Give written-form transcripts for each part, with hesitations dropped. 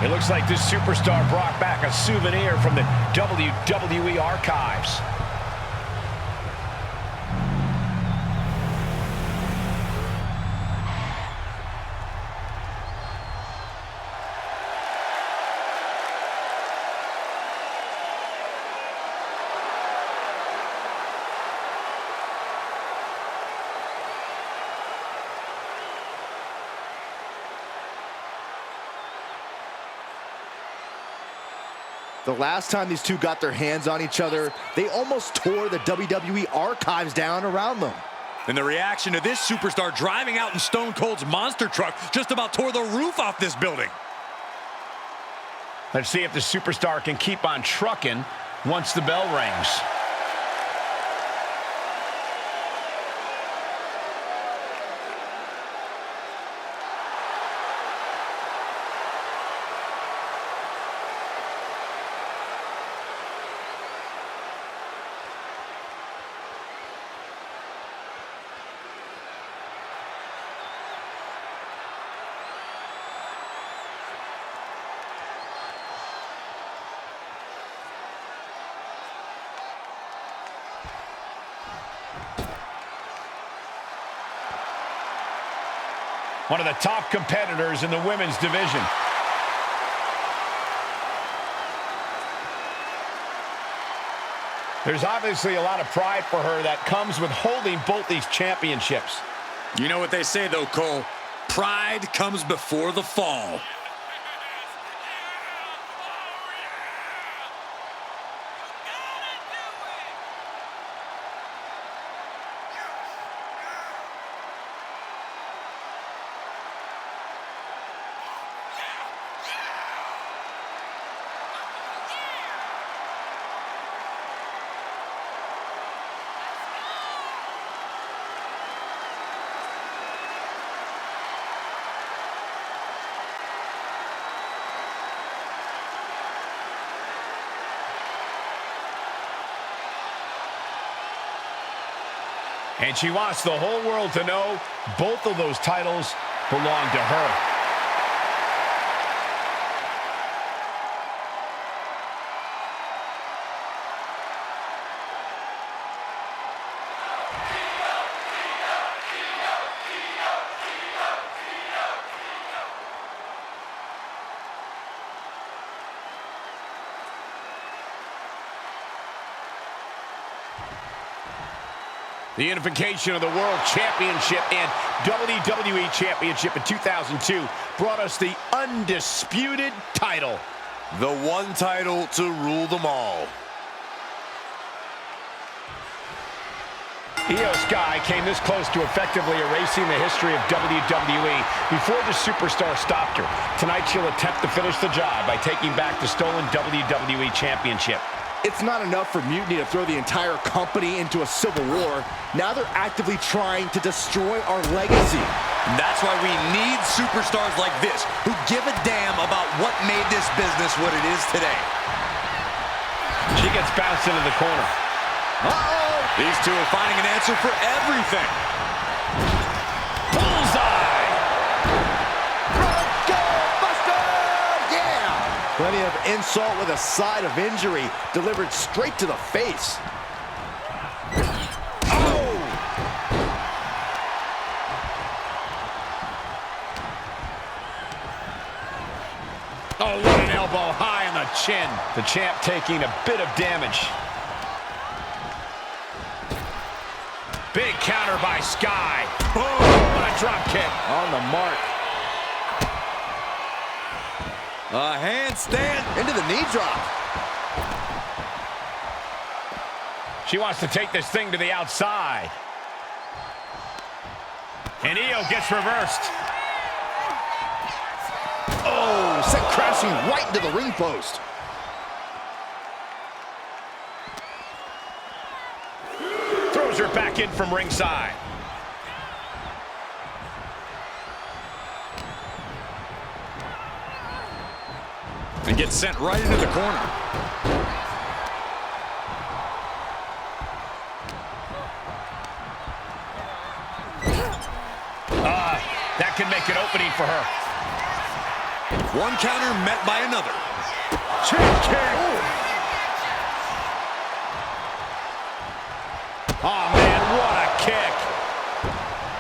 It looks like this superstar brought back a souvenir from the WWE archives. The last time these two got their hands on each other, they almost tore the WWE archives down around them. And the reaction to this superstar driving out in Stone Cold's monster truck just about tore the roof off this building. Let's see if the superstar can keep on trucking once the bell rings. One of the top competitors in the women's division. There's obviously a lot of pride for her that comes with holding both these championships. You know what they say, though, Cole? Pride comes before the fall. And she wants the whole world to know both of those titles belong to her. The unification of the World Championship and WWE Championship in 2002 brought us the undisputed title. The one title to rule them all. Io Sky came this close to effectively erasing the history of WWE before the superstar stopped her. Tonight she'll attempt to finish the job by taking back the stolen WWE Championship. It's not enough for Mutiny to throw the entire company into a civil war. Now they're actively trying to destroy our legacy. That's why we need superstars like this, who give a damn about what made this business what it is today. She gets bounced into the corner. Uh-oh! These two are finding an answer for everything. Bullseye! Plenty of insult with a side of injury delivered straight to the face. Oh! Oh, what an elbow high on the chin. The champ taking a bit of damage. Big counter by Sky. Boom! What a drop kick. On the mark. A handstand Into the knee drop. She wants to take this thing to the outside. And Io gets reversed. Oh, sent crashing right into the ring post. Throws her back in from ringside. and gets sent right into the corner. That can make an opening for her. One counter met by another. Chin kick. Oh, man, what a kick.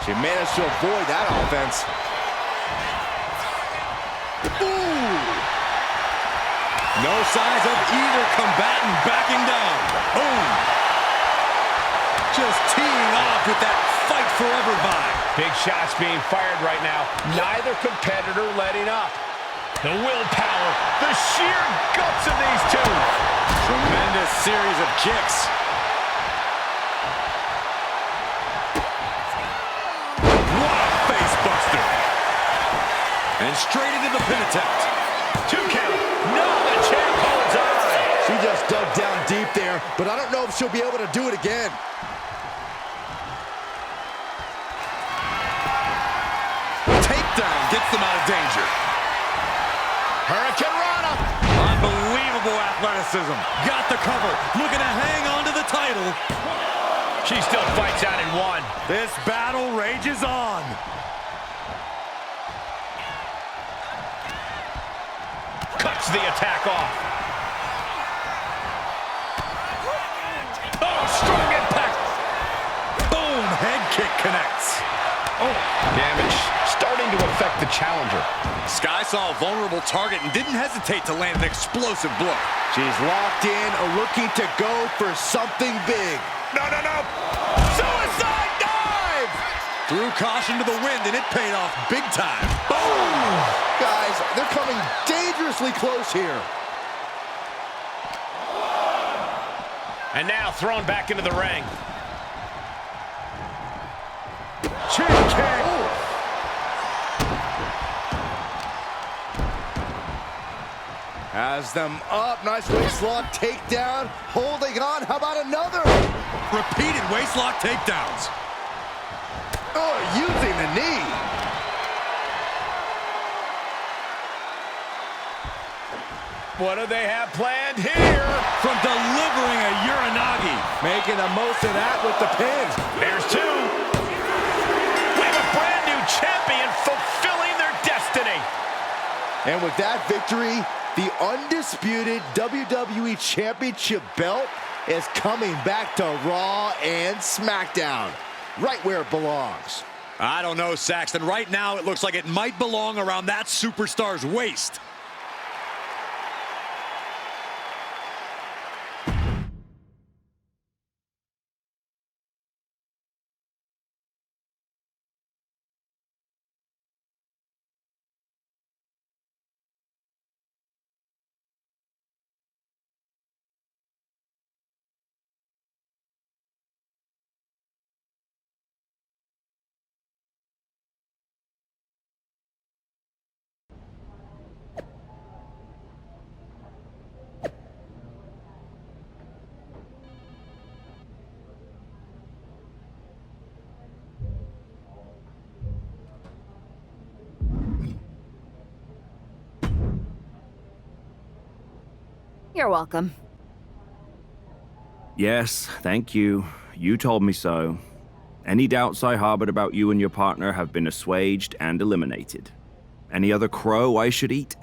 She managed to avoid that offense. Ooh! No signs of either combatant backing down. Boom! Just teeing off with that fight forever vibe. Big shots being fired right now. Neither competitor letting up. The willpower, the sheer guts of these two. Tremendous series of kicks. What a face buster. And straight into the pin attempt. 2 count. No, the champ holds on. She just dug down deep there, but I don't know if she'll be able to do it again. Takedown gets them out of danger. Hurricane Rana. Unbelievable athleticism. Got the cover. Looking to hang on to the title. She still fights out in 1. This battle rages on. Cuts the attack off. Oh, strong impact. Boom, head kick connects. Oh, damage starting to affect the challenger. Sky saw a vulnerable target and didn't hesitate to land an explosive blow. She's locked in, looking to go for something big. No, no, no. Suicide dive! Threw caution to the wind, and it paid off big time. Boom! Guys, they're coming dangerously close here. And now thrown back into the ring. Chin kick. Has them up. Nice waistlock takedown. Holding on. How about another? Repeated waistlock takedowns. Oh, using the knee. What do they have planned here? From delivering a Uranagi. Making the most of that with the pin. There's 2. We have a brand new champion fulfilling their destiny. And with that victory, the undisputed WWE Championship belt is coming back to Raw and SmackDown, right where it belongs. I don't know, Saxton. Right now, it looks like it might belong around that superstar's waist. You're welcome. Yes, thank you. You told me so. Any doubts I harbored about you and your partner have been assuaged and eliminated. Any other crow I should eat?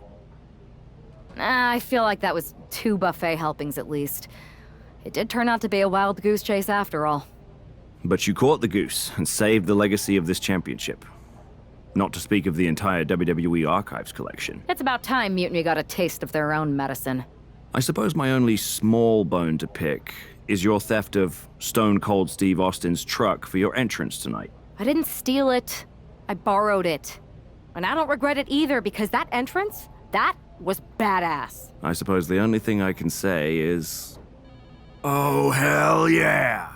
I feel like that was 2 buffet helpings at least. It did turn out to be a wild goose chase after all. But you caught the goose and saved the legacy of this championship. Not to speak of the entire WWE Archives collection. It's about time Mutiny got a taste of their own medicine. I suppose my only small bone to pick is your theft of Stone Cold Steve Austin's truck for your entrance tonight. I didn't steal it. I borrowed it. And I don't regret it either, because that entrance, that was badass. I suppose the only thing I can say is... oh, hell yeah!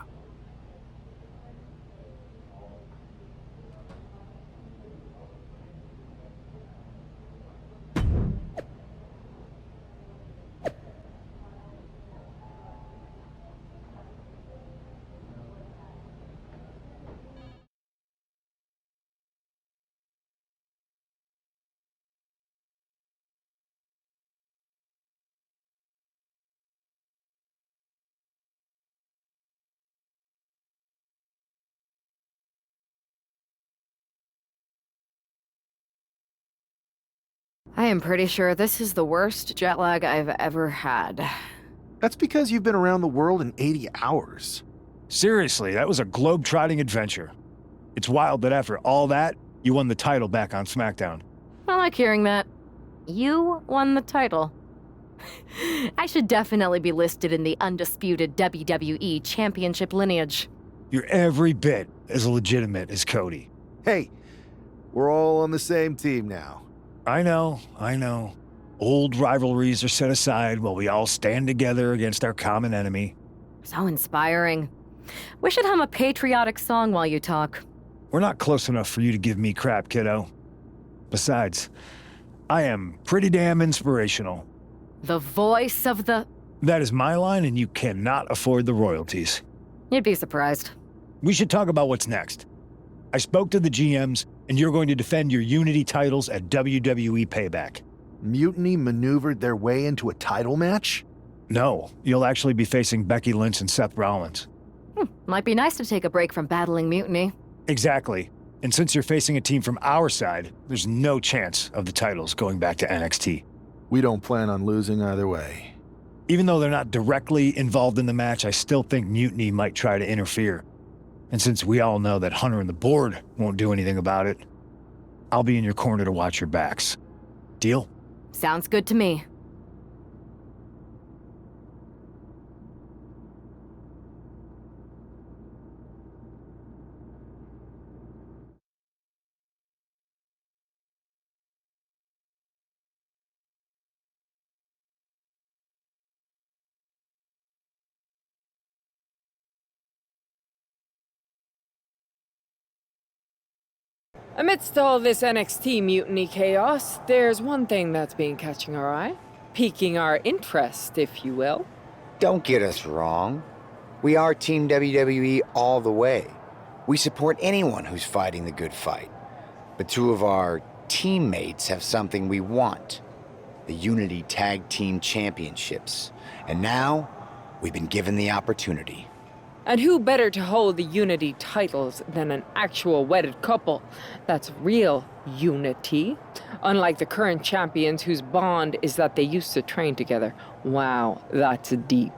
I am pretty sure this is the worst jet lag I've ever had. That's because you've been around the world in 80 hours. Seriously, that was a globe-trotting adventure. It's wild that after all that, you won the title back on SmackDown. I like hearing that. You won the title. I should definitely be listed in the undisputed WWE Championship lineage. You're every bit as legitimate as Cody. Hey, we're all on the same team now. I know. Old rivalries are set aside while we all stand together against our common enemy. So inspiring. We should hum a patriotic song while you talk. We're not close enough for you to give me crap, kiddo. Besides, I am pretty damn inspirational. The voice of the... That is my line, and you cannot afford the royalties. You'd be surprised. We should talk about what's next. I spoke to the GMs, and you're going to defend your Unity titles at WWE Payback. Mutiny maneuvered their way into a title match? No, you'll actually be facing Becky Lynch and Seth Rollins. Might be nice to take a break from battling Mutiny. Exactly. And since you're facing a team from our side, there's no chance of the titles going back to NXT. We don't plan on losing either way. Even though they're not directly involved in the match, I still think Mutiny might try to interfere. And since we all know that Hunter and the board won't do anything about it, I'll be in your corner to watch your backs. Deal? Sounds good to me. Amidst all this NXT mutiny chaos, there's one thing that's been catching our eye. Piquing our interest, if you will. Don't get us wrong. We are Team WWE all the way. We support anyone who's fighting the good fight. But two of our teammates have something we want. The Unity Tag Team Championships. And now, we've been given the opportunity. And who better to hold the Unity titles than an actual wedded couple? That's real unity. Unlike the current champions whose bond is that they used to train together. Wow, that's deep.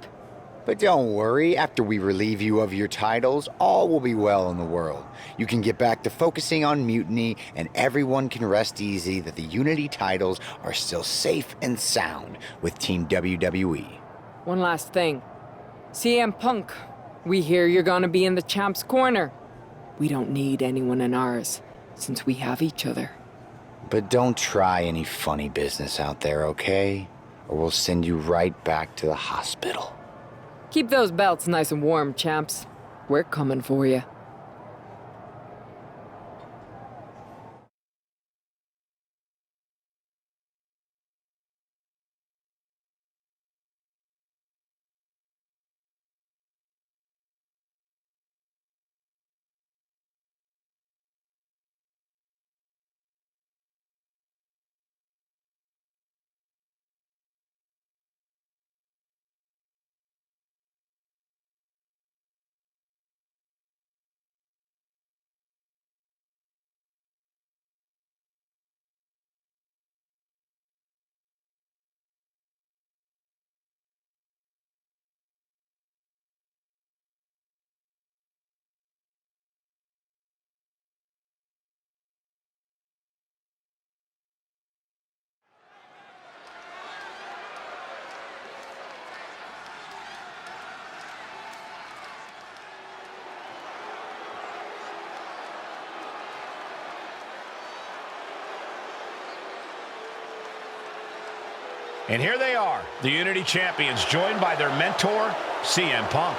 But don't worry, after we relieve you of your titles, all will be well in the world. You can get back to focusing on Mutiny, and everyone can rest easy that the Unity titles are still safe and sound with Team WWE. One last thing. CM Punk, we hear you're gonna be in the champ's corner. We don't need anyone in ours, since we have each other. But don't try any funny business out there, okay? Or we'll send you right back to the hospital. Keep those belts nice and warm, champs. We're coming for you. And here they are, the Unity Champions, joined by their mentor, CM Punk.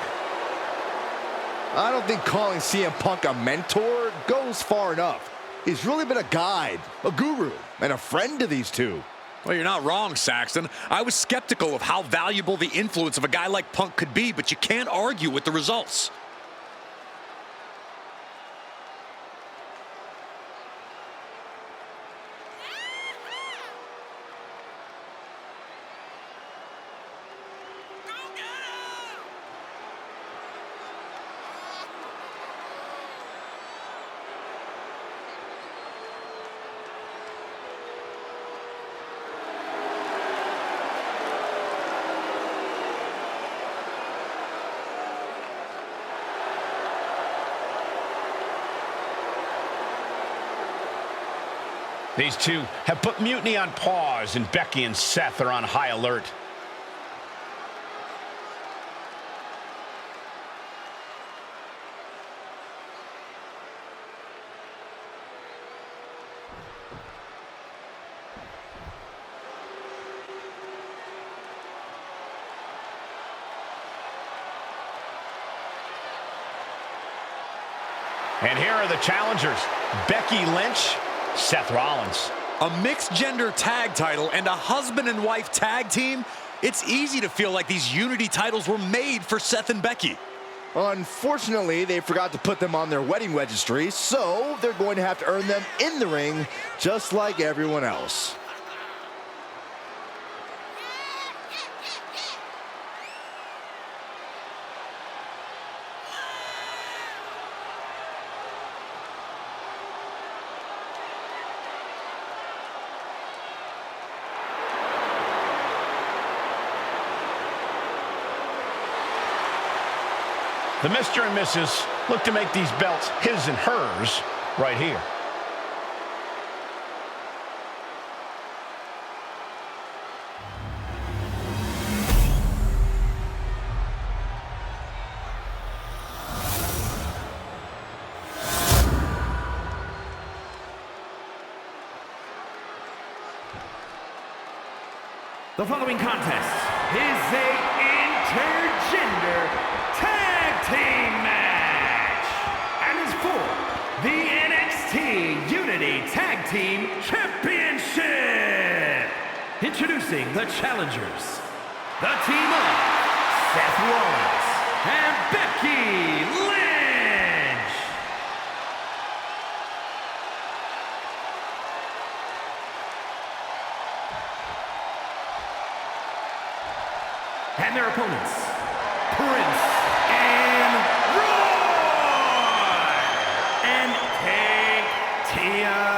I don't think calling CM Punk a mentor goes far enough. He's really been a guide, a guru, and a friend to these two. Well, you're not wrong, Saxton. I was skeptical of how valuable the influence of a guy like Punk could be, but you can't argue with the results. These two have put Mutiny on pause, and Becky and Seth are on high alert. And here are the challengers, Becky Lynch, Seth Rollins. A mixed-gender tag title and a husband and wife tag team? It's easy to feel like these Unity titles were made for Seth and Becky. Unfortunately, they forgot to put them on their wedding registry, so they're going to have to earn them in the ring, just like everyone else. The Mr. and Mrs. look to make these belts his and hers right here. The following contest is a intergender tag team match and is for the NXT Unity Tag Team Championship. Introducing the challengers, the team of Seth Rollins and Becky Lynch. And their opponents, Prince and Roy, and Tatiana.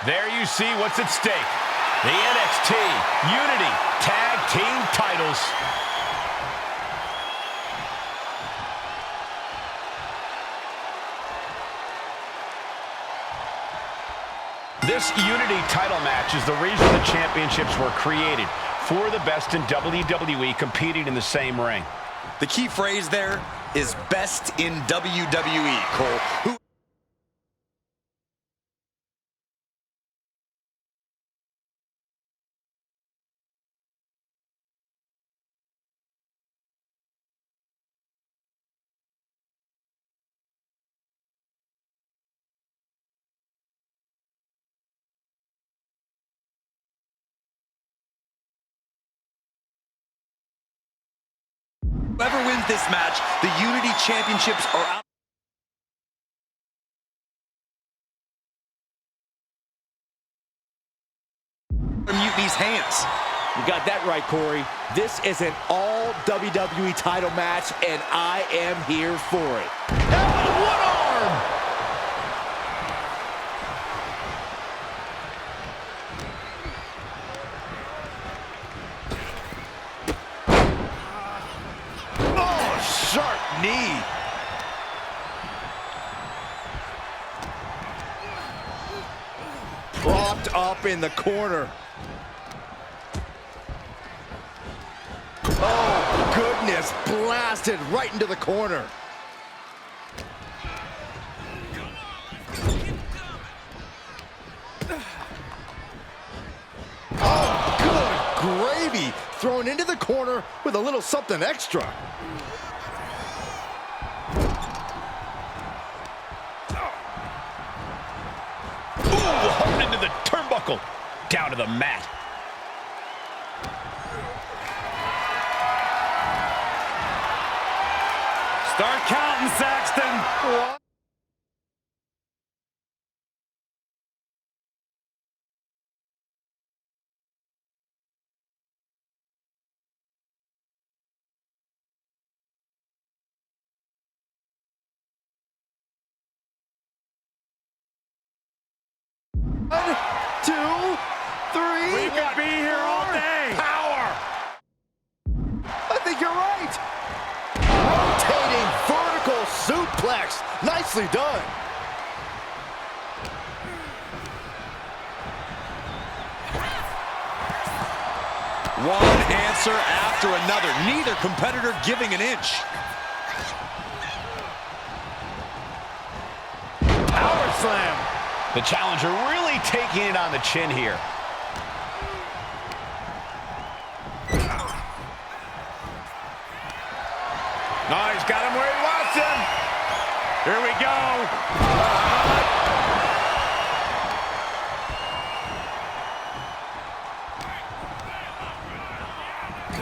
There you see what's at stake. The NXT Unity Tag Team titles. This Unity title match is the reason the championships were created, for the best in WWE competing in the same ring. The key phrase there is best in WWE, Cole. Whoever wins this match, the Unity Championships are out. Mutiny's hands. You got that right, Corey. This is an all WWE title match, and I am here for it. And one arm! Sharp knee. Propped up in the corner. Oh, goodness. Blasted right into the corner. Oh, good gravy. Thrown into the corner with a little something extra. Holding into the turnbuckle, down to the mat. Start counting, Saxton. What? One, two, three. We could be here all day. Power! Nicely done. One answer after another. Neither competitor giving an inch. Power slam. The challenger really taking it on the chin here. Oh, he's got him where he wants him. Here we go.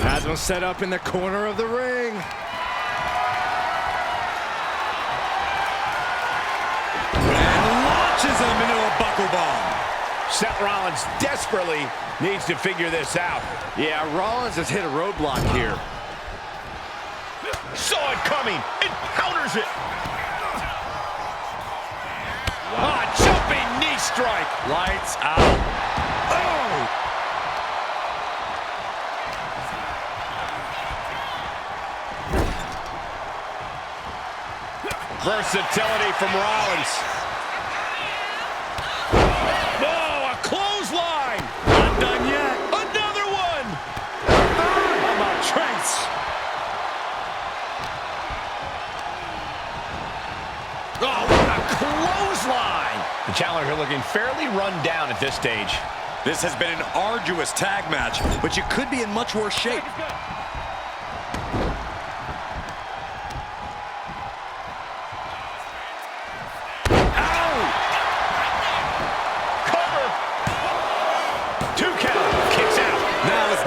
Has him set up in the corner of the ring. And launches him into a buckle bomb. Seth Rollins desperately needs to figure this out. Yeah, Rollins has hit a roadblock here. Saw it coming and counters it. Ah, jumping knee strike. Lights out. Oh! Versatility from Rollins. Oh, a clothesline. Not done yet. Another one. How about Trace? Oh, what a clothesline. The challenger looking fairly run down at this stage. This has been an arduous tag match, but you could be in much worse shape.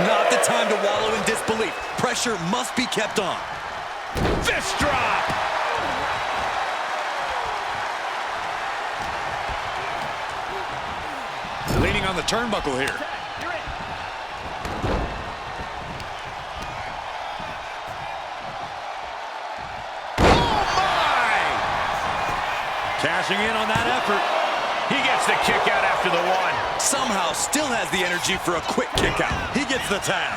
Not the time to wallow in disbelief. Pressure must be kept on. Fist drop. Leaning on the turnbuckle here. Oh, my! Cashing in on that effort. He gets the kick out after the one. Somehow still has the energy for a quick kick out. He gets the tag.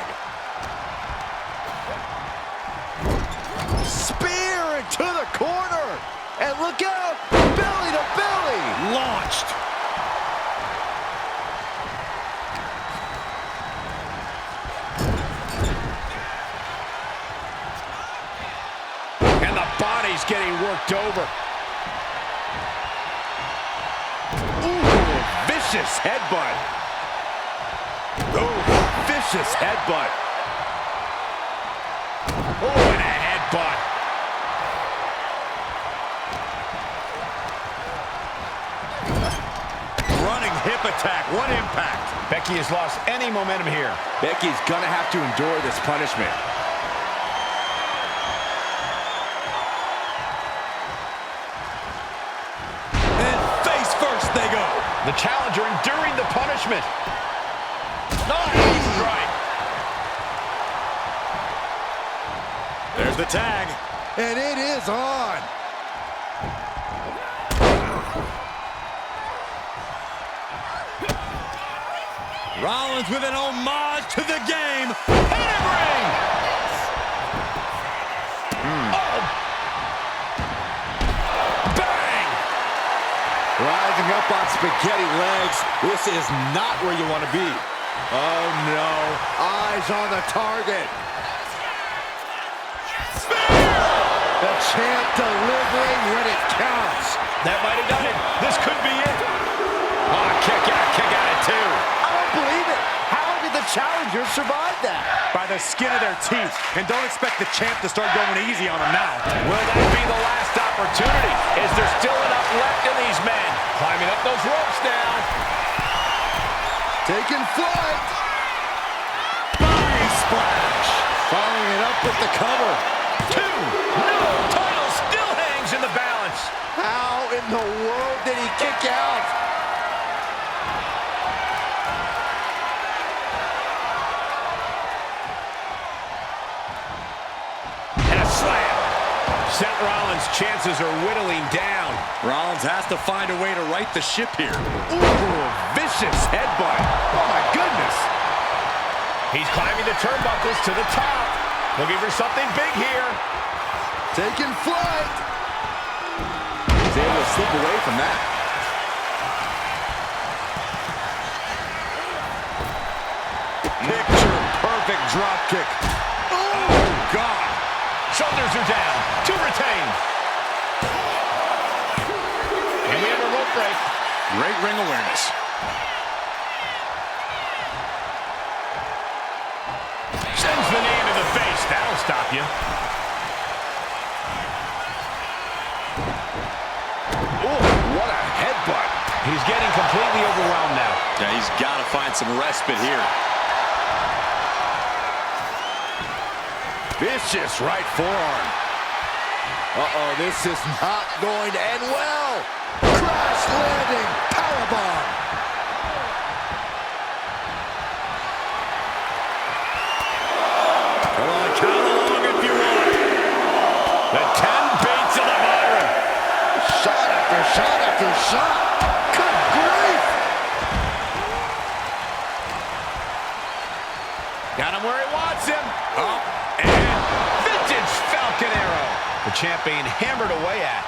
Spear into the corner. And look out, belly to belly. Launched. And the body's getting worked over. Vicious headbutt. Oh, vicious headbutt. Oh, and a headbutt. Running hip attack. What impact? Becky has lost any momentum here. Becky's gonna have to endure this punishment. And face first they go. The challenger enduring the punishment. Nice strike. There's the tag. And it is on. Rollins with an homage to the game. Pin ring. Oh. Bang. Rising up on spaghetti legs. This is not where you want to be. Oh, no. Eyes on the target. Spear. The champ delivering when it counts. That might have done it. This could be it. Oh, kick out at two. I don't believe it. How did the challenger survive that? By the skin of their teeth. And don't expect the champ to start going easy on him now. Will that be the last opportunity? Is there still enough left in these men? Climbing up those ropes now. Taking flight. Body splash. Following it up with the cover. Two. No. Title still hangs in the balance. How in the world did he kick out? And a slam. Seth Rollins' chances are whittling down. Rollins has to find a way to right the ship here. Ooh, vicious headbutt. Oh, my goodness. He's climbing the turnbuckles to the top. Looking for something big here. Taking flight. He's slip away from that. Picture perfect drop kick. Oh, God. Shoulders are down. 2 retained. And we have a rope break. Great ring awareness. Sends the knee into the face. That'll stop you. Oh, what a headbutt. He's getting completely overwhelmed now. Yeah, he's got to find some respite here. Vicious right forearm. Uh-oh, this is not going to end well. Crash landing powerbomb. Come on, count along if you want. The 10 beats of the Byron. Shot after shot after shot. Good grief. Got him where he wants him. Up and vintage Falcon Arrow. The champion hammered away at.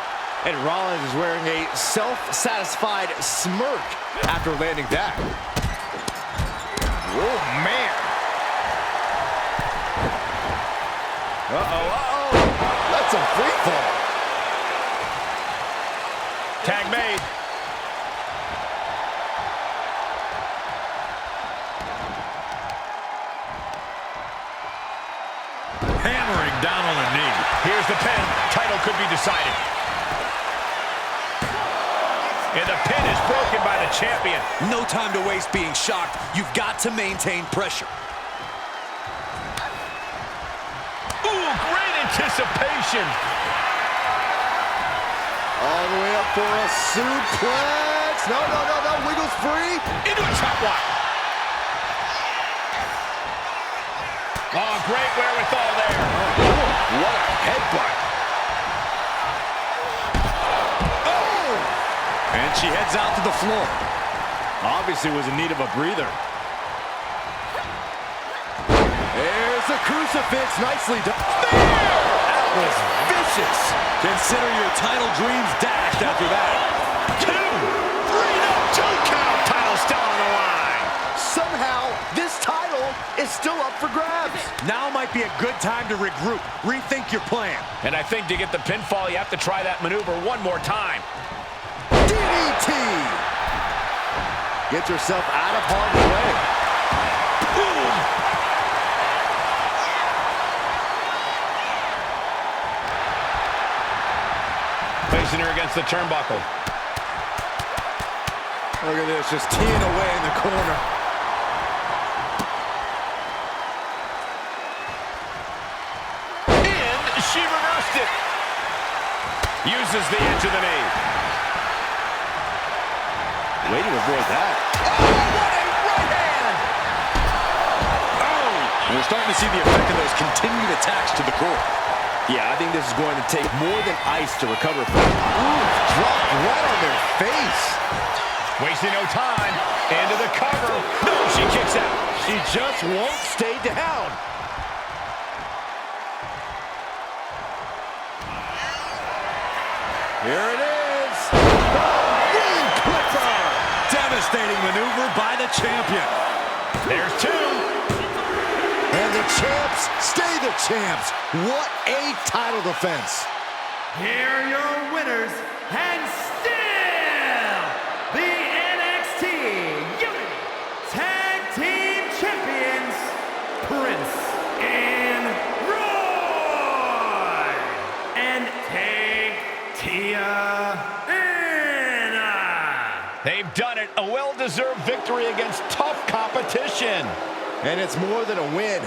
And Rollins is wearing a self-satisfied smirk after landing that. Oh, man. Uh-oh. That's a free fall. Tag made. Hammering down on the knee. Here's the pin. Title could be decided. And the pin is broken by the champion. No time to waste being shocked. You've got to maintain pressure. Ooh, great anticipation. All the way up for a suplex. No. Wiggles free. Into a chop block. Oh, great wherewithal there. What a headbutt. And she heads out to the floor. Obviously was in need of a breather. There's the crucifix. Nicely done. That was vicious. Consider your title dreams dashed after that. 2, 3, no, 2 count. Title still on the line. Somehow, this title is still up for grabs. Now might be a good time to regroup. Rethink your plan. And I think to get the pinfall, you have to try that maneuver one more time. DDT. Get yourself out of harm's way. Boom. Placing her against the turnbuckle. Look at this, just teeing away in the corner. And she reversed it. Uses the edge of the knee. Way to avoid that. Oh, what a right hand! Oh! And we're starting to see the effect of those continued attacks to the core. Yeah, I think this is going to take more than ice to recover from. Ooh, dropped right on their face. Wasting no time. Into the cover. No, she kicks out. She just won't stay down. Here it is. Wing clipper. Devastating maneuver by the champion. There's 2. And the champs stay the champs. What a title defense. Here are your winners, and still the NXT Unity Tag Team Champions, Prince and Roy, and Tatiana. They've done it. A well-deserved victory against tough competition. And it's more than a win.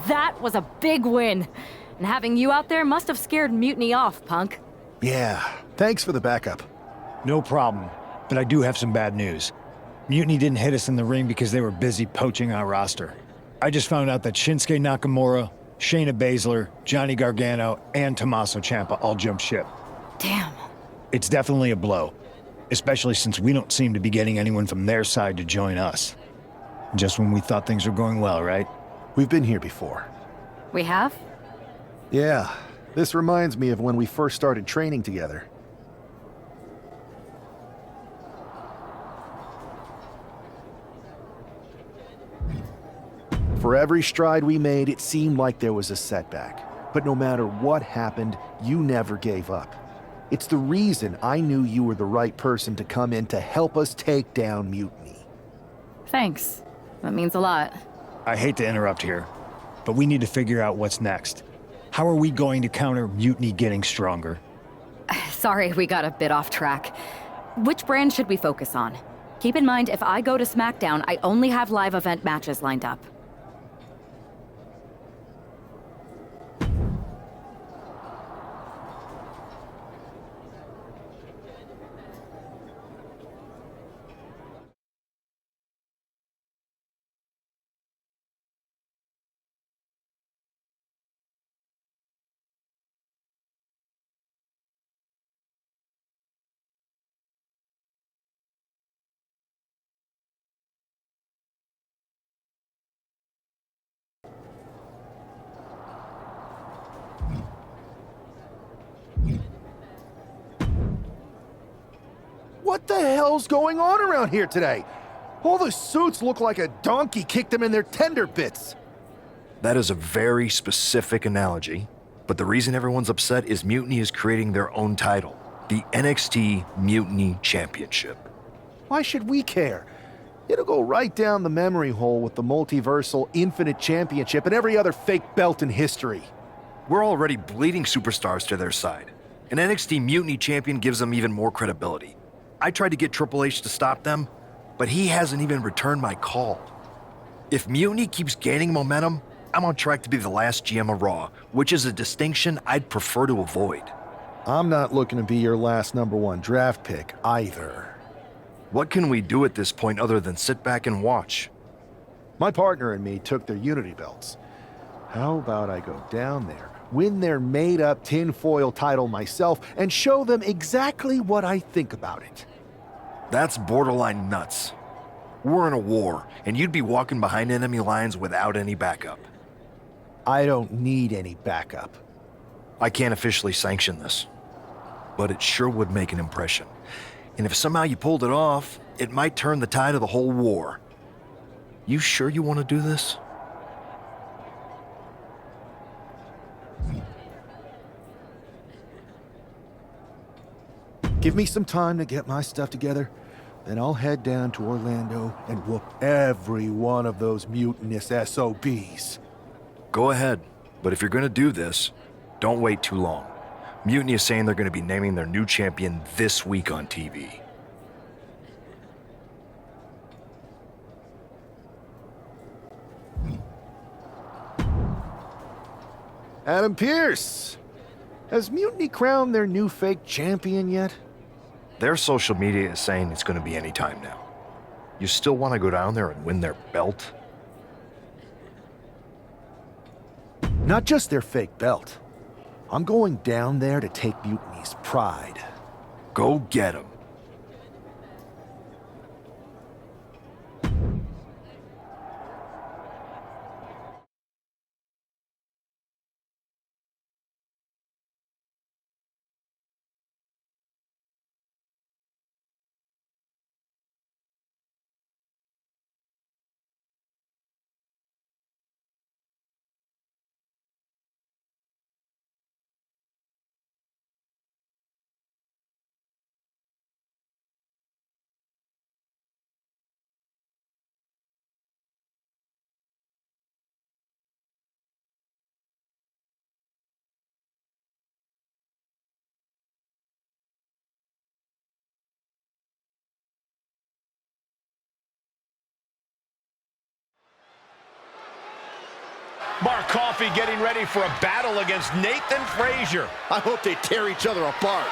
That was a big win. And having you out there must have scared Mutiny off, Punk. Yeah, thanks for the backup. No problem, but I do have some bad news. Mutiny didn't hit us in the ring because they were busy poaching our roster. I just found out that Shinsuke Nakamura, Shayna Baszler, Johnny Gargano, and Tommaso Ciampa all jumped ship. Damn. It's definitely a blow, especially since we don't seem to be getting anyone from their side to join us. Just when we thought things were going well, right? We've been here before. We have? Yeah, this reminds me of when we first started training together. For every stride we made, it seemed like there was a setback. But no matter what happened, you never gave up. It's the reason I knew you were the right person to come in to help us take down Mutiny. Thanks. That means a lot. I hate to interrupt here, but we need to figure out what's next. How are we going to counter Mutiny getting stronger? Sorry, we got a bit off track. Which brand should we focus on? Keep in mind, if I go to SmackDown, I only have live event matches lined up. What the hell's going on around here today? All the suits look like a donkey kicked them in their tender bits. That is a very specific analogy, but the reason everyone's upset is Mutiny is creating their own title, the NXT Mutiny Championship. Why should we care? It'll go right down the memory hole with the multiversal Infinite Championship and every other fake belt in history. We're already bleeding superstars to their side. An NXT Mutiny champion gives them even more credibility. I tried to get Triple H to stop them, but he hasn't even returned my call. If Mutiny keeps gaining momentum, I'm on track to be the last GM of Raw, which is a distinction I'd prefer to avoid. I'm not looking to be your last #1 draft pick either. What can we do at this point other than sit back and watch? My partner and me took their Unity belts. How about I go down there, win their made-up tinfoil title myself, and show them exactly what I think about it? That's borderline nuts. We're in a war, and you'd be walking behind enemy lines without any backup. I don't need any backup. I can't officially sanction this, but it sure would make an impression. And if somehow you pulled it off, it might turn the tide of the whole war. You sure you want to do this? Give me some time to get my stuff together, then I'll head down to Orlando and whoop every one of those mutinous SOBs. Go ahead, but if you're going to do this, don't wait too long. Mutiny is saying they're going to be naming their new champion this week on TV. Adam Pearce! Has Mutiny crowned their new fake champion yet? Their social media is saying it's going to be any time now. You still want to go down there and win their belt? Not just their fake belt. I'm going down there to take Mutiny's pride. Go get 'em. Mark Coffey getting ready for a battle against Nathan Frazier. I hope they tear each other apart.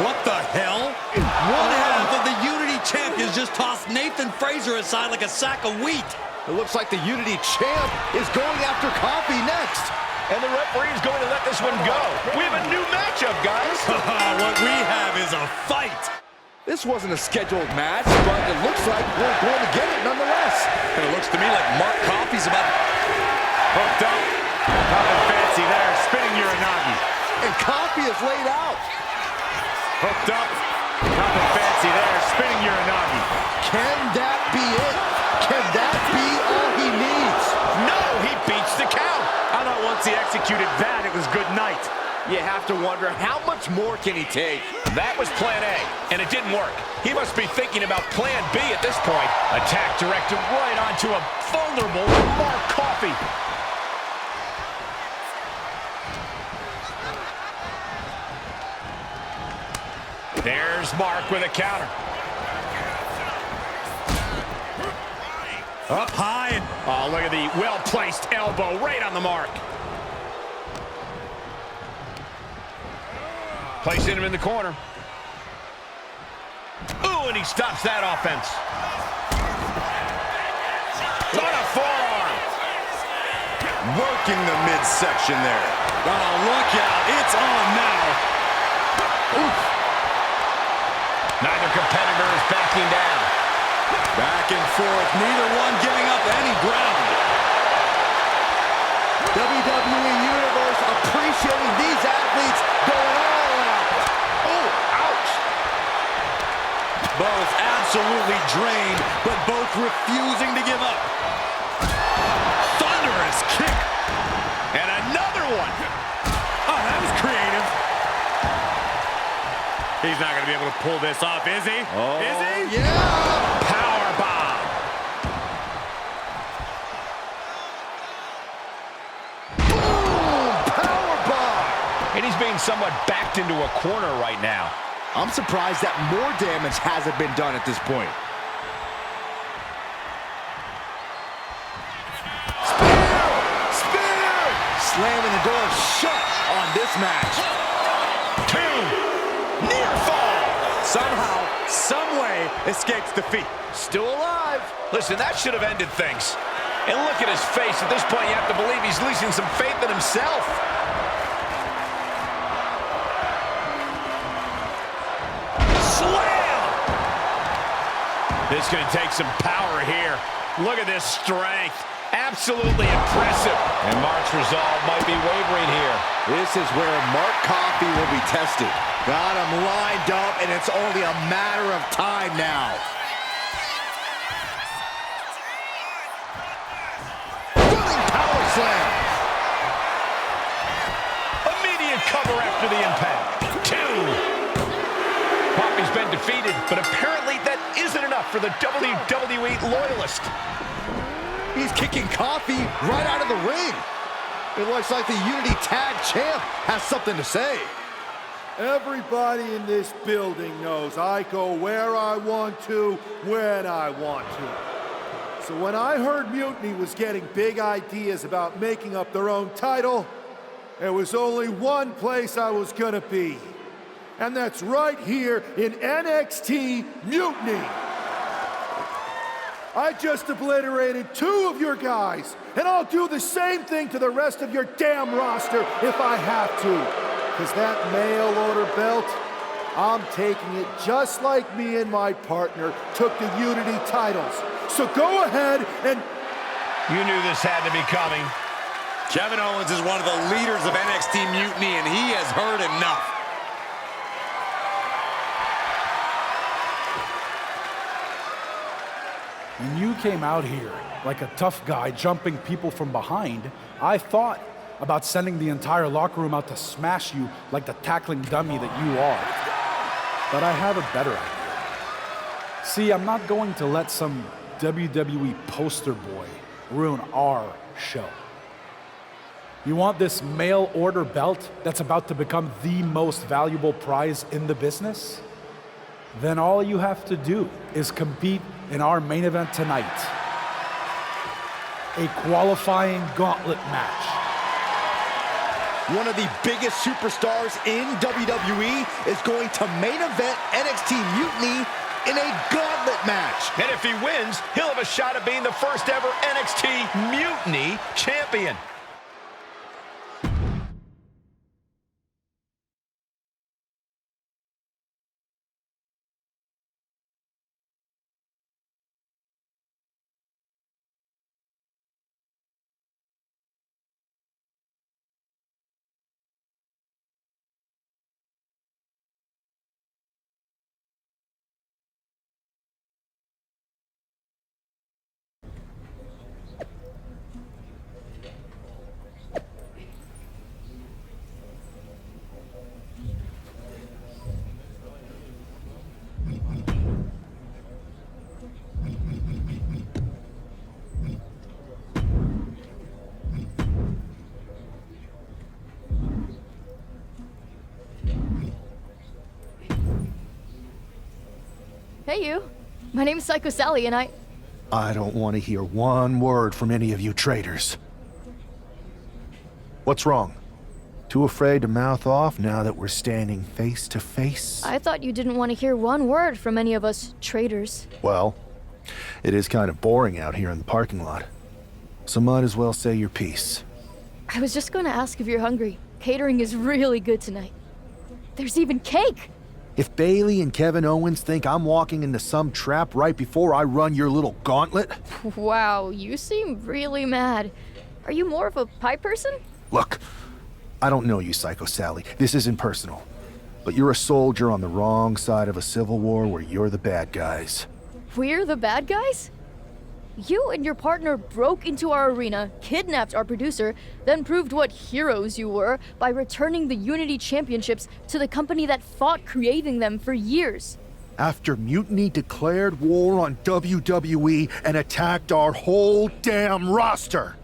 What the hell? One half of the Unity champions just tossed Nathan Frazier aside like a sack of wheat. It looks like the Unity champ is going after Coffey next. And the referee's going to let this one go. We have a new matchup, guys. What we have is a fight. This wasn't a scheduled match, but it looks like we're going to get it nonetheless. And it looks to me like Mark Coffey's about Hooked up. Nothing fancy there. Spinning Uranagi. And Coffey is laid out. Hooked up. Nothing fancy there. Spinning Uranagi. Can that be it? Can that be all he needs? No, he beats the count. I thought once he executed that, it was good night. You have to wonder, how much more can he take? That was plan A, and it didn't work. He must be thinking about plan B at this point. Attack directed right onto a vulnerable Mark Coffey. There's Mark with a counter. up high. Oh, look at the well-placed elbow right on the mark. Placing him in the corner. Ooh, and he stops that offense. On a forearm. Working the midsection there. Oh, look out. It's on now. Oof. Neither competitor is backing down. Back and forth. Neither one giving up any ground. WWE Universe appreciating these athletes going all out. Oh, ouch. Both absolutely drained, but both refusing to give up. Thunderous kick. And another one. Oh, that was creative. He's not going to be able to pull this off, is he? Oh, is he? Yeah. Power bomb. Boom. Power bomb. And he's being somewhat backed into a corner right now. I'm surprised that more damage hasn't been done at this point. Spear! Slamming the door shut on this match. 2. Near fall. Somehow, some way, escapes defeat. Still alive. Listen, that should have ended things. And look at his face. At this point, you have to believe he's losing some faith in himself. Slam! This is going to take some power here. Look at this strength. Absolutely impressive. And Mark's resolve might be wavering here. This is where Mark Coffey will be tested. Got him lined up, and it's only a matter of time now. Running power slam. Immediate cover after the impact. 2. Coffey's been defeated, but apparently that isn't enough for the WWE loyalist. He's kicking Coffey right out of the ring. It looks like the Unity Tag Champ has something to say. Everybody in this building knows I go where I want to, when I want to. So when I heard Mutiny was getting big ideas about making up their own title, there was only one place I was gonna be. And that's right here in NXT Mutiny. I just obliterated 2 of your guys, and I'll do the same thing to the rest of your damn roster if I have to. Because that mail order belt, I'm taking it just like me and my partner took the Unity titles. So go ahead and... You knew this had to be coming. Kevin Owens is one of the leaders of NXT Mutiny, and he has heard enough. When you came out here like a tough guy jumping people from behind, I thought about sending the entire locker room out to smash you like the tackling dummy that you are. But I have a better idea. See, I'm not going to let some WWE poster boy ruin our show. You want this mail order belt that's about to become the most valuable prize in the business? Then all you have to do is compete in our main event tonight. a qualifying gauntlet match. One of the biggest superstars in WWE is going to main event NXT Mutiny in a gauntlet match. And if he wins, he'll have a shot at being the first ever NXT Mutiny champion. Hey, you. My name's Psycho Sally, and I don't want to hear one word from any of you traitors. What's wrong? Too afraid to mouth off now that we're standing face to face? I thought you didn't want to hear one word from any of us traitors. Well, it is kind of boring out here in the parking lot. So might as well say your piece. I was just going to ask if you're hungry. Catering is really good tonight. There's even cake! If Bailey and Kevin Owens think I'm walking into some trap right before I run your little gauntlet... Wow, you seem really mad. Are you more of a pie person? Look, I don't know you, Psycho Sally. This isn't personal. But you're a soldier on the wrong side of a civil war where you're the bad guys. We're the bad guys? You and your partner broke into our arena, kidnapped our producer, then proved what heroes you were by returning the Unity Championships to the company that fought creating them for years. After Mutiny declared war on WWE and attacked our whole damn roster.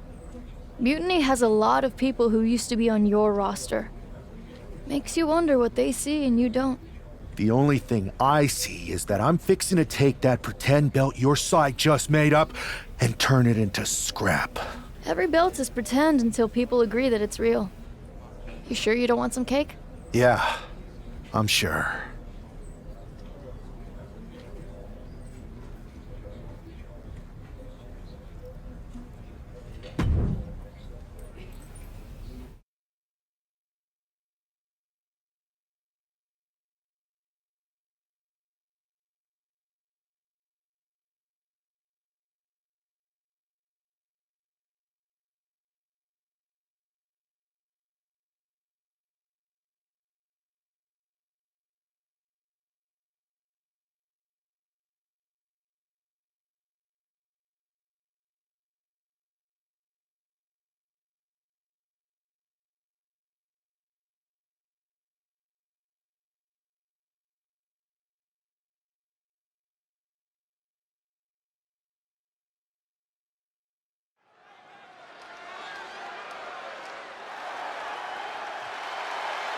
Mutiny has a lot of people who used to be on your roster. Makes you wonder what they see and you don't. The only thing I see is that I'm fixing to take that pretend belt your side just made up and turn it into scrap. Every belt is pretend until people agree that it's real. You sure you don't want some cake? Yeah, I'm sure.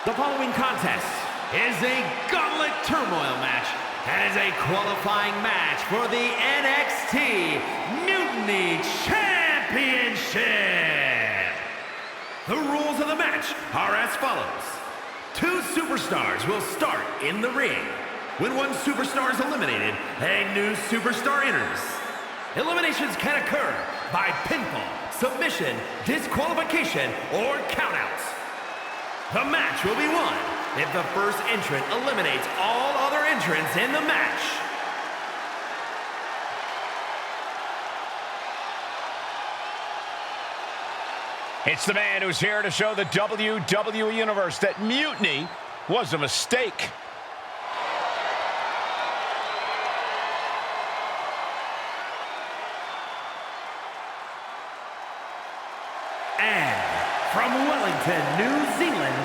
The following contest is a Gauntlet Turmoil match and is a qualifying match for the NXT Mutiny Championship. The rules of the match are as follows. 2 superstars will start in the ring. When one superstar is eliminated, a new superstar enters. Eliminations can occur by pinfall, submission, disqualification, or countouts. The match will be won if the first entrant eliminates all other entrants in the match. It's the man who's here to show the WWE Universe that Mutiny was a mistake. From Wellington, New Zealand,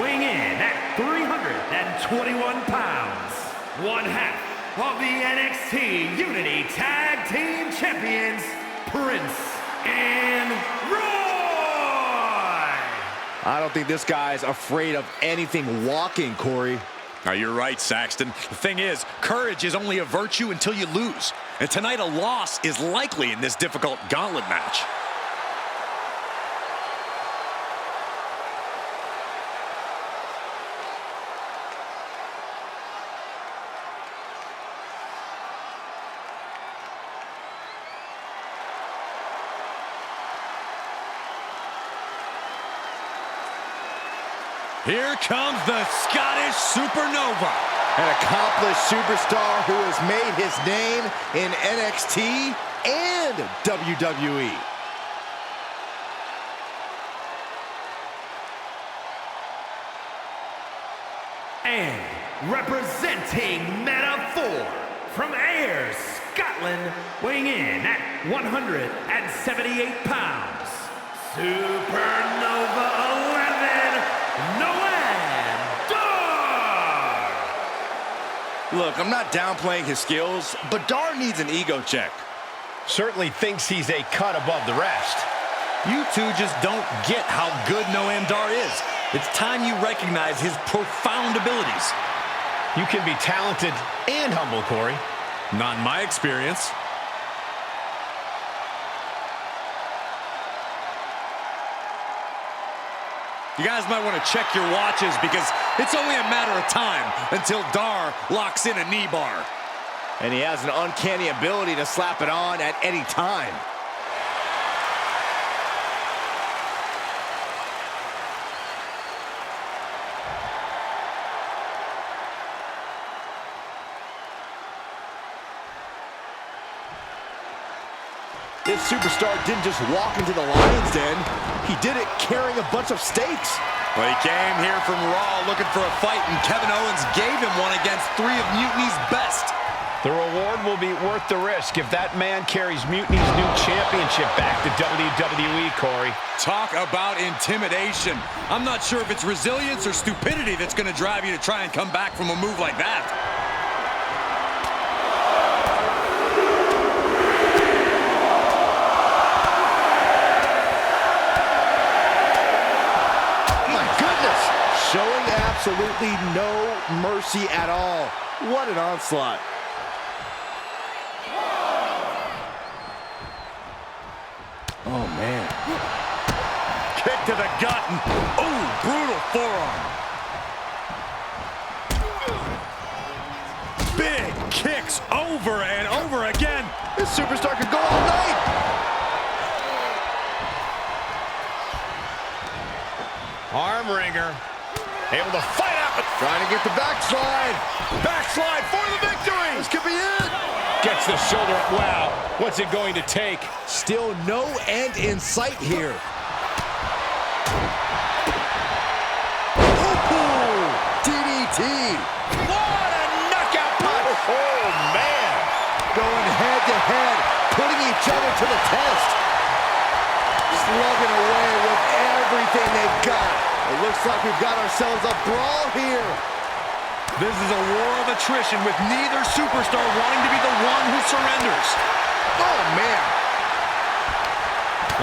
weighing in at 321 pounds, one half of the NXT Unity Tag Team Champions, Prince and Roy! I don't think this guy's afraid of anything walking, Corey. Now, you're right, Saxton. The thing is, courage is only a virtue until you lose. And tonight, a loss is likely in this difficult gauntlet match. Here comes the Scottish Supernova. An accomplished superstar who has made his name in NXT and WWE. And representing Meta 4 from Ayr, Scotland, weighing in at 178 pounds, Supernova 11, Noam Dar! Look, I'm not downplaying his skills, but Dar needs an ego check. Certainly thinks he's a cut above the rest. You two just don't get how good Noam Dar is. It's time you recognize his profound abilities. You can be talented and humble, Corey. Not in my experience. You guys might want to check your watches because it's only a matter of time until Dar locks in a knee bar. And he has an uncanny ability to slap it on at any time. This superstar didn't just walk into the Lion's Den. He did it carrying a bunch of stakes. Well, he came here from Raw looking for a fight, and Kevin Owens gave him one against 3 of Mutiny's best. The reward will be worth the risk if that man carries Mutiny's new championship back to WWE, Corey. Talk about intimidation. I'm not sure if it's resilience or stupidity that's going to drive you to try and come back from a move like that. Showing absolutely no mercy at all. What an onslaught. Oh, man. Kick to the gut. Oh, brutal forearm. Big kicks over and over again. This superstar could go all night. Arm wringer. Able to fight out. Trying to get the backslide. Backslide for the victory. This could be it. Gets the shoulder up. Wow. What's it going to take? Still no end in sight here. Ooh, DDT. What a knockout punch. Oh, man. Going head to head, putting each other to the test. Slugging away with everything they've got. It looks like we've got ourselves a brawl here. This is a war of attrition with neither superstar wanting to be the one who surrenders. Oh, man.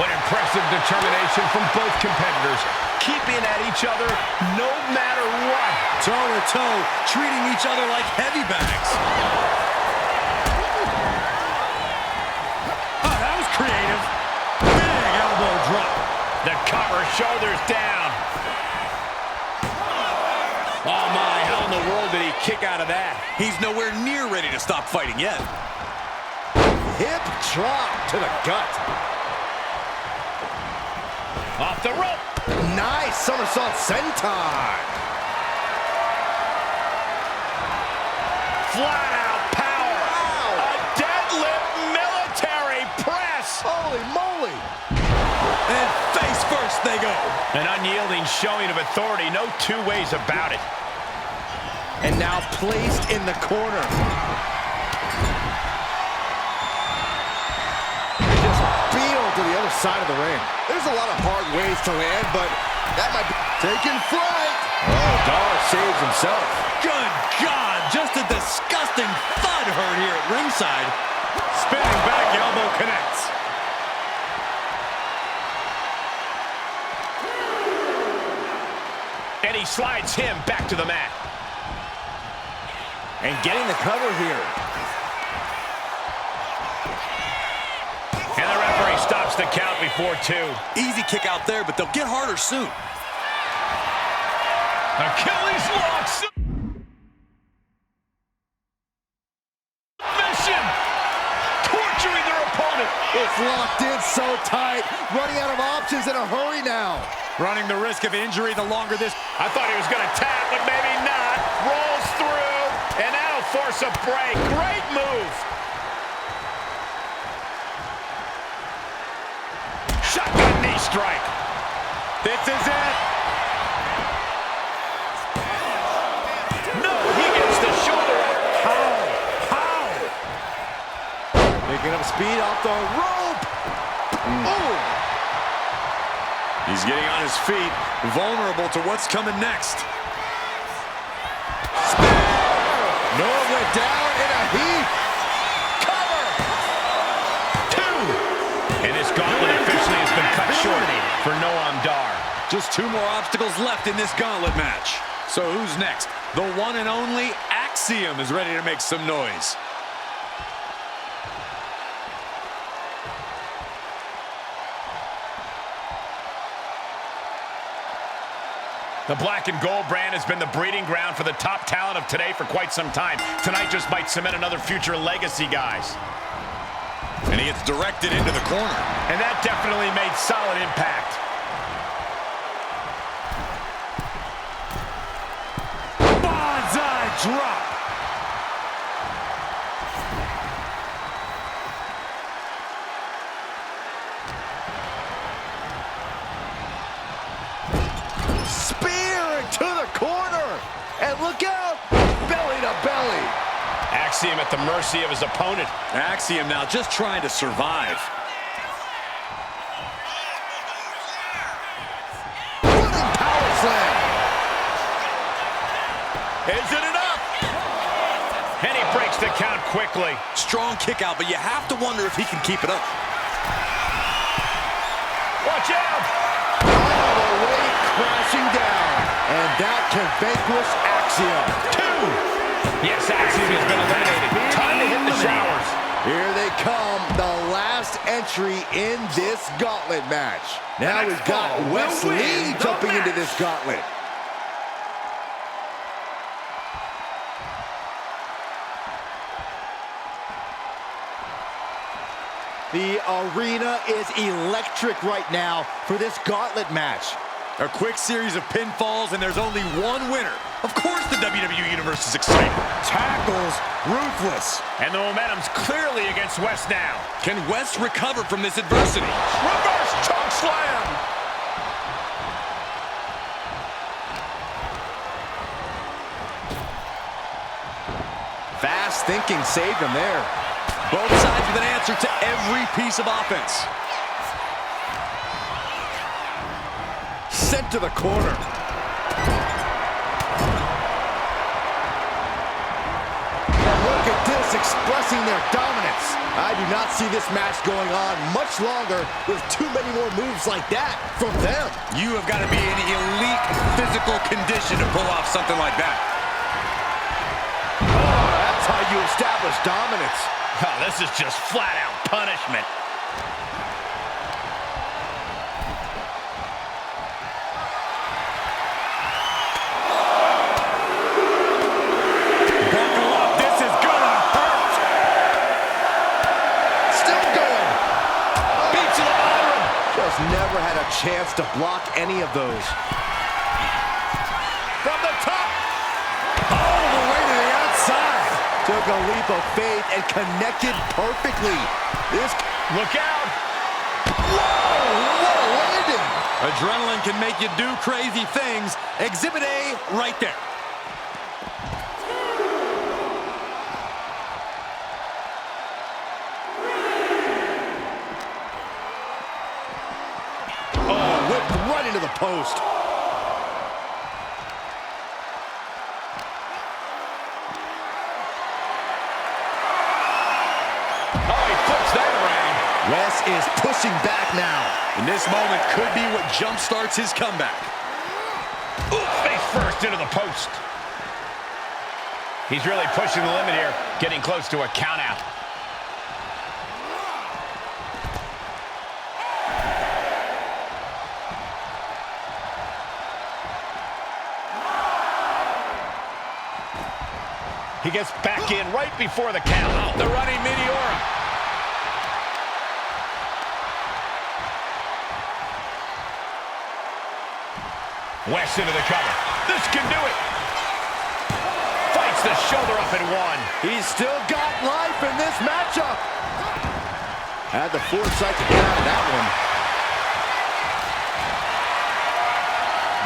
What impressive determination from both competitors. Keeping at each other no matter what. Toe-to-toe, treating each other like heavy bags. Oh, that was creative. Big elbow drop. The cover, shoulders down. Oh my, how in the world did he kick out of that? He's nowhere near ready to stop fighting yet. Hip drop to the gut. Off the rope. Nice somersault senton. Flat out power. Wow. A deadlift military press. Holy moly. And face first they go. An unyielding showing of authority, no two ways about it. And now placed in the corner. They just beetle to the other side of the ring. There's a lot of hard ways to land, but that might be taking flight. Oh, Dar saves himself. Good God, just a disgusting thud heard here at ringside. Spinning back elbow connects. And he slides him back to the mat. And getting the cover here. And the referee stops the count before 2. Easy kick out there, but they'll get harder soon. Achilles lock. Submission. Torturing their opponent. It's locked in so tight. Running out of options in a hurry now. Running the risk of injury the longer this... I thought he was going to tap, but maybe not. Rolls through, and that'll force a break. Great move. Shotgun knee strike. This is it. No, he gets the shoulder up. How? Picking up speed off the rope. Oh! He's getting on his feet, vulnerable to what's coming next. Noah went down in a heap. Cover. 2. And his gauntlet officially has been cut short for Noam Dar. Just 2 more obstacles left in this gauntlet match. So who's next? The one and only Axiom is ready to make some noise. The black and gold brand has been the breeding ground for the top talent of today for quite some time. Tonight just might cement another future legacy, guys. And he gets directed into the corner. And that definitely made solid impact. Bonsai drop. To the corner, and look out, belly to belly. Axiom at the mercy of his opponent. Axiom now just trying to survive. Running power slam. Isn't it up? And he breaks the count quickly. Strong kick out, but you have to wonder if he can keep it up. Watch out! All the way crashing down. And that can vanquish Axiom. 2. Yes, Axiom has been eliminated. Time to hit the showers. Here they come, the last entry in this gauntlet match. Now we've got Wes Lee jumping into this gauntlet. The arena is electric right now for this gauntlet match. A quick series of pinfalls, and there's only one winner. Of course the WWE Universe is excited. Tackles, ruthless. And the momentum's clearly against Wes now. Can Wes recover from this adversity? Reverse choke slam! Fast thinking saved him there. Both sides with an answer to every piece of offense. Sent to the corner. And look at this, expressing their dominance. I do not see this match going on much longer with too many more moves like that from them. You have got to be in elite physical condition to pull off something like that. Oh, that's how you establish dominance. Oh, this is just flat-out punishment. Never had a chance to block any of those. From the top. All the way to the outside. Took a leap of faith and connected perfectly. Look out. Whoa, what a landing. Adrenaline can make you do crazy things. Exhibit A right there. Right into the post. Oh, he flips that around. Wes is pushing back now. And this moment could be what jump-starts his comeback. Ooh, face first into the post. He's really pushing the limit here, getting close to a count-out. He gets back in right before the count. The running Meteora. West into the cover. This can do it. Fights the shoulder up and one. He's still got life in this matchup. Had the foresight to get out of that one.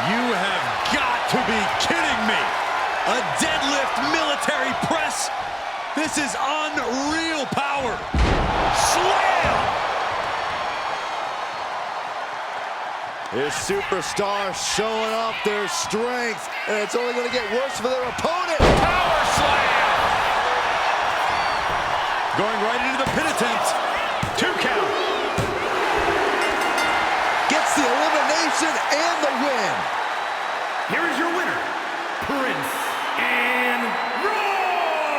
You have got to be kidding me. A deadlift military press. This is unreal power. Slam! His superstar showing off their strength, and it's only going to get worse for their opponent. Power slam! Going right into the pin attempt. 2 count. Gets the elimination and the win. Here is your winner, Prince and Roy!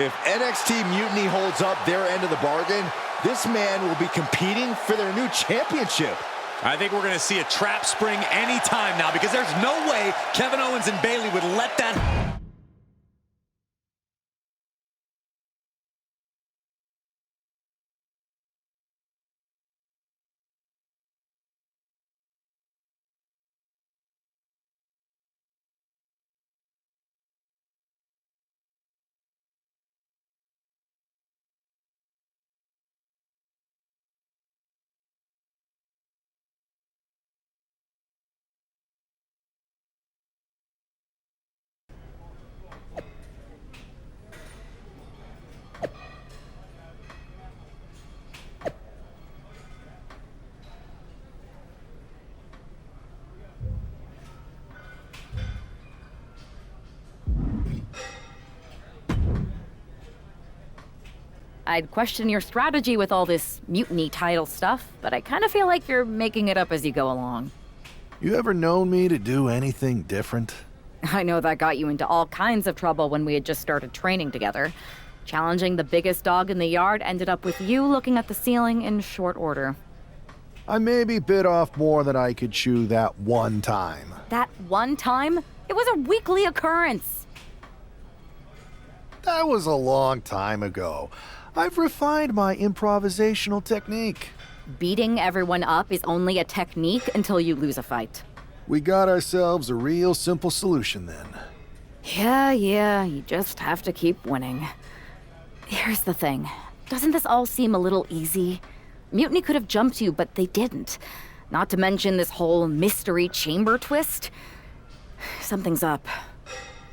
If NXT Mutiny holds up their end of the bargain, this man will be competing for their new championship. I think we're going to see a trap spring anytime now, because there's no way Kevin Owens and Bayley would let that... I'd question your strategy with all this mutiny title stuff, but I kind of feel like you're making it up as you go along. You ever known me to do anything different? I know that got you into all kinds of trouble when we had just started training together. Challenging the biggest dog in the yard ended up with you looking at the ceiling in short order. I maybe bit off more than I could chew that one time. That one time? It was a weekly occurrence. That was a long time ago. I've refined my improvisational technique. Beating everyone up is only a technique until you lose a fight. We got ourselves a real simple solution then. Yeah, you just have to keep winning. Here's the thing. Doesn't this all seem a little easy? Mutiny could have jumped you, but they didn't. Not to mention this whole mystery chamber twist. Something's up.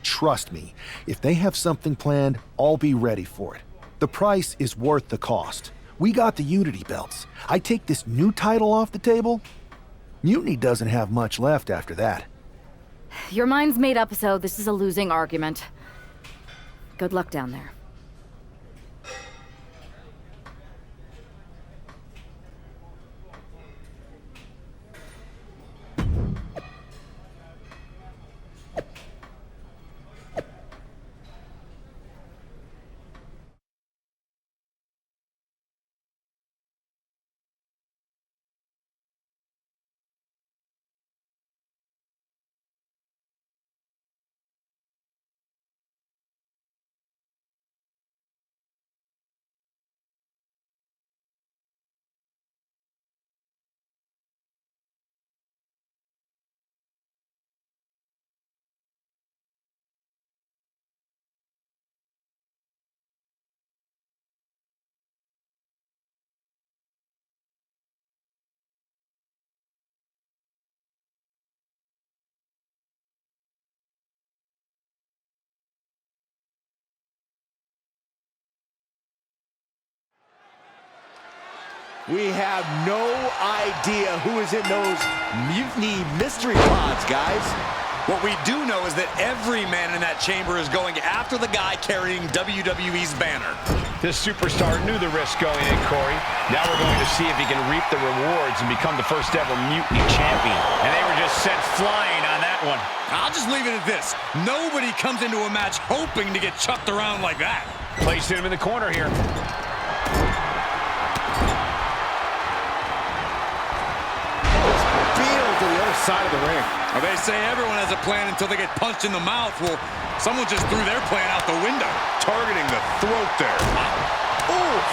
Trust me, if they have something planned, I'll be ready for it. The price is worth the cost. We got the Unity belts. I take this new title off the table. Mutiny doesn't have much left after that. Your mind's made up, so this is a losing argument. Good luck down there. We have no idea who is in those Mutiny mystery pods, guys. What we do know is that every man in that chamber is going after the guy carrying WWE's banner. This superstar knew the risk going in, Corey. Now we're going to see if he can reap the rewards and become the first ever Mutiny champion. And they were just sent flying on that one. I'll just leave it at this. Nobody comes into a match hoping to get chucked around like that. Placing him in the corner here. To the other side of the ring. Well, they say everyone has a plan until they get punched in the mouth. Well, someone just threw their plan out the window. Targeting the throat there. Oof.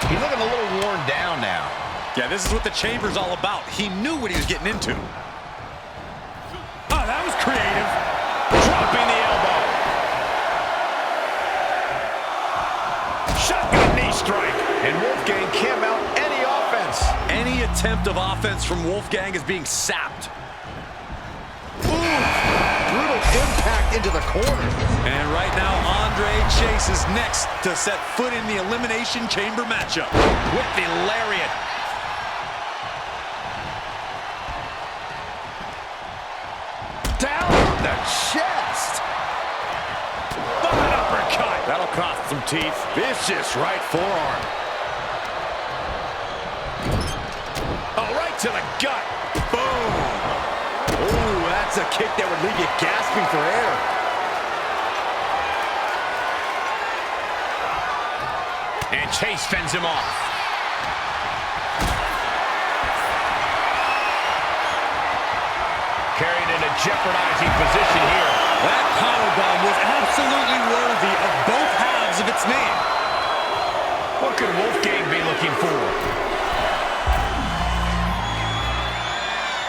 He's looking a little worn down now. Yeah, this is what the chamber's all about. He knew what he was getting into. Oh, that was creative. Dropping the elbow. Shotgun knee strike. And Wolfgang can't mount any offense. Any attempt of offense from Wolfgang is being sapped. Brutal impact into the corner. And right now, Andre Chase is next to set foot in the Elimination Chamber matchup. With the lariat. Down on the chest. An uppercut. That'll cost some teeth. Vicious right forearm. Oh, right to the gut. Boom. Ooh, that's a kick that would leave you gasping for air. And Chase fends him off. Carried in a jeopardizing position here. That powerbomb was absolutely worthy of both halves of its name. What could Wolfgang be looking for?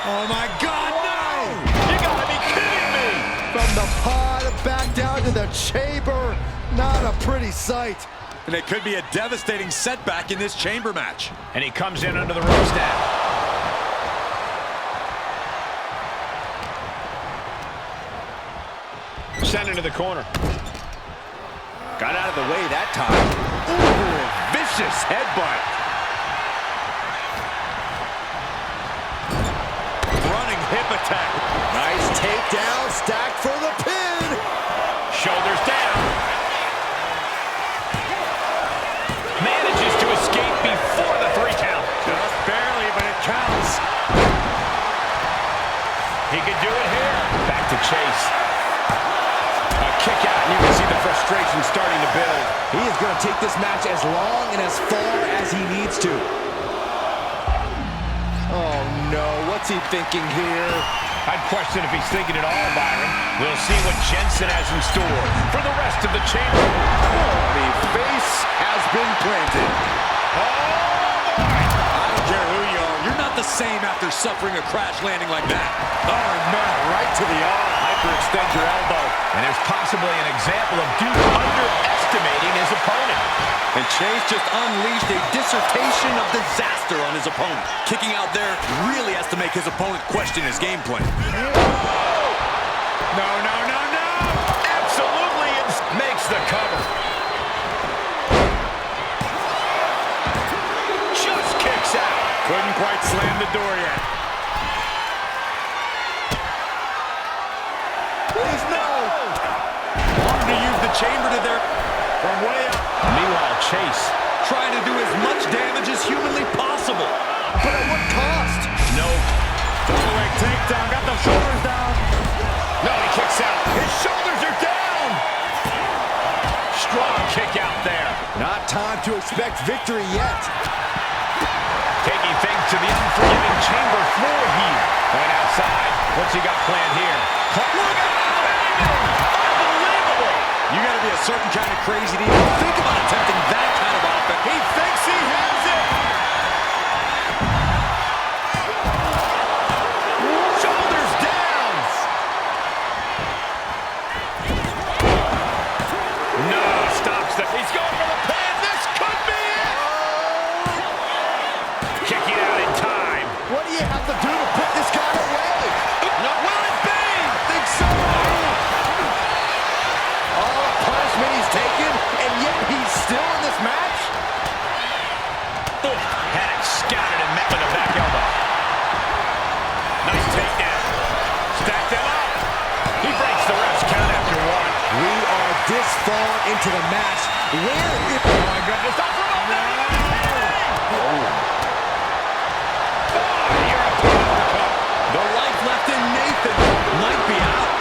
Oh my God, no! You gotta be kidding me! From the pod back down to the chamber. Not a pretty sight. And it could be a devastating setback in this chamber match. And he comes in under the ropes now. Sent into the corner. Got out of the way that time. Ooh, vicious headbutt. Running hip attack. Nice takedown, stacked for the pin. Shoulders down. Manages to escape before the 3 count. Just barely, but it counts. He could do it here. Back to Chase. A kick out, and you can see the frustration starting to build. He is going to take this match as long and as far as he needs to. Oh no, what's he thinking here? I'd question if he's thinking it all, Byron. We'll see what Jensen has in store for the rest of the chamber. Oh, the face has been planted. I don't care who you are. You're not the same after suffering a crash landing like that. Oh no, right to the arm. Hyperextend your elbow. And there's possibly an example of Duke underestimating his opponent. And Chase just unleashed a dissertation of disaster on his opponent. Kicking out there really has to make his opponent question his game plan. No, no, no, no! Absolutely, it makes the cover. Just kicks out. Couldn't quite slam the door yet. Please no! Wanted to use the chamber to their... From way up. Meanwhile, Chase trying to do as much damage as humanly possible. But at what cost? Nope. Double leg takedown, got the shoulders down. No, he kicks out. His shoulders are down. Strong kick out there. Not time to expect victory yet. Taking things to the unforgiving chamber floor here. Going outside. What's he got planned here? Look out! Unbelievable! You gotta be a certain kind of crazy to even think about attempting that kind of offense. He thinks he has it! Shoulders down! No, stops the... He's going for the pin! This could be it! Kicking out in time. What do you have to do to put this guy away? No, will it be? Think so. All the punishment he's taken, and yet he's still in this match? Had it scouted and met with a back elbow. Nice takedown. Stacked him up. He breaks the ref's count after 1. We are this far into the match. Where is... Oh my goodness. Stop for a minute. The life left in Nathan might be out.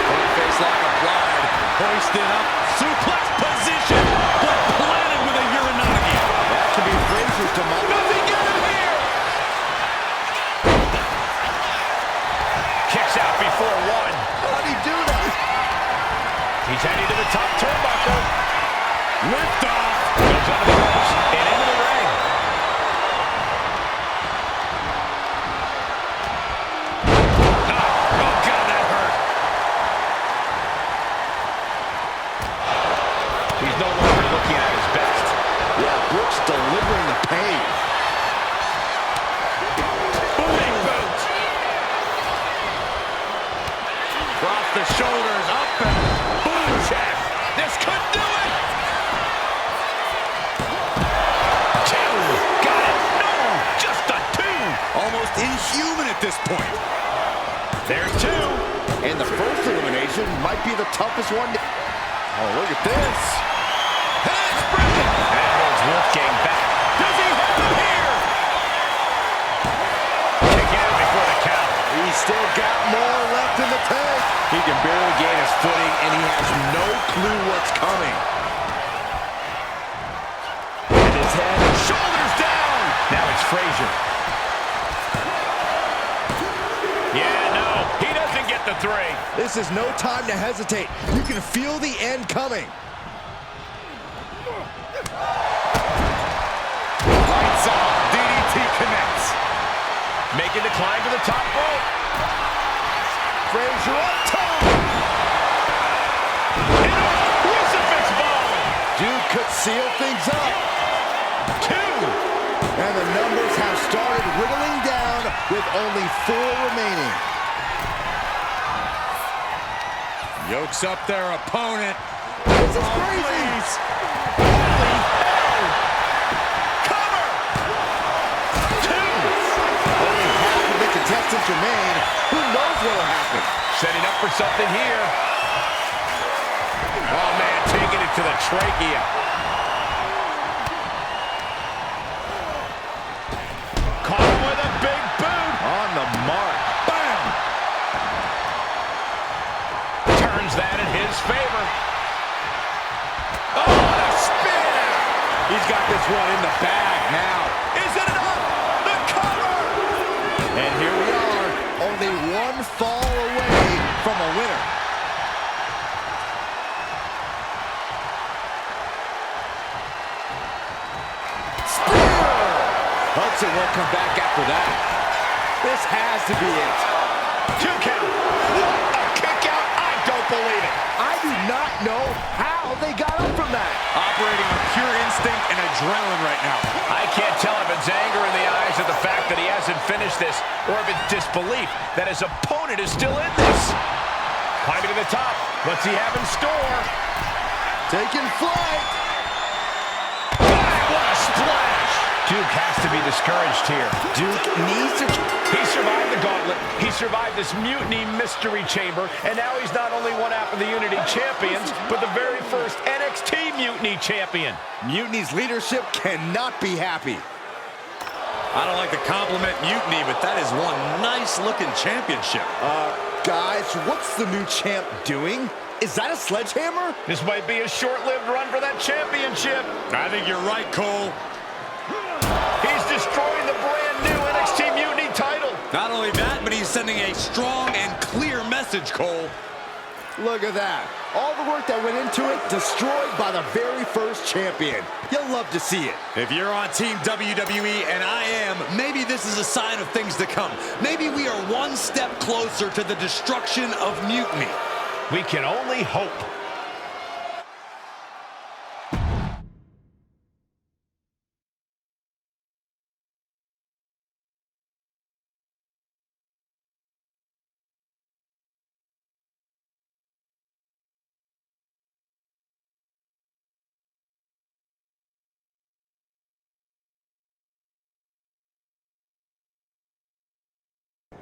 Front face lock applied. Hoisted up. Suplex position. But planted with a Uranagi. That could be Frazier's tomorrow. Does he get him here? Kicks out before 1. How'd he do that? He's heading to the top turnbuckle. Lift off. Goes under the ropes and into the ring. the shoulders, up and boom check. This could do it. Two, got it. No, just a two. Almost inhuman at this point. There's two. And the first elimination might be the toughest one. Oh, look at this. Handspring. That holds Wolfgang back. Does he have him here? Kick out before the count. He's still got more left in the tank. He can barely gain his footing, and he has no clue what's coming. And his head, shoulders down. Now it's Frazier. Yeah, no, he doesn't get the three. This is no time to hesitate. You can feel the end coming. Lights off. DDT connects. Making the climb to the top rope. Frazier up top. Crucifix ball. Duke could seal things up. Two. And the numbers have started whittling down with only 4 remaining. Yokes up their opponent. This is crazy. Holy hell. Cover. Two. Only half of the contestants remain. Who knows what will happen? Setting up for something here. Oh, man, taking it to the trachea. Caught him with a big boot. On the mark. Bam. Turns that in his favor. Oh, the spear. He's got this one in the bag now. Is it enough? The cover. And here we are, only one fall away from a winner. Hudson won't come back after that. This has to be it. 2 count. What a kick out. I don't believe it. I do not know how they got up from that. Operating on pure instinct and adrenaline right now. I can't tell if it's anger in the eyes at the fact that he hasn't finished this, or if it's disbelief that his opponent is still in this. Climbing to the top. What's he have in store? Taking flight. What a splash. Duke has to be discouraged here. Duke needs to... He survived the gauntlet. He survived this Mutiny mystery chamber. And now he's not only one half of the Unity champions, but the very first NXT Mutiny champion. Mutiny's leadership cannot be happy. I don't like to compliment Mutiny, but that is one nice-looking championship. Guys, what's the new champ doing? Is that a sledgehammer? This might be a short-lived run for that championship. I think you're right, Cole. He's destroying the brand new NXT Mutiny title. Not only that, but he's sending a strong and clear message, Cole. Look at that. All the work that went into it, destroyed by the very first champion. You'll love to see it. If you're on Team WWE, and I am, maybe this is a sign of things to come. Maybe we are one step closer to the destruction of Mutiny. We can only hope.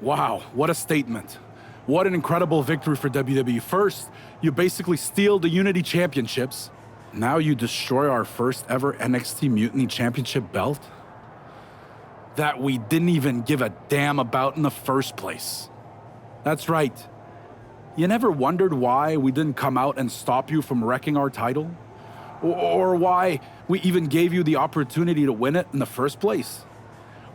Wow, what a statement. What an incredible victory for WWE. First, you basically steal the Unity Championships. Now you destroy our first ever NXT Mutiny Championship belt that we didn't even give a damn about in the first place. That's right. You never wondered why we didn't come out and stop you from wrecking our title? Or why we even gave you the opportunity to win it in the first place?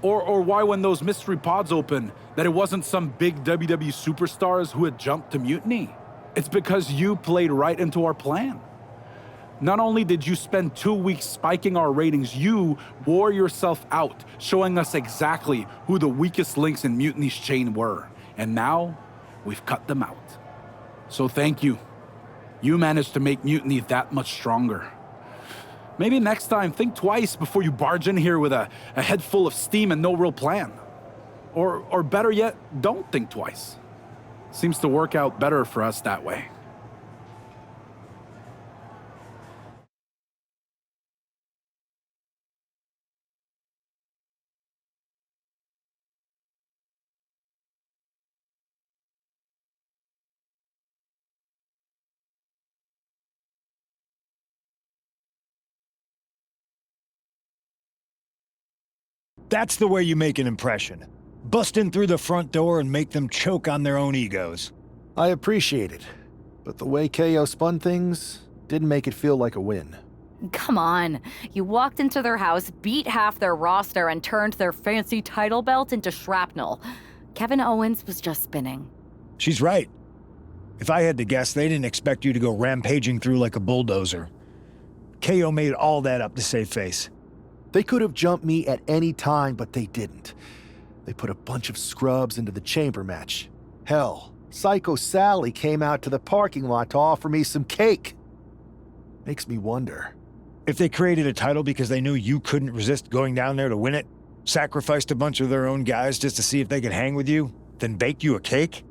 Or why when those mystery pods opened, that it wasn't some big WWE superstars who had jumped to Mutiny? It's because you played right into our plan. Not only did you spend 2 weeks spiking our ratings, you wore yourself out, showing us exactly who the weakest links in Mutiny's chain were. And now, we've cut them out. So thank you. You managed to make Mutiny that much stronger. Maybe next time, think twice before you barge in here with a head full of steam and no real plan. Or better yet, don't think twice. Seems to work out better for us that way. That's the way you make an impression. Bust in through the front door and make them choke on their own egos. I appreciate it, but the way KO spun things didn't make it feel like a win. Come on. You walked into their house, beat half their roster, and turned their fancy title belt into shrapnel. Kevin Owens was just spinning. She's right. If I had to guess, they didn't expect you to go rampaging through like a bulldozer. KO made all that up to save face. They could have jumped me at any time, but they didn't. They put a bunch of scrubs into the chamber match. Hell, Psycho Sally came out to the parking lot to offer me some cake. Makes me wonder. If they created a title because they knew you couldn't resist going down there to win it, sacrificed a bunch of their own guys just to see if they could hang with you, then baked you a cake?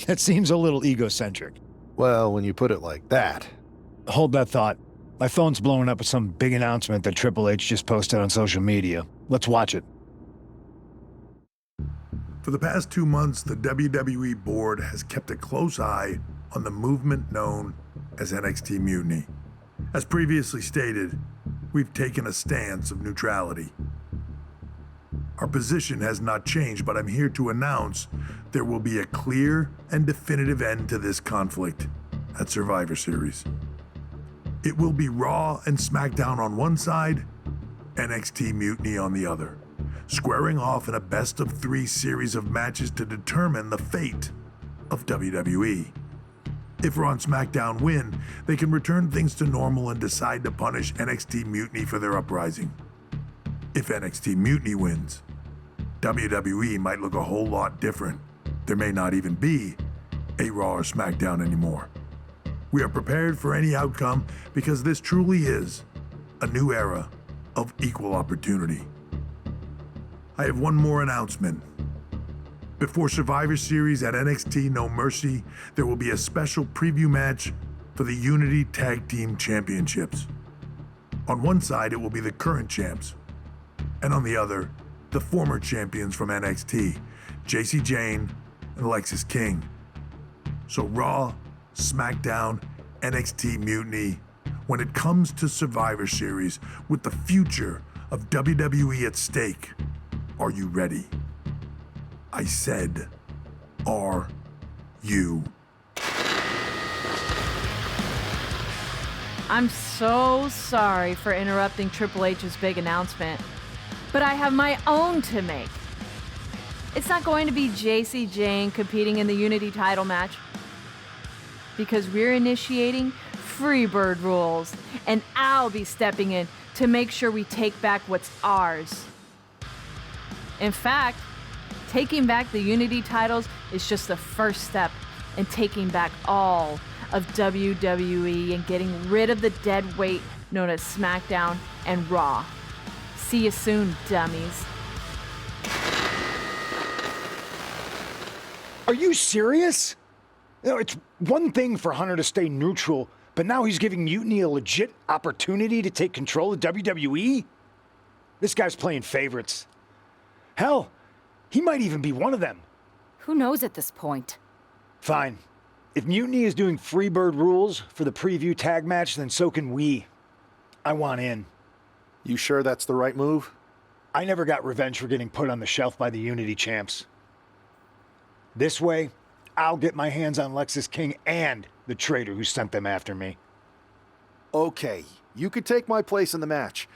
That seems a little egocentric. Well, when you put it like that. Hold that thought. My phone's blowing up with some big announcement that Triple H just posted on social media. Let's watch it. For the past 2 months, the WWE board has kept a close eye on the movement known as NXT Mutiny. As previously stated, we've taken a stance of neutrality. Our position has not changed, but I'm here to announce there will be a clear and definitive end to this conflict at Survivor Series. It will be Raw and SmackDown on one side, NXT Mutiny on the other, squaring off in a best-of-3 series of matches to determine the fate of WWE. If Raw and SmackDown win, they can return things to normal and decide to punish NXT Mutiny for their uprising. If NXT Mutiny wins, WWE might look a whole lot different. There may not even be a Raw or SmackDown anymore. We are prepared for any outcome because this truly is a new era of equal opportunity. I have one more announcement. Before Survivor Series at NXT No Mercy, there will be a special preview match for the Unity Tag Team Championships. On one side, it will be the current champs, and on the other, the former champions from NXT, Jacy Jayne and Lexis King. So Raw, SmackDown, NXT Mutiny, when it comes to Survivor Series with the future of WWE at stake, are you ready? I said, are you? I'm so sorry for interrupting Triple H's big announcement, but I have my own to make. It's not going to be Jacy Jayne competing in the Unity title match, because we're initiating Freebird rules, and I'll be stepping in to make sure we take back what's ours. In fact, taking back the Unity titles is just the first step in taking back all of WWE and getting rid of the dead weight known as SmackDown and Raw. See you soon, dummies. Are you serious? You know, it's one thing for Hunter to stay neutral, but now he's giving Mutiny a legit opportunity to take control of WWE? This guy's playing favorites. Hell, he might even be one of them. Who knows at this point? Fine. If Mutiny is doing Freebird rules for the preview tag match, then so can we. I want in. You sure that's the right move? I never got revenge for getting put on the shelf by the Unity champs. This way, I'll get my hands on Lexis King and the traitor who sent them after me. Okay, you could take my place in the match,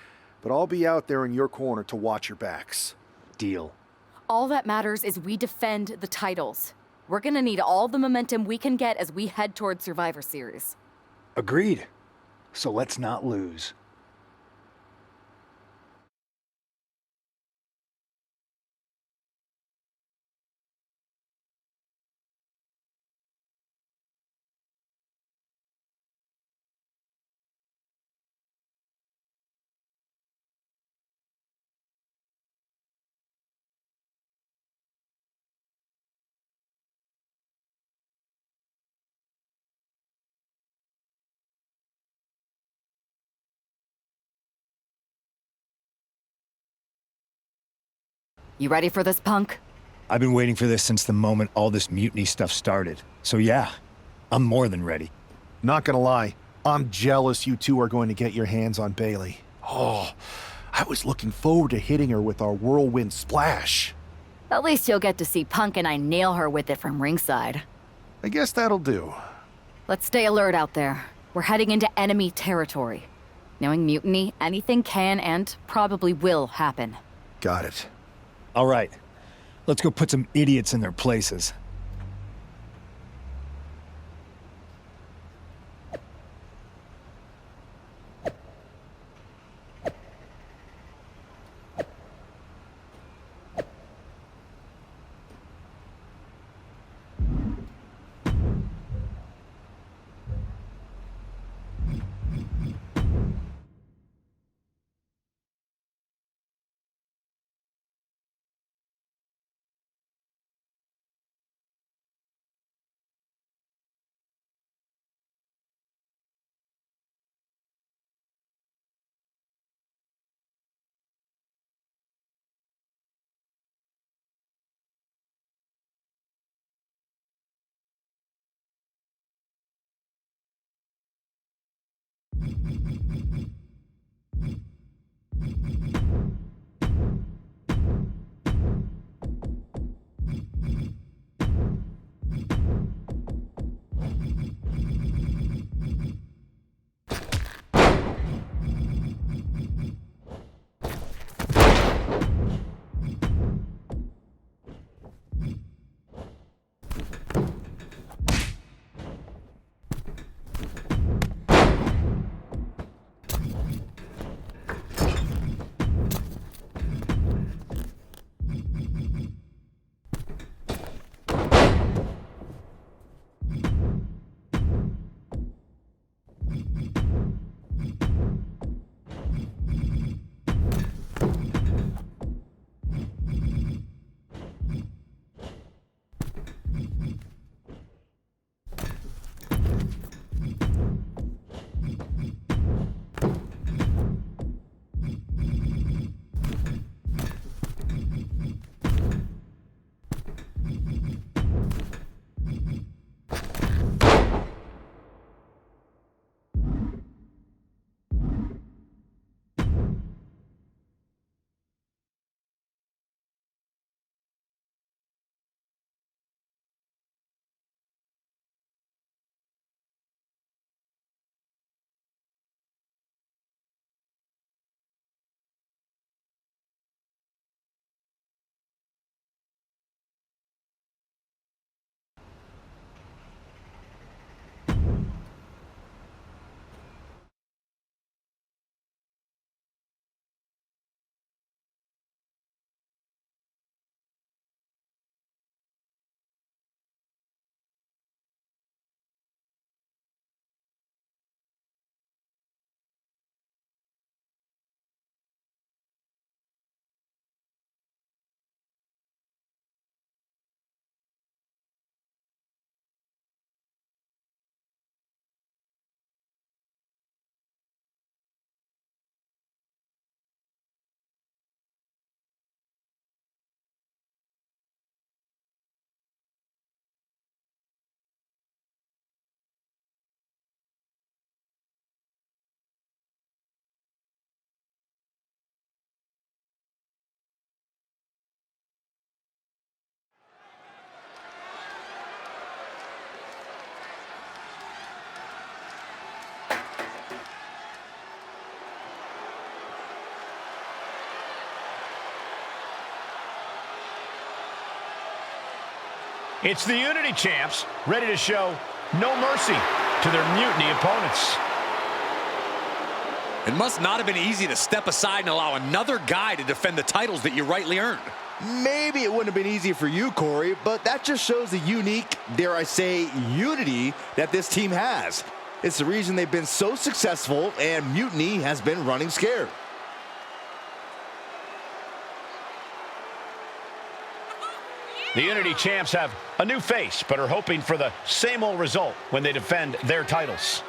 but I'll be out there in your corner to watch your backs. Deal. All that matters is we defend the titles. We're gonna need all the momentum we can get as we head toward Survivor Series. Agreed. So let's not lose. You ready for this, Punk? I've been waiting for this since the moment all this mutiny stuff started. So yeah, I'm more than ready. Not gonna lie, I'm jealous you two are going to get your hands on Bailey. Oh, I was looking forward to hitting her with our whirlwind splash. At least you'll get to see Punk and I nail her with it from ringside. I guess that'll do. Let's stay alert out there. We're heading into enemy territory. Knowing Mutiny, anything can and probably will happen. Got it. All right, let's go put some idiots in their places. It's the Unity champs, ready to show no mercy to their Mutiny opponents. It must not have been easy to step aside and allow another guy to defend the titles that you rightly earned. Maybe it wouldn't have been easy for you, Corey, but that just shows the unique, dare I say, unity that this team has. It's the reason they've been so successful and Mutiny has been running scared. The Unity champs have a new face, but are hoping for the same old result when they defend their titles.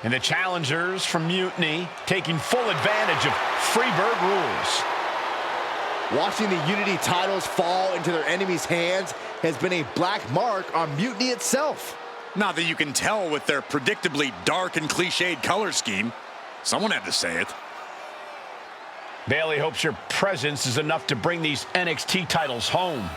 And the challengers from Mutiny taking full advantage of Freebird rules. Watching the Unity titles fall into their enemies' hands has been a black mark on Mutiny itself. Not that you can tell with their predictably dark and cliched color scheme. Someone had to say it. Bayley hopes your presence is enough to bring these NXT titles home.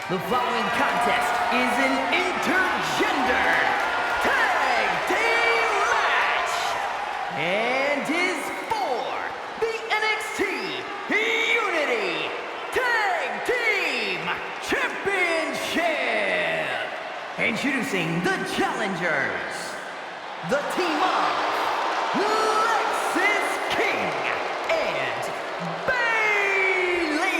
The following contest is an intergender tag team match and is for the NXT Unity Tag Team Championship. Introducing the challengers, the team of Lexis King and Bayley.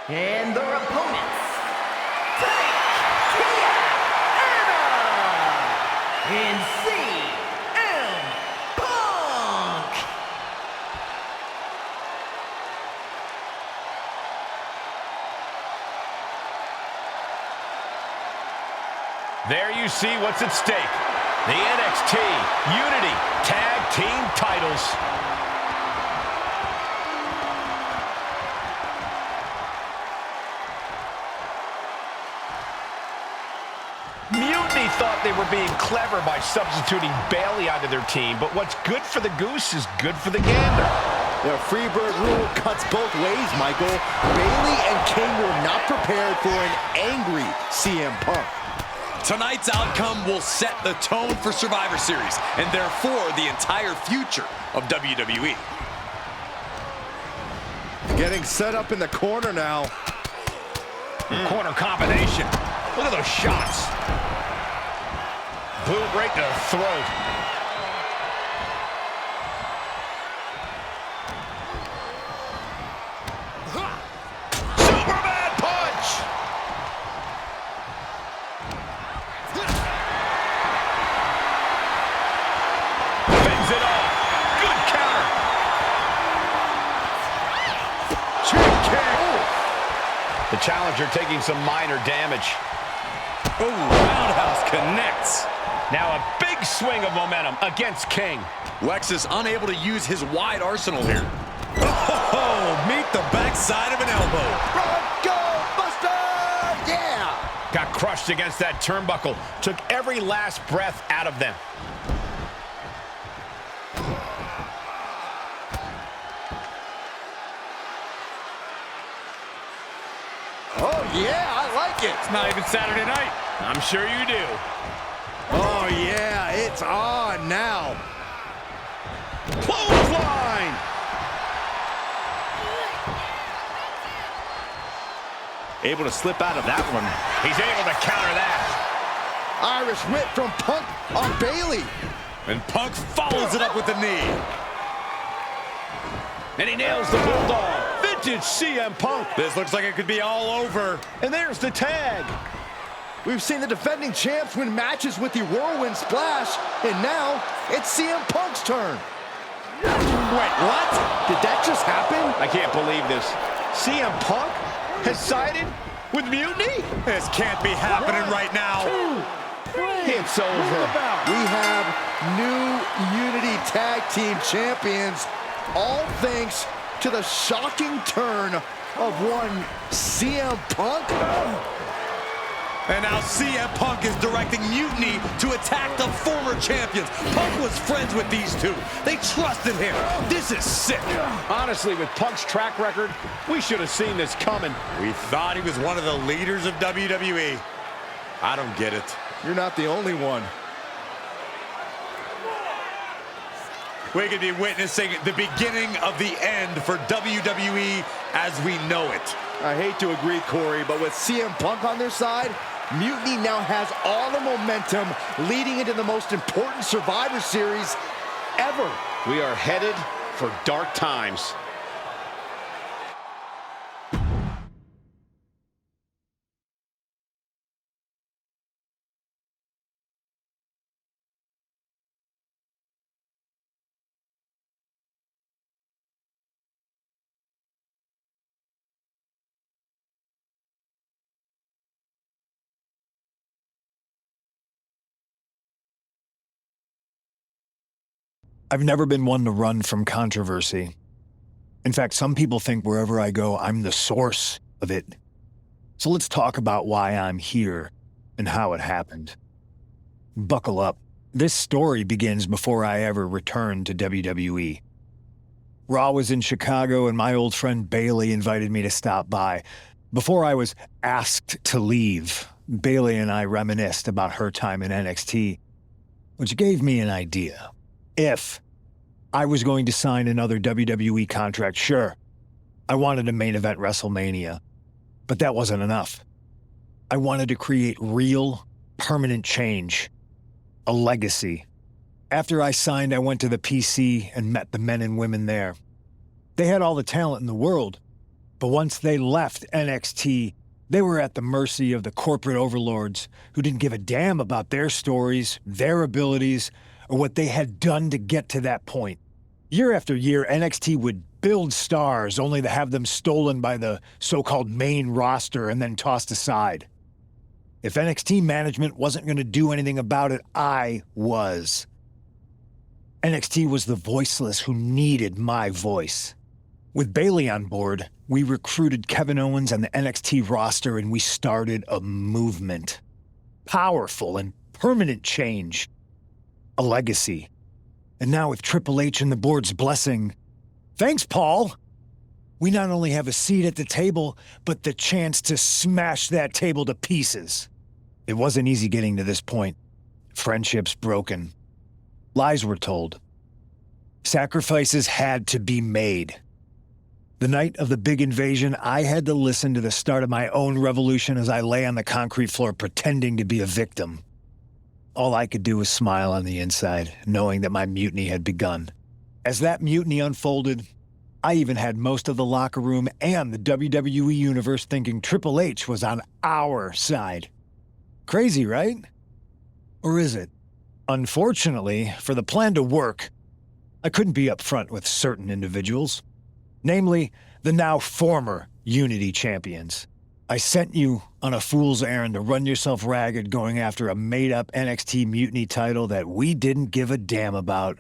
And their opponents, Tatiana and CM Punk. There you see what's at stake. The NXT Unity Tag Team titles. Mutiny thought they were being clever by substituting Bayley onto their team, but what's good for the goose is good for the gander. The Freebird rule cuts both ways, Michael. Bayley and King were not prepared for an angry CM Punk. Tonight's outcome will set the tone for Survivor Series, and therefore the entire future of WWE. Getting set up in the corner now. Corner combination. Look at those shots. Boot right to the throat. Superman punch! Fends it off. Good counter. Cheap kick. The challenger taking some minor damage. Oh, roundhouse connects. Now a big swing of momentum against King. Lexis unable to use his wide arsenal here. Oh, meet the backside of an elbow. Bronco Buster! Yeah! Got crushed against that turnbuckle. Took every last breath out of them. Oh, yeah, I like it. It's not even Saturday night. I'm sure you do. Oh, yeah, it's on now. Clothesline! Able to slip out of that one. He's able to counter that. Irish whip from Punk on Bayley. And Punk follows it up with the knee. And he nails the Bulldog. Vintage CM Punk. This looks like it could be all over. And there's the tag. We've seen the defending champs win matches with the Whirlwind Splash, and now it's CM Punk's turn. Wait, what? Did that just happen? I can't believe this. CM Punk has sided with Mutiny? This can't be happening right now. It's over. We have new Unity Tag Team Champions, all thanks to the shocking turn of one CM Punk. And now CM Punk is directing Mutiny to attack the former champions. Punk was friends with these two. They trusted him. This is sick. Honestly, with Punk's track record, we should have seen this coming. We thought he was one of the leaders of WWE. I don't get it. You're not the only one. We could be witnessing the beginning of the end for WWE as we know it. I hate to agree, Corey, but with CM Punk on their side, Mutiny now has all the momentum leading into the most important Survivor Series ever. We are headed for dark times. I've never been one to run from controversy. In fact, some people think wherever I go, I'm the source of it. So let's talk about why I'm here and how it happened. Buckle up. This story begins before I ever returned to WWE. Raw was in Chicago and my old friend Bailey invited me to stop by. Before I was asked to leave, Bailey and I reminisced about her time in NXT, which gave me an idea. If I was going to sign another WWE contract, sure, I wanted to main event WrestleMania, but that wasn't enough. I wanted to create real, permanent change, a legacy. After I signed, I went to the PC and met the men and women there. They had all the talent in the world, but once they left NXT, they were at the mercy of the corporate overlords who didn't give a damn about their stories, their abilities, or what they had done to get to that point. Year after year, NXT would build stars only to have them stolen by the so-called main roster and then tossed aside. If NXT management wasn't going to do anything about it, I was. NXT was the voiceless who needed my voice. With Bailey on board, we recruited Kevin Owens and the NXT roster and we started a movement. Powerful and permanent change. A legacy. And now with Triple H and the board's blessing, thanks, Paul! We not only have a seat at the table, but the chance to smash that table to pieces. It wasn't easy getting to this point. Friendships broken. Lies were told. Sacrifices had to be made. The night of the big invasion, I had to listen to the start of my own revolution as I lay on the concrete floor pretending to be a victim. All I could do was smile on the inside, knowing that my mutiny had begun. As that mutiny unfolded, I even had most of the locker room and the WWE Universe thinking Triple H was on our side. Crazy, right? Or is it? Unfortunately, for the plan to work, I couldn't be upfront with certain individuals. Namely, the now former Unity champions. I sent you on a fool's errand to run yourself ragged going after a made-up NXT Mutiny title that we didn't give a damn about.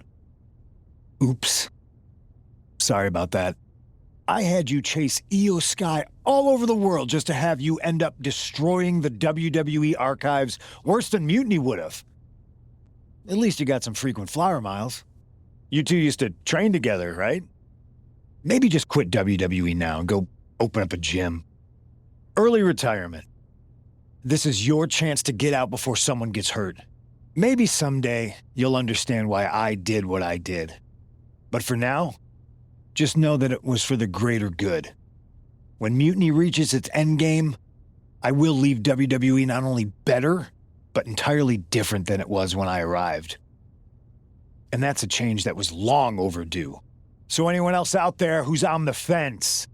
Oops. Sorry about that. I had you chase Io Sky all over the world just to have you end up destroying the WWE archives worse than Mutiny would have. At least you got some frequent flyer miles. You two used to train together, right? Maybe just quit WWE now and go open up a gym. Early retirement. This is your chance to get out before someone gets hurt. Maybe someday you'll understand why I did what I did. But for now, just know that it was for the greater good. When Mutiny reaches its endgame, I will leave WWE not only better, but entirely different than it was when I arrived. And that's a change that was long overdue. So anyone else out there who's on the fence,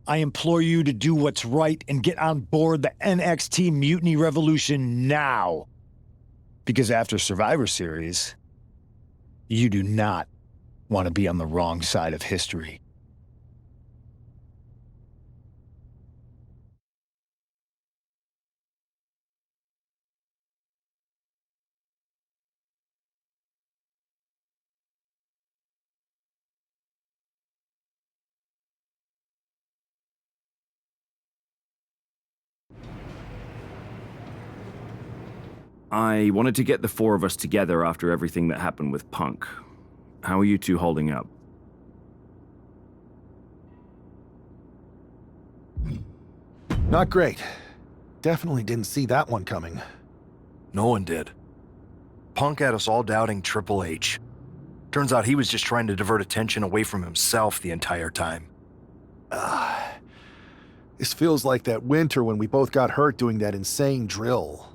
I implore you to do what's right and get on board the NXT Mutiny Revolution now. Because after Survivor Series, you do not want to be on the wrong side of history. I wanted to get the four of us together after everything that happened with Punk. How are you two holding up? Not great. Definitely didn't see that one coming. No one did. Punk had us all doubting Triple H. Turns out he was just trying to divert attention away from himself the entire time. This feels like that winter when we both got hurt doing that insane drill.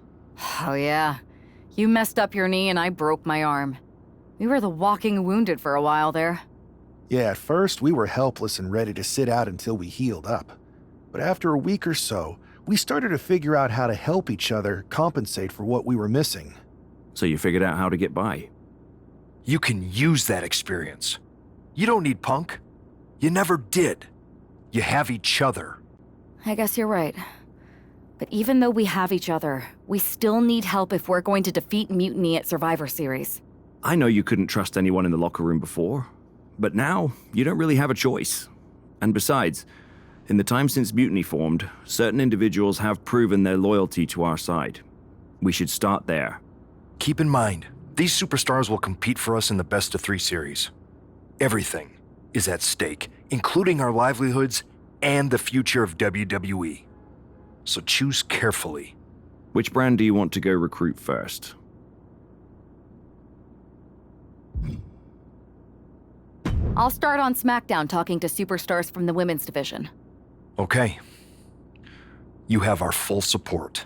Oh yeah. You messed up your knee and I broke my arm. We were the walking wounded for a while there. Yeah, at first we were helpless and ready to sit out until we healed up. But after a week or so, we started to figure out how to help each other compensate for what we were missing. So you figured out how to get by? You can use that experience. You don't need Punk. You never did. You have each other. I guess you're right. But even though we have each other, we still need help if we're going to defeat Mutiny at Survivor Series. I know you couldn't trust anyone in the locker room before, but now you don't really have a choice. And besides, in the time since Mutiny formed, certain individuals have proven their loyalty to our side. We should start there. Keep in mind, these superstars will compete for us in the best-of-3 series. Everything is at stake, including our livelihoods and the future of WWE. So choose carefully. Which brand do you want to go recruit first? I'll start on SmackDown talking to superstars from the women's division. Okay. You have our full support.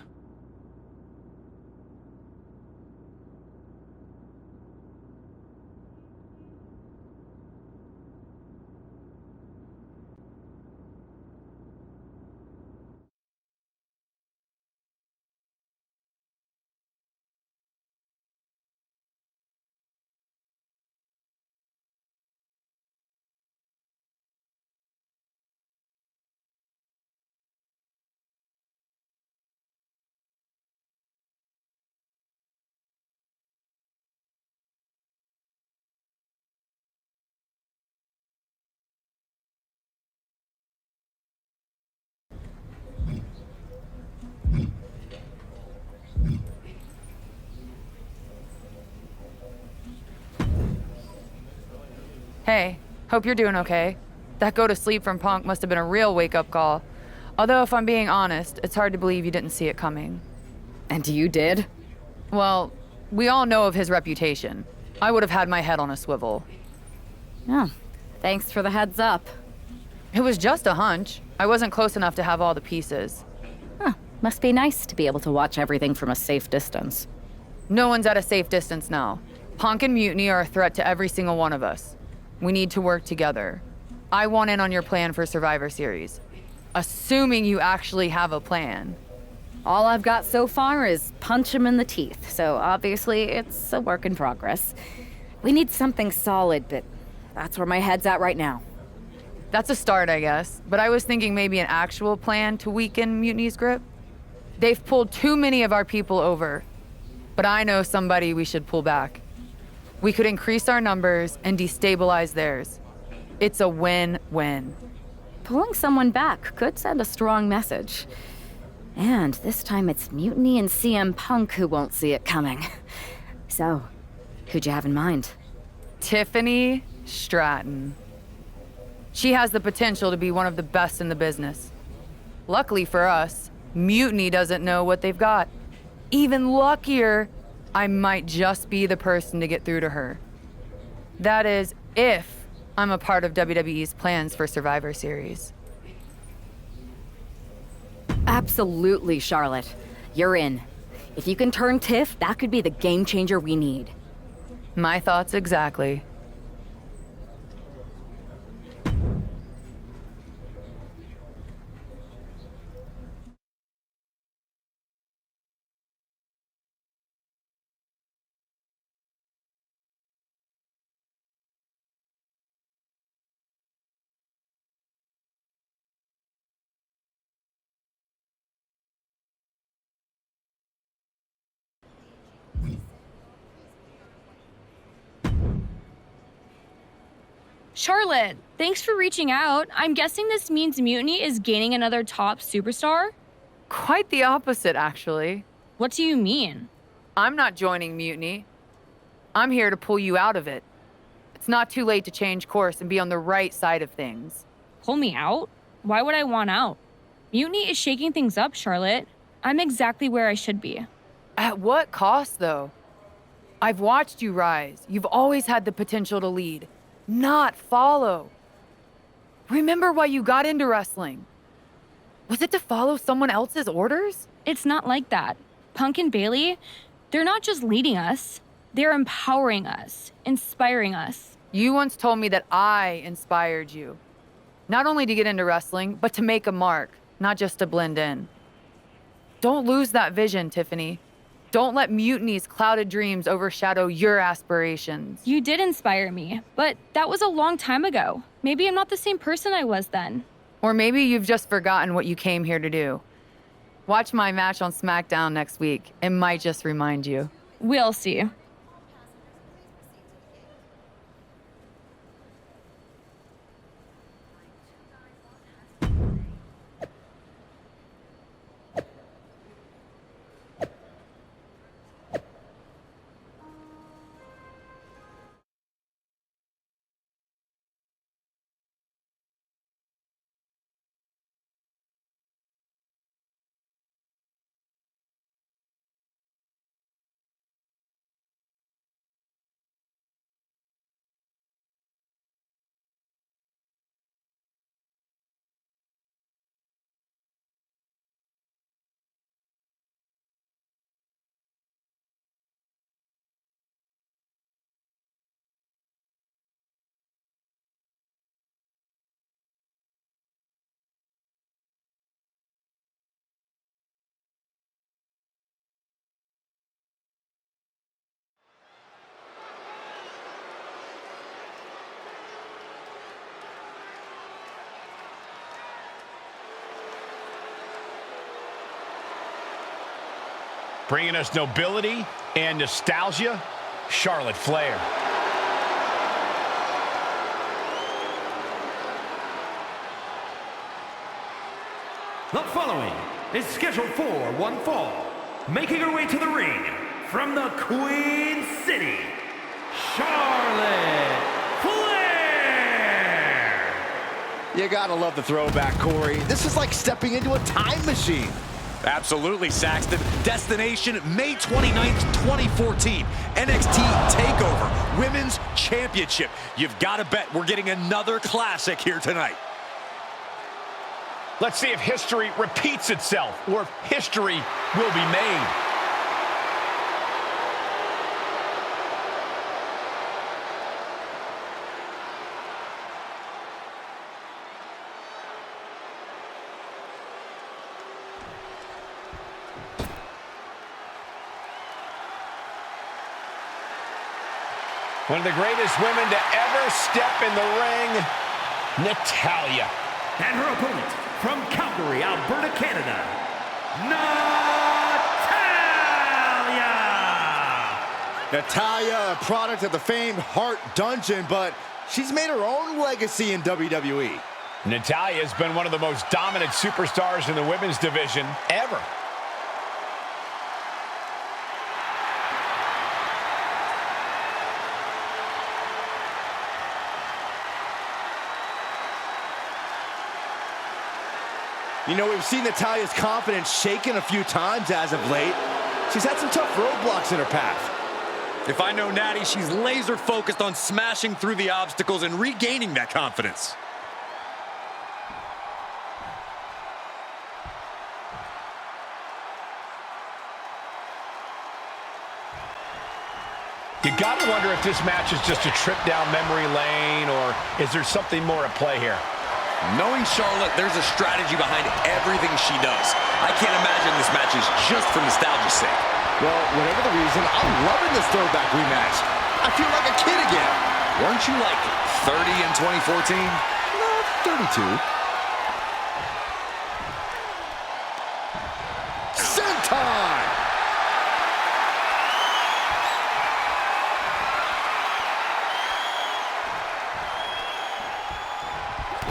Hey, hope you're doing okay. That go to sleep from Punk must have been a real wake-up call. Although, if I'm being honest, it's hard to believe you didn't see it coming. And you did? Well, we all know of his reputation. I would have had my head on a swivel. Oh, thanks for the heads up. It was just a hunch. I wasn't close enough to have all the pieces. Huh, must be nice to be able to watch everything from a safe distance. No one's at a safe distance now. Punk and Mutiny are a threat to every single one of us. We need to work together. I want in on your plan for Survivor Series. Assuming you actually have a plan. All I've got so far is punch him in the teeth, so obviously it's a work in progress. We need something solid, but that's where my head's at right now. That's a start, I guess. But I was thinking maybe an actual plan to weaken Mutiny's grip. They've pulled too many of our people over. But I know somebody we should pull back. We could increase our numbers and destabilize theirs. It's a win-win. Pulling someone back could send a strong message. And this time it's Mutiny and CM Punk who won't see it coming. So, who'd you have in mind? Tiffany Stratton. She has the potential to be one of the best in the business. Luckily for us, Mutiny doesn't know what they've got. Even luckier, I might just be the person to get through to her. That is, if I'm a part of WWE's plans for Survivor Series. Absolutely, Charlotte. You're in. If you can turn Tiff, that could be the game changer we need. My thoughts exactly. Charlotte, thanks for reaching out. I'm guessing this means Mutiny is gaining another top superstar? Quite the opposite, actually. What do you mean? I'm not joining Mutiny. I'm here to pull you out of it. It's not too late to change course and be on the right side of things. Pull me out? Why would I want out? Mutiny is shaking things up, Charlotte. I'm exactly where I should be. At what cost, though? I've watched you rise. You've always had the potential to lead, not follow. Remember why you got into wrestling? Was it to follow someone else's orders? It's not like that. Punk and Bailey, they're not just leading us. They're empowering us, inspiring us. You once told me that I inspired you. Not only to get into wrestling, but to make a mark, not just to blend in. Don't lose that vision, Tiffany. Don't let Mutiny's clouded dreams overshadow your aspirations. You did inspire me, but that was a long time ago. Maybe I'm not the same person I was then. Or maybe you've just forgotten what you came here to do. Watch my match on SmackDown next week. It might just remind you. We'll see. Bringing us nobility and nostalgia, Charlotte Flair. The following is scheduled for one fall. Making her way to the ring from the Queen City, Charlotte Flair. You gotta love the throwback, Corey. This is like stepping into a time machine. Absolutely, Saxton. Destination May 29th, 2014. NXT TakeOver Women's Championship. You've got to bet we're getting another classic here tonight. Let's see if history repeats itself or if history will be made. One of the greatest women to ever step in the ring, Natalya. And her opponent from Calgary, Alberta, Canada, Natalya! Natalya, a product of the famed Hart Dungeon, but she's made her own legacy in WWE. Natalya has been one of the most dominant superstars in the women's division ever. You know, we've seen Natalya's confidence shaken a few times as of late. She's had some tough roadblocks in her path. If I know Natty, she's laser focused on smashing through the obstacles and regaining that confidence. You gotta wonder if this match is just a trip down memory lane, or is there something more at play here? Knowing Charlotte, there's a strategy behind everything she does. I can't imagine this match is just for nostalgia's sake. Well, whatever the reason, I'm loving this throwback rematch. I feel like a kid again. Weren't you like 30 in 2014? No, 32. Senton!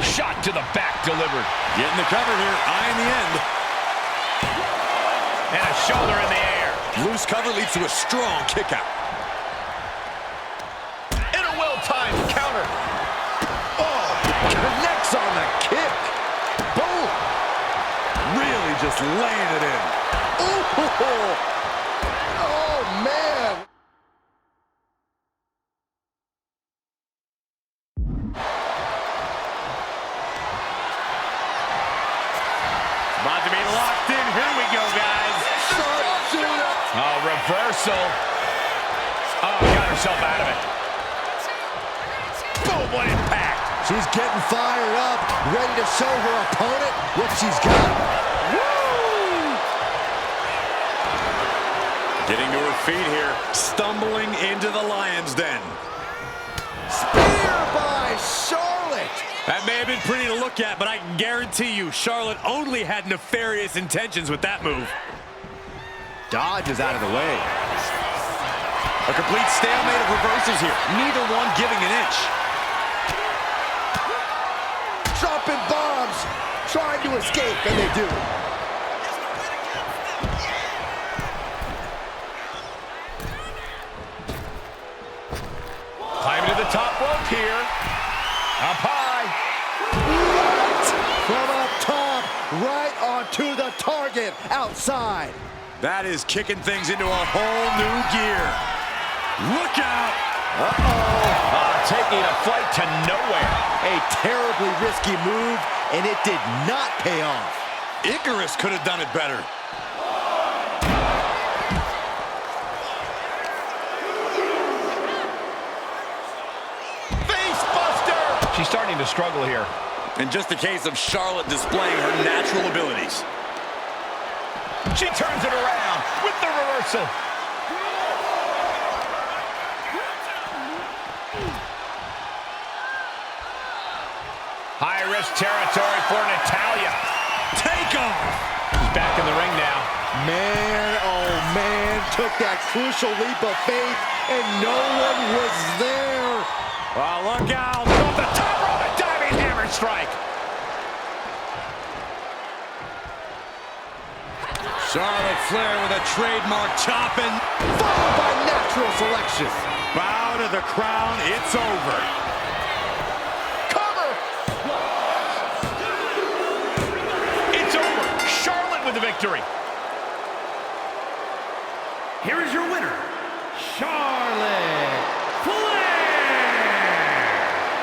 Shot to the back delivered. Getting the cover here, eyeing the end. And a shoulder in the air. Loose cover leads to a strong kick out. And a well-timed counter. Oh, connects on the kick. Boom. Really just laying it in. Oh, man. reversal. Oh, got herself out of it. Boom, what impact. She's getting fired up, ready to show her opponent what she's got. Woo! Getting to her feet here, stumbling into the lion's den. Spear by Charlotte. That may have been pretty to look at, but I can guarantee you Charlotte only had nefarious intentions with that move. Dodge is out of the way. A complete stalemate of reversals here, neither one giving an inch. Dropping bombs, trying to escape, and they do. Climbing to the top rope here. Up high. What? From up top, right onto the target outside. That is kicking things into a whole new gear. Look out! Taking a flight to nowhere. A terribly risky move, and it did not pay off. Icarus could have done it better. She's starting to struggle here. In just a case of Charlotte displaying her natural abilities. She turns it around with the reversal. High-risk territory for Natalya. Take off! She's back in the ring now. Man, oh man, took that crucial leap of faith, and no one was there. Well, look out. Off the top rope, a diving hammer strike. Charlotte Flair with a trademark chopping. Followed by natural selection. Bow to the crown, it's over. Cover! It's over. Charlotte with the victory. Here is your winner, Charlotte Flair.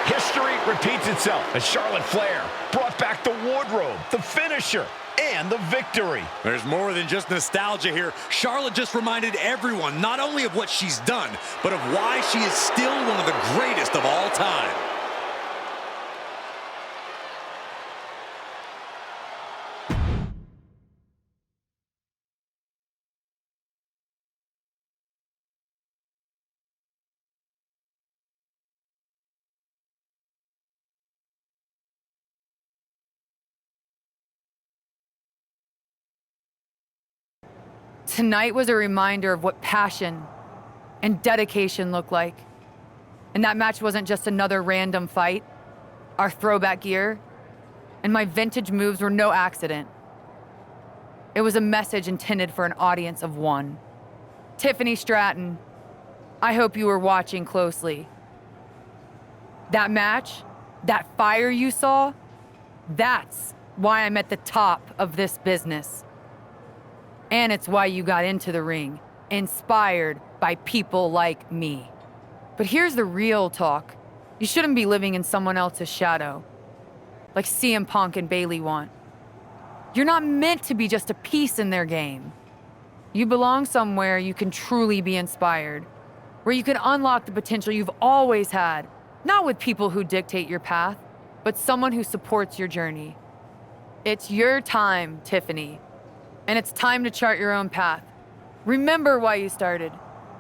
History repeats itself as Charlotte Flair brought back the wardrobe, the finisher, and the victory. There's more than just nostalgia here. Charlotte just reminded everyone not only of what she's done, but of why she is still one of the greatest of all time. Tonight was a reminder of what passion and dedication look like. And that match wasn't just another random fight. Our throwback gear and my vintage moves were no accident. It was a message intended for an audience of one. Tiffany Stratton, I hope you were watching closely. That match, that fire you saw, that's why I'm at the top of this business. And it's why you got into the ring, inspired by people like me. But here's the real talk. You shouldn't be living in someone else's shadow, like CM Punk and Bayley want. You're not meant to be just a piece in their game. You belong somewhere you can truly be inspired, where you can unlock the potential you've always had, not with people who dictate your path, but someone who supports your journey. It's your time, Tiffany. And it's time to chart your own path. Remember why you started.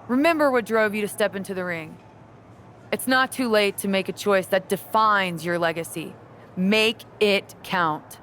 Remember what drove you to step into the ring. It's not too late to make a choice that defines your legacy. Make it count.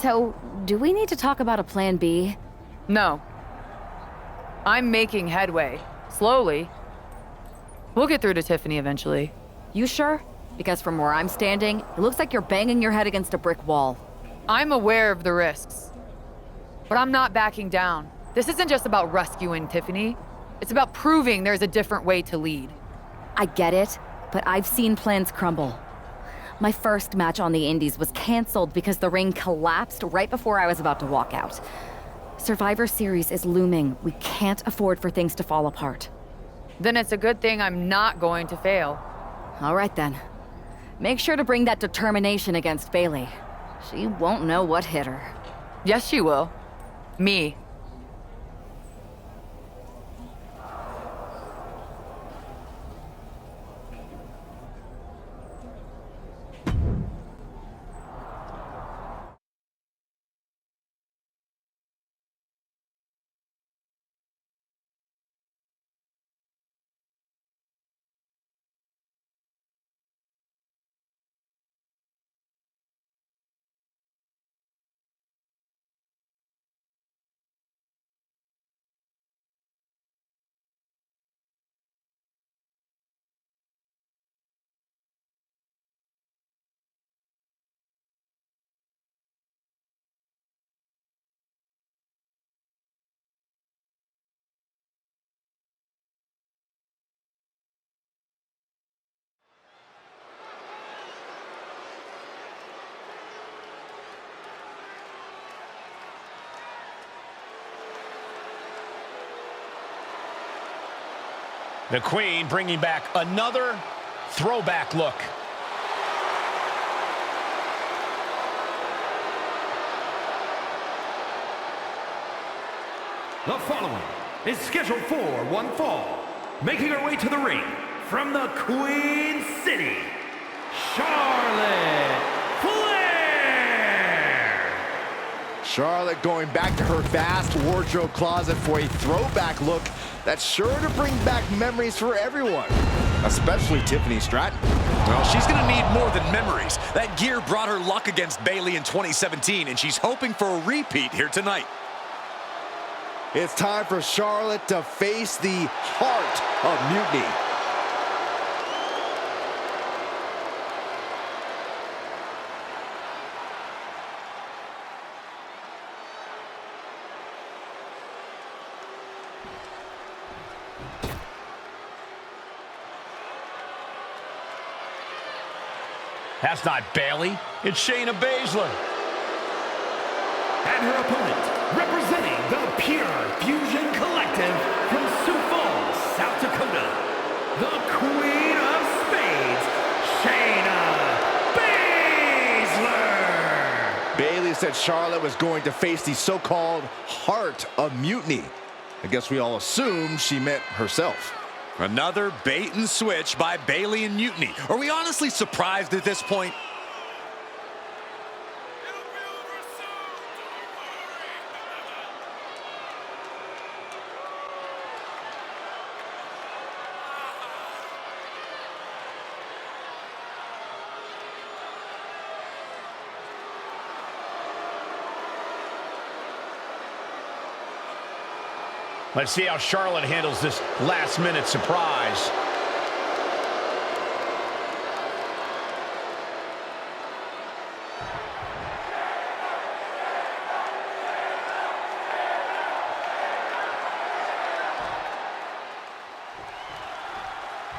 So, do we need to talk about a plan B? No. I'm making headway. Slowly. We'll get through to Tiffany eventually. You sure? Because from where I'm standing, it looks like you're banging your head against a brick wall. I'm aware of the risks. But I'm not backing down. This isn't just about rescuing Tiffany. It's about proving there's a different way to lead. I get it, but I've seen plans crumble. My first match on the Indies was canceled because the ring collapsed right before I was about to walk out. Survivor Series is looming. We can't afford for things to fall apart. Then it's a good thing I'm not going to fail. All right then. Make sure to bring that determination against Bailey. She won't know what hit her. Yes, she will. Me. The Queen bringing back another throwback look. The following is scheduled for one fall. Making her way to the ring from the Queen City, Charlotte Flair. Charlotte going back to her vast wardrobe closet for a throwback look that's sure to bring back memories for everyone, especially Tiffany Stratton. Well, she's going to need more than memories. That gear brought her luck against Bailey in 2017, and she's hoping for a repeat here tonight. It's time for Charlotte to face the heart of Mutiny. That's not Bailey. It's Shayna Baszler. And her opponent, representing the Pure Fusion Collective from Sioux Falls, South Dakota, the Queen of Spades, Shayna Baszler. Bailey said Charlotte was going to face the so-called heart of Mutiny. I guess we all assumed she meant herself. Another bait and switch by Bailey and Mutiny. Are we honestly surprised at this point? Let's see how Charlotte handles this last-minute surprise.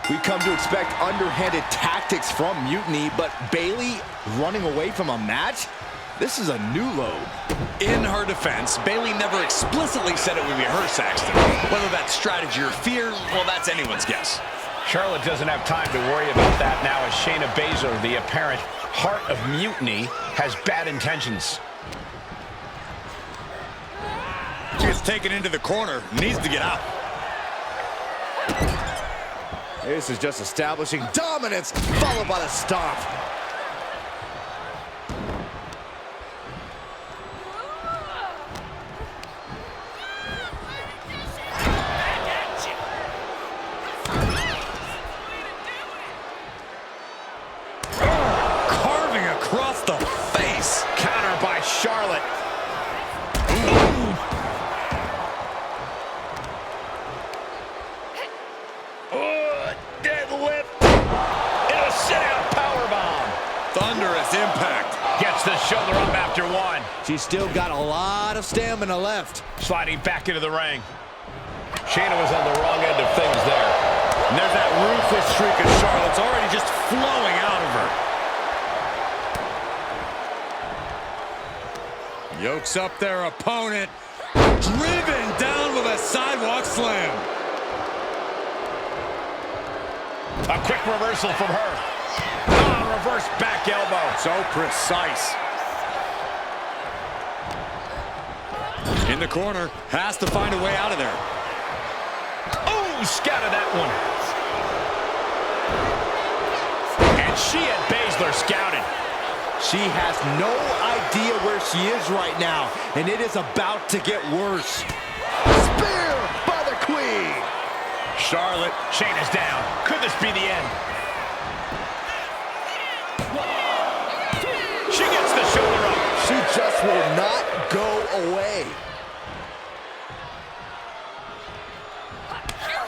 We've come to expect underhanded tactics from Mutiny, but Bailey running away from a match? This is a new low. In her defense, Bailey never explicitly said it would be her, Saxton. Whether that's strategy or fear, well, that's anyone's guess. Charlotte doesn't have time to worry about that now as Shayna Baszler, the apparent heart of Mutiny, has bad intentions. She gets taken into the corner, needs to get out. This is just establishing dominance, followed by the stomp. Carving across the face. Counter by Charlotte. the shoulder up after one. She's still got a lot of stamina left. Sliding back into the ring. Shayna was on the wrong end of things there. And there's that ruthless streak of Charlotte's already just flowing out of her. Yokes up their opponent. Driven down with a sidewalk slam. A quick reversal from her. Reverse back elbow. So precise. In the corner. Has to find a way out of there. Oh, scattered that one. And she had Baszler scouted. She has no idea where she is right now, and it is about to get worse. Spear by the Queen. Charlotte, Shayna's down. Could this be the end? She gets the shoulder up. She just will not go away.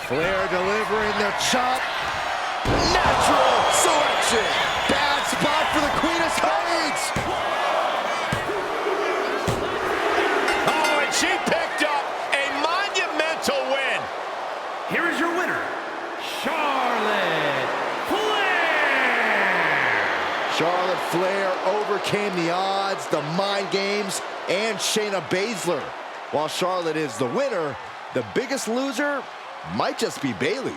Flair delivering the chop. Natural selection. Bad spot for the Queen of Spades. Oh, and she picked up a monumental win. Here is your winner, Charlotte Flair. Charlotte Flair overcame the odds, the mind games, and Shayna Baszler. While Charlotte is the winner, the biggest loser might just be Bayley.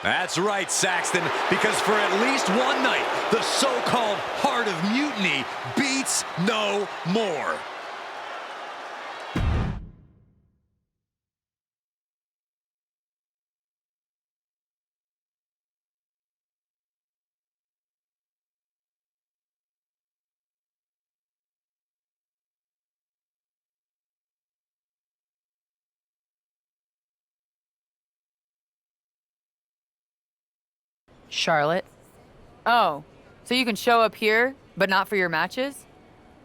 That's right, Saxton, because for at least one night, the so-called Heart of Mutiny beats no more. Charlotte? Oh, so you can show up here, but not for your matches?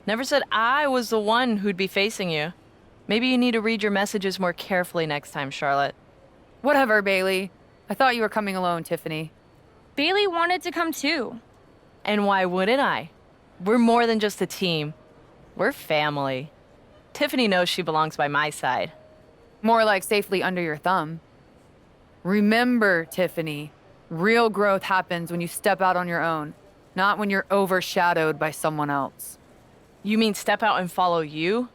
Never said I was the one who'd be facing you. Maybe you need to read your messages more carefully next time, Charlotte. Whatever, Bailey. I thought you were coming alone, Tiffany. Bailey wanted to come too. And why wouldn't I? We're more than just a team. We're family. Tiffany knows she belongs by my side. More like safely under your thumb. Remember, Tiffany, real growth happens when you step out on your own, not when you're overshadowed by someone else. You mean step out and follow you?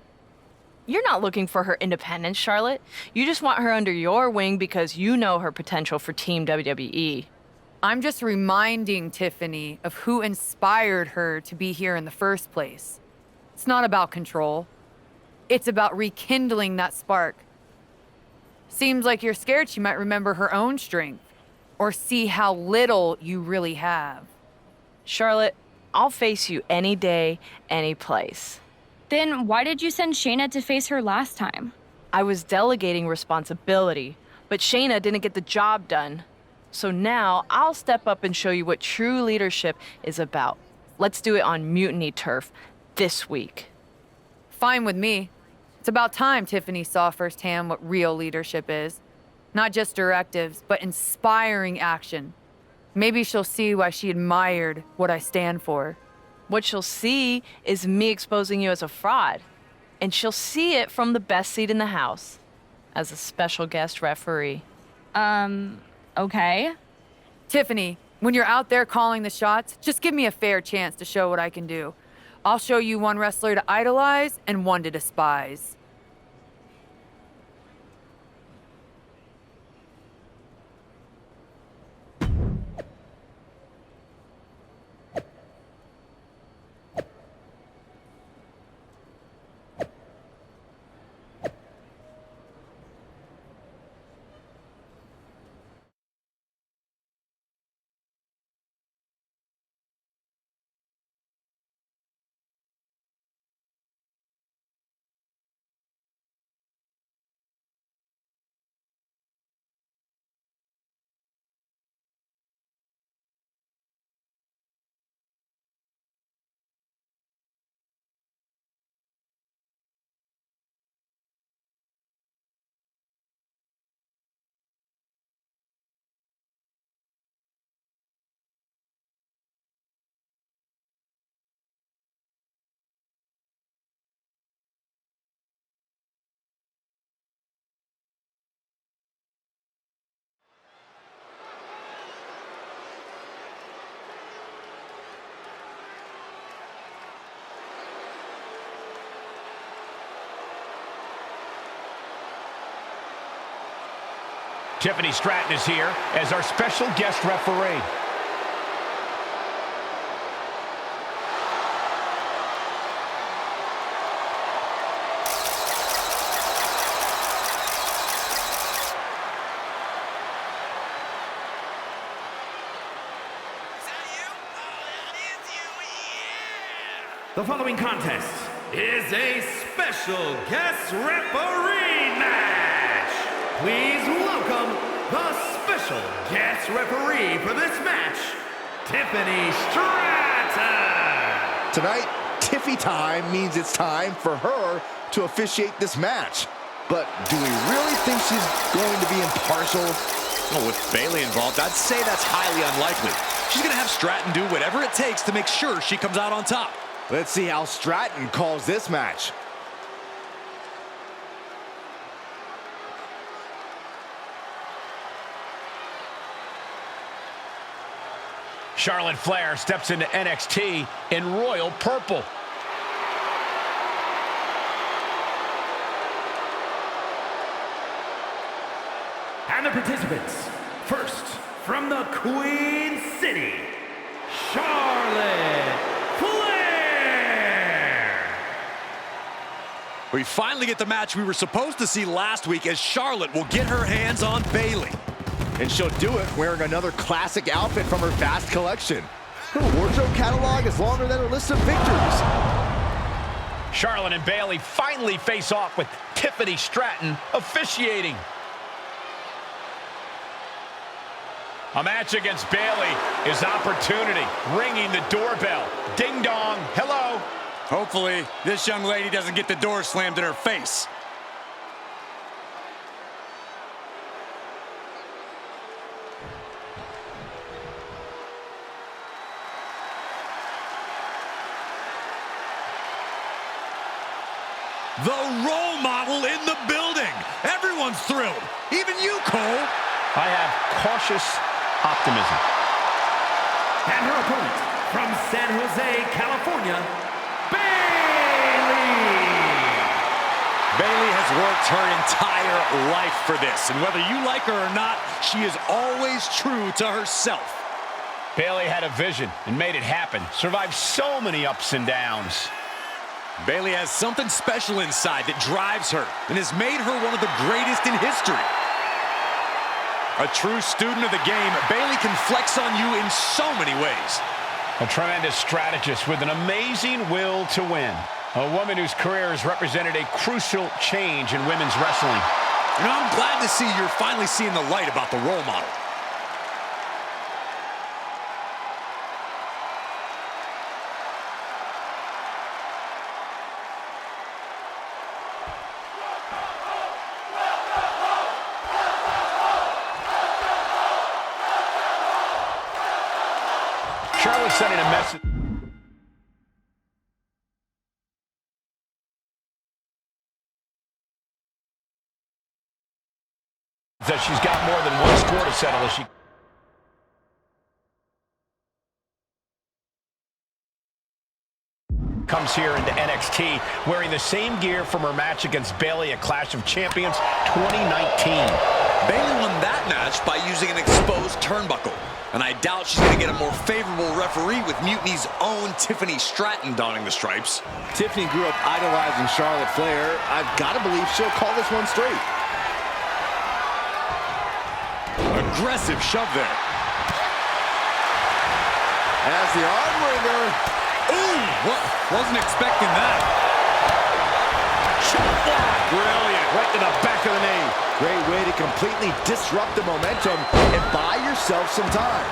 You're not looking for her independence, Charlotte. You just want her under your wing because you know her potential for Team WWE. I'm just reminding Tiffany of who inspired her to be here in the first place. It's not about control. It's about rekindling that spark. Seems like you're scared she might remember her own strength or see how little you really have. Charlotte, I'll face you any day, any place. Then why did you send Shayna to face her last time? I was delegating responsibility, but Shayna didn't get the job done. So now I'll step up and show you what true leadership is about. Let's do it on Mutiny turf this week. Fine with me. It's about time Tiffany saw firsthand what real leadership is. Not just directives, but inspiring action. Maybe she'll see why she admired what I stand for. What she'll see is me exposing you as a fraud. And she'll see it from the best seat in the house, as a special guest referee. Okay. Tiffany, when you're out there calling the shots, just give me a fair chance to show what I can do. I'll show you one wrestler to idolize and one to despise. Tiffany Stratton is here as our special guest referee. The following contest is a special guest referee match. Please welcome the special guest referee for this match, Tiffany Stratton. Tonight, Tiffy time means it's time for her to officiate this match. But do we really think she's going to be impartial? Well, with Bayley involved, I'd say that's highly unlikely. She's going to have Stratton do whatever it takes to make sure she comes out on top. Let's see how Stratton calls this match. Charlotte Flair steps into NXT in royal purple. And the participants, first from the Queen City, Charlotte Flair. We finally get the match we were supposed to see last week as Charlotte will get her hands on Bayley. And she'll do it wearing another classic outfit from her vast collection. Her wardrobe catalog is longer than her list of victories. Charlotte and Bayley finally face off with Tiffany Stratton officiating. A match against Bayley is opportunity, ringing the doorbell. Ding dong, hello. Hopefully, this young lady doesn't get the door slammed in her face. The role model in the building. Everyone's thrilled. Even you, Cole. I have cautious optimism. And her opponent from San Jose, California, Bayley. Bayley has worked her entire life for this, and whether you like her or not, she is always true to herself. Bayley had a vision and made it happen. Survived so many ups and downs. Bayley has something special inside that drives her and has made her one of the greatest in history. A true student of the game, Bayley can flex on you in so many ways. A tremendous strategist with an amazing will to win. A woman whose career has represented a crucial change in women's wrestling. You know, I'm glad to see you're finally seeing the light about the role model. Charlotte sending a message. That she's got more than one score to settle as she comes here into NXT wearing the same gear from her match against Bayley at Clash of Champions 2019. Bayley won that match by using an exposed turnbuckle. And I doubt she's going to get a more favorable referee with Mutiny's own Tiffany Stratton donning the stripes. Tiffany grew up idolizing Charlotte Flair. I've got to believe she'll call this one straight. Aggressive shove there. As the arm wringer. Ooh, wasn't expecting that. Chop block. Brilliant. Right to the back of the knee. Great way to completely disrupt the momentum and buy yourself some time.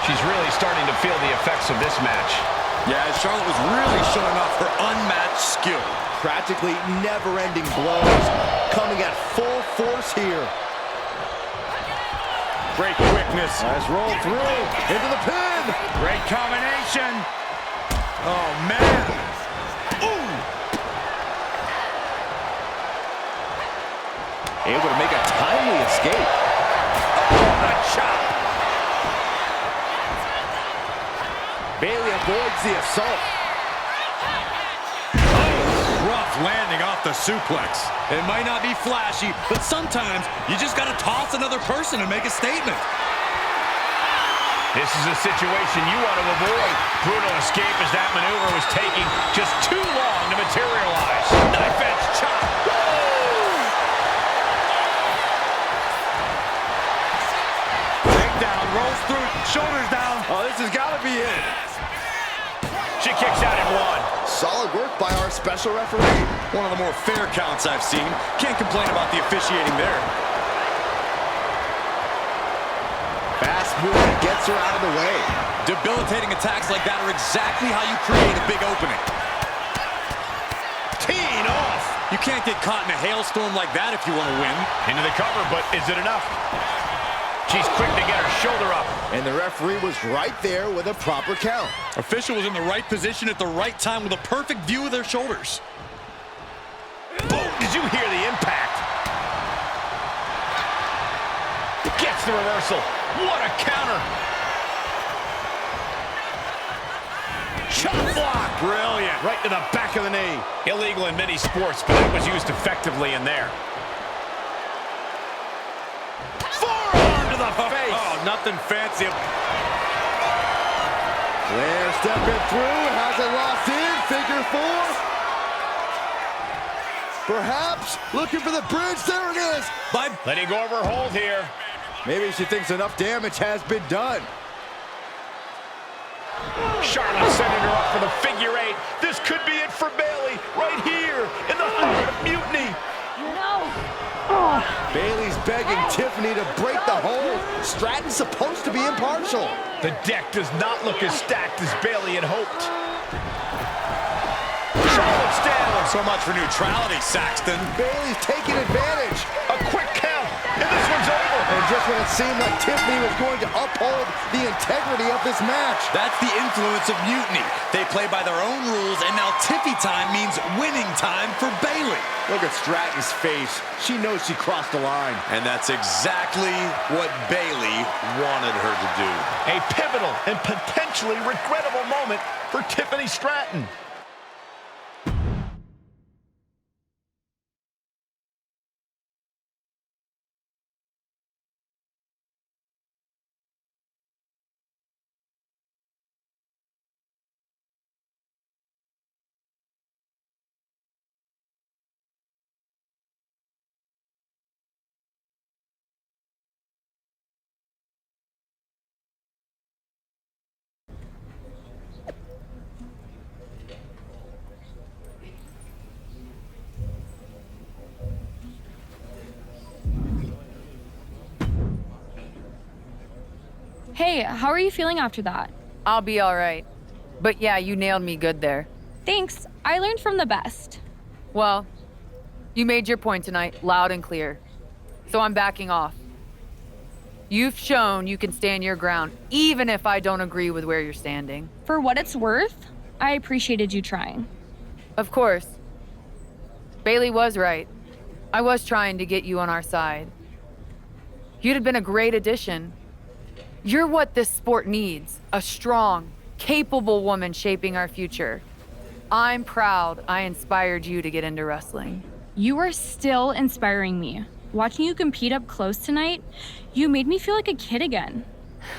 She's really starting to feel the effects of this match. Yeah, Charlotte was really showing off her unmatched skill. Practically never-ending blows coming at full force here. Great quickness. Nice roll through into the pin. Great combination. Oh, man. Ooh. Able to make a timely escape. Oh, a chop. Bayley avoids the assault. Oh, rough landing off the suplex. It might not be flashy, but sometimes you just got to toss another person and make a statement. This is a situation you want to avoid. Brutal escape as that maneuver was taking just too long to materialize. Knife edge chop. Takedown, rolls through, shoulders down. Oh, this has got to be it. She kicks out at one. Solid work by our special referee. One of the more fair counts I've seen. Can't complain about the officiating there. Fast move gets her out of the way. Debilitating attacks like that are exactly how you create a big opening. Teeing off. You can't get caught in a hailstorm like that if you want to win. Into the cover, but is it enough? She's quick to get her shoulder up. And the referee was right there with a proper count. Official was in the right position at the right time with a perfect view of their shoulders. Boom! Did you hear the impact? Gets the reversal. What a counter. Chop block. Brilliant. Right to the back of the knee. Illegal in many sports, but it was used effectively in there. Forearm to the face. Oh, nothing fancy. Flair stepping through, has it locked in, figure four. Perhaps looking for the bridge, there it is. Letting go of her hold here. Maybe she thinks enough damage has been done. Charlotte sending her up for the figure eight. This could be it for Bayley, right here in the heart of Mutiny. No. Bayley's begging Tiffany to break the hold. Stratton's supposed to be impartial. The deck does not look as stacked as Bayley had hoped. Charlotte's down. So much for neutrality, Saxton. Bayley's taking advantage. A quick count, and this one's over. And just when it seemed like Tiffany was going to uphold the integrity of this match. That's the influence of Mutiny. They play by their own rules, and now Tiffy time means winning time for Bayley. Look at Stratton's face. She knows she crossed the line. And that's exactly what Bayley wanted her to do. A pivotal and potentially regrettable moment for Tiffany Stratton. Hey, how are you feeling after that? I'll be all right. But yeah, you nailed me good there. Thanks. I learned from the best. Well, you made your point tonight, loud and clear. So I'm backing off. You've shown you can stand your ground, even if I don't agree with where you're standing. For what it's worth, I appreciated you trying. Of course. Bayley was right. I was trying to get you on our side. You'd have been a great addition. You're what this sport needs, a strong, capable woman shaping our future. I'm proud I inspired you to get into wrestling. You are still inspiring me. Watching you compete up close tonight, you made me feel like a kid again.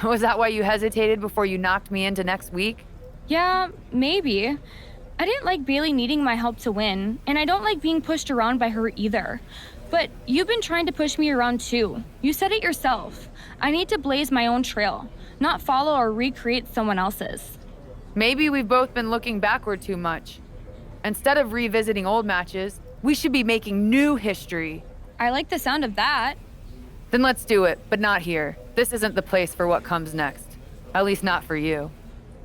Was that why you hesitated before you knocked me into next week? Yeah, maybe. I didn't like Bayley needing my help to win, and I don't like being pushed around by her either. But you've been trying to push me around too. You said it yourself. I need to blaze my own trail, not follow or recreate someone else's. Maybe we've both been looking backward too much. Instead of revisiting old matches, we should be making new history. I like the sound of that. Then let's do it, but not here. This isn't the place for what comes next. At least not for you.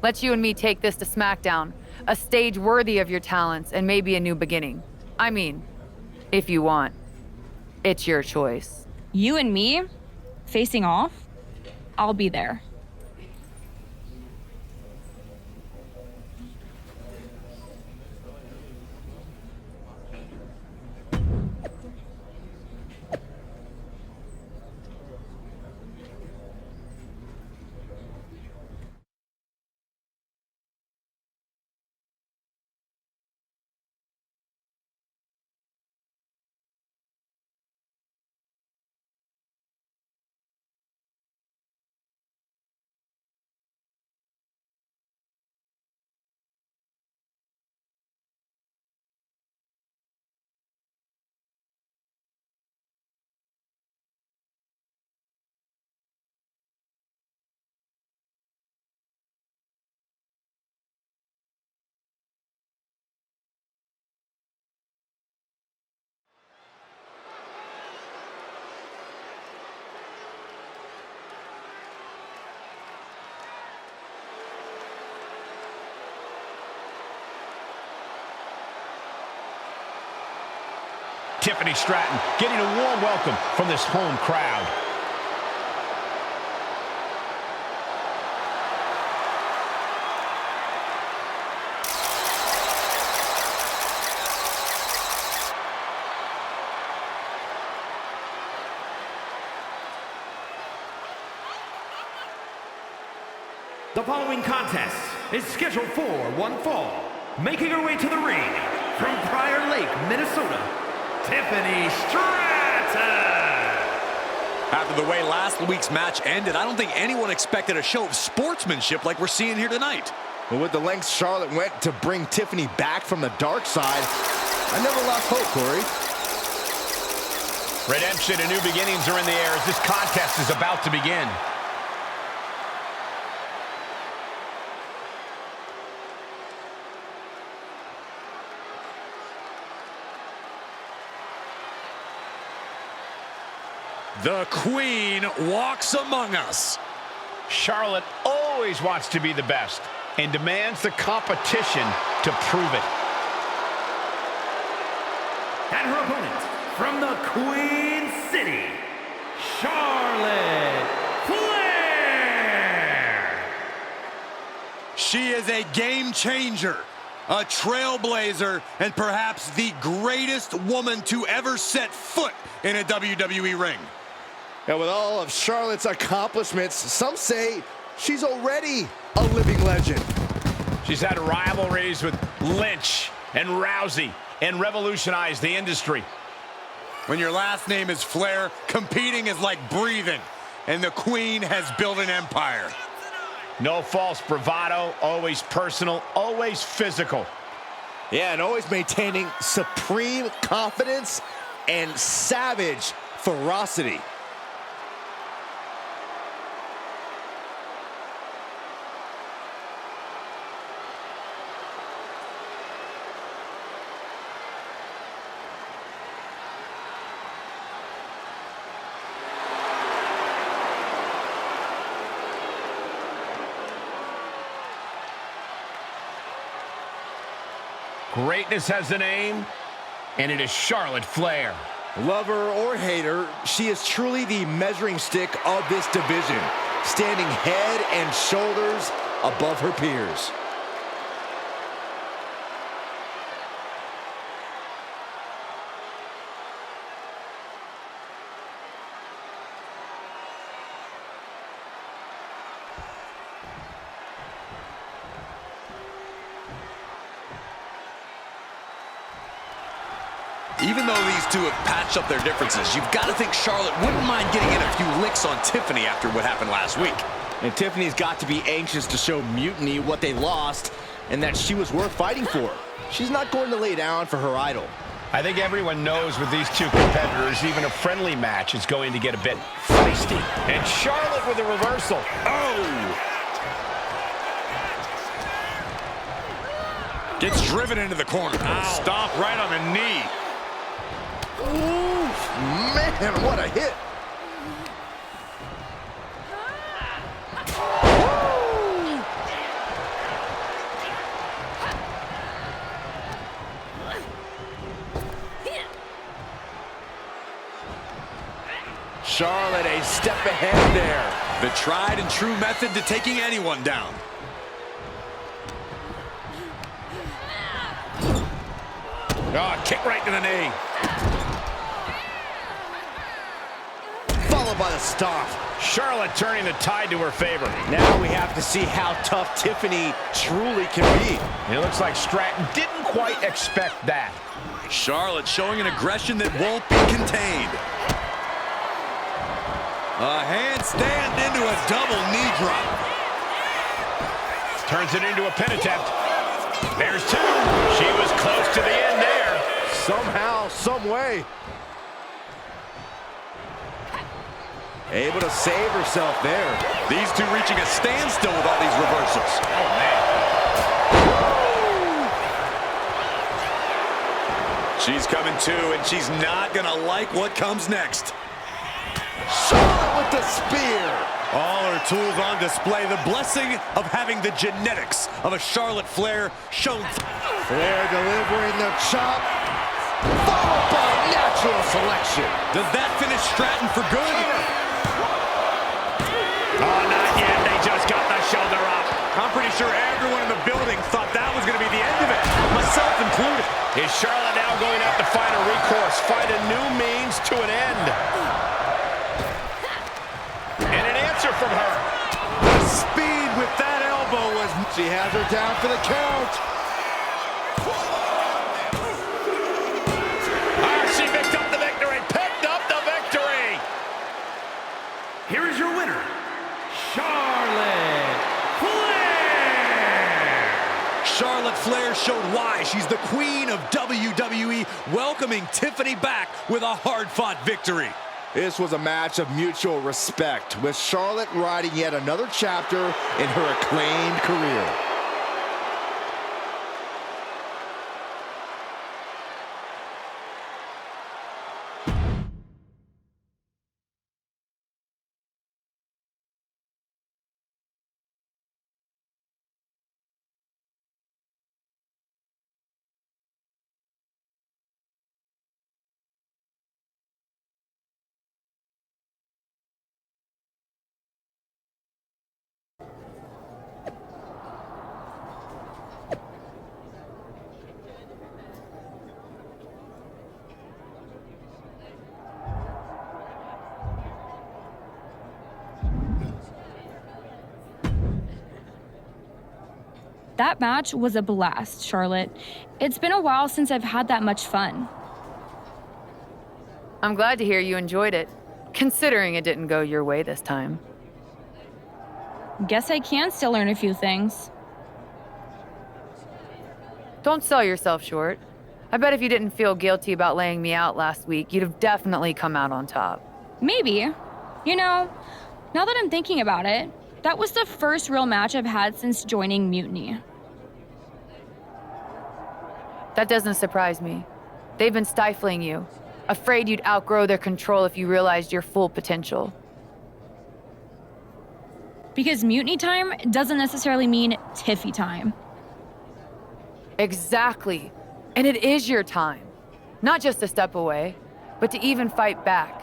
Let's you and me take this to SmackDown, a stage worthy of your talents and maybe a new beginning. I mean, if you want. It's your choice. You and me? Facing off? I'll be there. Tiffany Stratton getting a warm welcome from this home crowd. The following contest is scheduled for one fall. Making her way to the ring from Prior Lake, Minnesota, Tiffany Stratton. After the way last week's match ended, I don't think anyone expected a show of sportsmanship like we're seeing here tonight. Well, with the lengths Charlotte went to bring Tiffany back from the dark side, I never lost hope, Corey. Redemption and new beginnings are in the air as this contest is about to begin. The Queen walks among us. Charlotte always wants to be the best and demands the competition to prove it. And her opponent from the Queen City, Charlotte Flair. She is a game changer, a trailblazer, and perhaps the greatest woman to ever set foot in a WWE ring. And with all of Charlotte's accomplishments, some say she's already a living legend. She's had rivalries with Lynch and Rousey and revolutionized the industry. When your last name is Flair, competing is like breathing, and the Queen has built an empire. No false bravado, always personal, always physical. Yeah, and always maintaining supreme confidence and savage ferocity. Greatness has a name, and it is Charlotte Flair. Lover or hater, she is truly the measuring stick of this division, standing head and shoulders above her peers. Even though these two have patched up their differences, you've got to think Charlotte wouldn't mind getting in a few licks on Tiffany after what happened last week. And Tiffany's got to be anxious to show Mutiny what they lost and that she was worth fighting for. She's not going to lay down for her idol. I think everyone knows with these two competitors, even a friendly match is going to get a bit feisty. And Charlotte with a reversal. Oh! Gets driven into the corner. Stomp right on the knee. Ooh, man, what a hit. Charlotte a step ahead there. The tried and true method to taking anyone down. Oh, kick right to the knee. Followed by the stomp. Charlotte turning the tide to her favor. Now we have to see how tough Tiffany truly can be. It looks like Stratton didn't quite expect that. Charlotte showing an aggression that won't be contained. A handstand into a double knee drop. Turns it into a pin attempt. There's two. She was close to the end there. Somehow, some way. Able to save herself there. These two reaching a standstill with all these reversals. Oh, man. She's coming to, and she's not going to like what comes next. Charlotte with the spear. All her tools on display. The blessing of having the genetics of a Charlotte Flair shown. Flair delivering the chop. Followed by natural natural selection. Does that finish Stratton for good? Oh, not yet. They just got the shoulder up. I'm pretty sure everyone in the building thought that was going to be the end of it, myself included. Is Charlotte now going to have to find a recourse, find a new means to an end? And an answer from her. The speed with that elbow was... She has her down for the count. She picked up the victory. Picked up the victory. Here is your winner, Charlotte Flair. Charlotte Flair showed why she's the queen of WWE, welcoming Tiffany back with a hard-fought victory. This was a match of mutual respect, with Charlotte writing yet another chapter in her acclaimed career. That match was a blast, Charlotte. It's been a while since I've had that much fun. I'm glad to hear you enjoyed it, considering it didn't go your way this time. Guess I can still learn a few things. Don't sell yourself short. I bet if you didn't feel guilty about laying me out last week, you'd have definitely come out on top. Maybe. You know, now that I'm thinking about it, that was the first real match I've had since joining Mutiny. That doesn't surprise me. They've been stifling you, afraid you'd outgrow their control if you realized your full potential. Because Mutiny time doesn't necessarily mean Tiffy time. Exactly. And it is your time. Not just a step away, but to even fight back.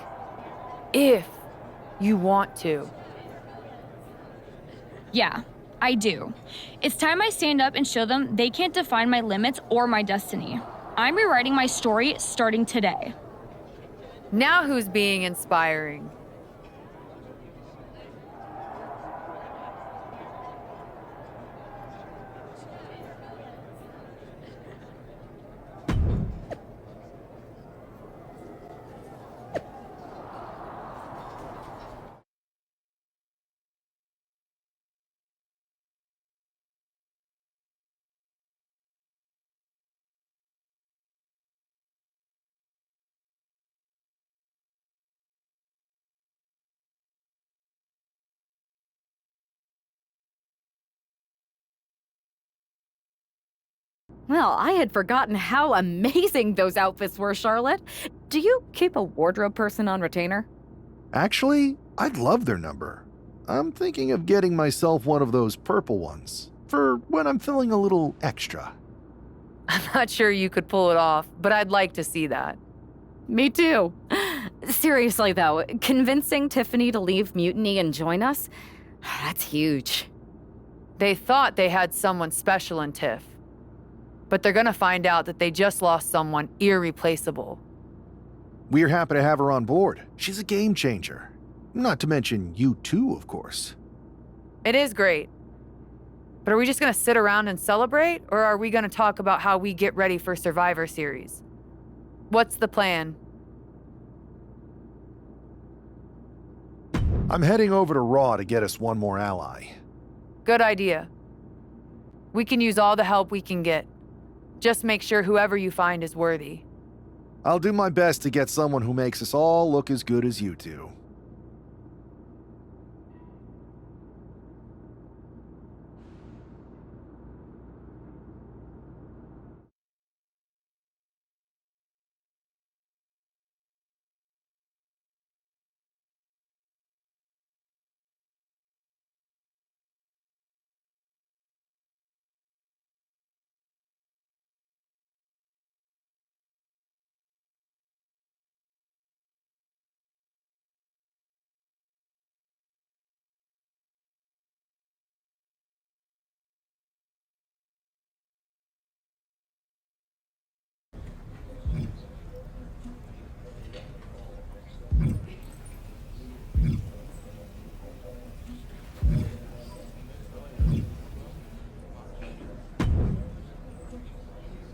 If you want to. Yeah, I do. It's time I stand up and show them they can't define my limits or my destiny. I'm rewriting my story starting today. Now who's being inspiring? Well, I had forgotten how amazing those outfits were, Charlotte. Do you keep a wardrobe person on retainer? Actually, I'd love their number. I'm thinking of getting myself one of those purple ones, for when I'm feeling a little extra. I'm not sure you could pull it off, but I'd like to see that. Me too. Seriously, though, convincing Tiffany to leave Mutiny and join us, that's huge. They thought they had someone special in Tiff, but they're gonna find out that they just lost someone irreplaceable. We're happy to have her on board. She's a game changer. Not to mention you too, of course. It is great. But are we just gonna sit around and celebrate, or are we gonna talk about how we get ready for Survivor Series? What's the plan? I'm heading over to Raw to get us one more ally. Good idea. We can use all the help we can get. Just make sure whoever you find is worthy. I'll do my best to get someone who makes us all look as good as you two.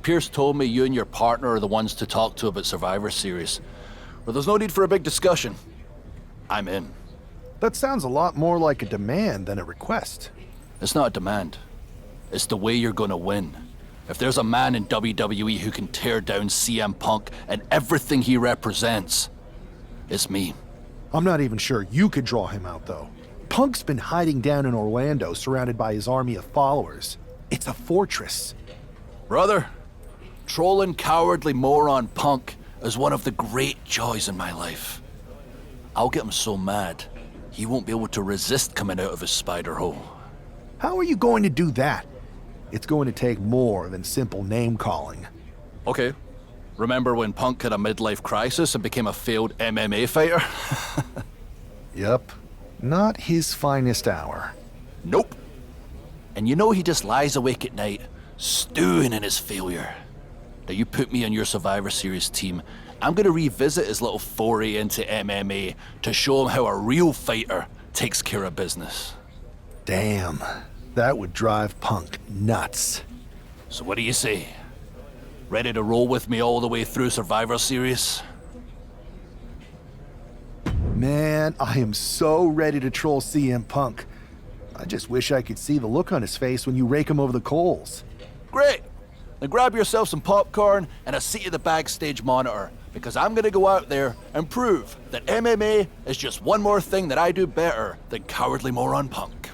Pierce told me you and your partner are the ones to talk to about Survivor Series. Well, there's no need for a big discussion. I'm in. That sounds a lot more like a demand than a request. It's not a demand. It's the way you're gonna win. If there's a man in WWE who can tear down CM Punk and everything he represents, it's me. I'm not even sure you could draw him out, though. Punk's been hiding down in Orlando, surrounded by his army of followers. It's a fortress. Brother, trolling cowardly moron Punk is one of the great joys in my life. I'll get him so mad, he won't be able to resist coming out of his spider hole. How are you going to do that? It's going to take more than simple name-calling. Okay. Remember when Punk had a midlife crisis and became a failed MMA fighter? Yep. Not his finest hour. Nope. And you know he just lies awake at night, stewing in his failure. Now you put me on your Survivor Series team, I'm gonna revisit his little foray into MMA to show him how a real fighter takes care of business. Damn. That would drive Punk nuts. So what do you say? Ready to roll with me all the way through Survivor Series? Man, I am so ready to troll CM Punk. I just wish I could see the look on his face when you rake him over the coals. Great! Then grab yourself some popcorn and a seat at the backstage monitor, because I'm gonna go out there and prove that MMA is just one more thing that I do better than cowardly moron Punk.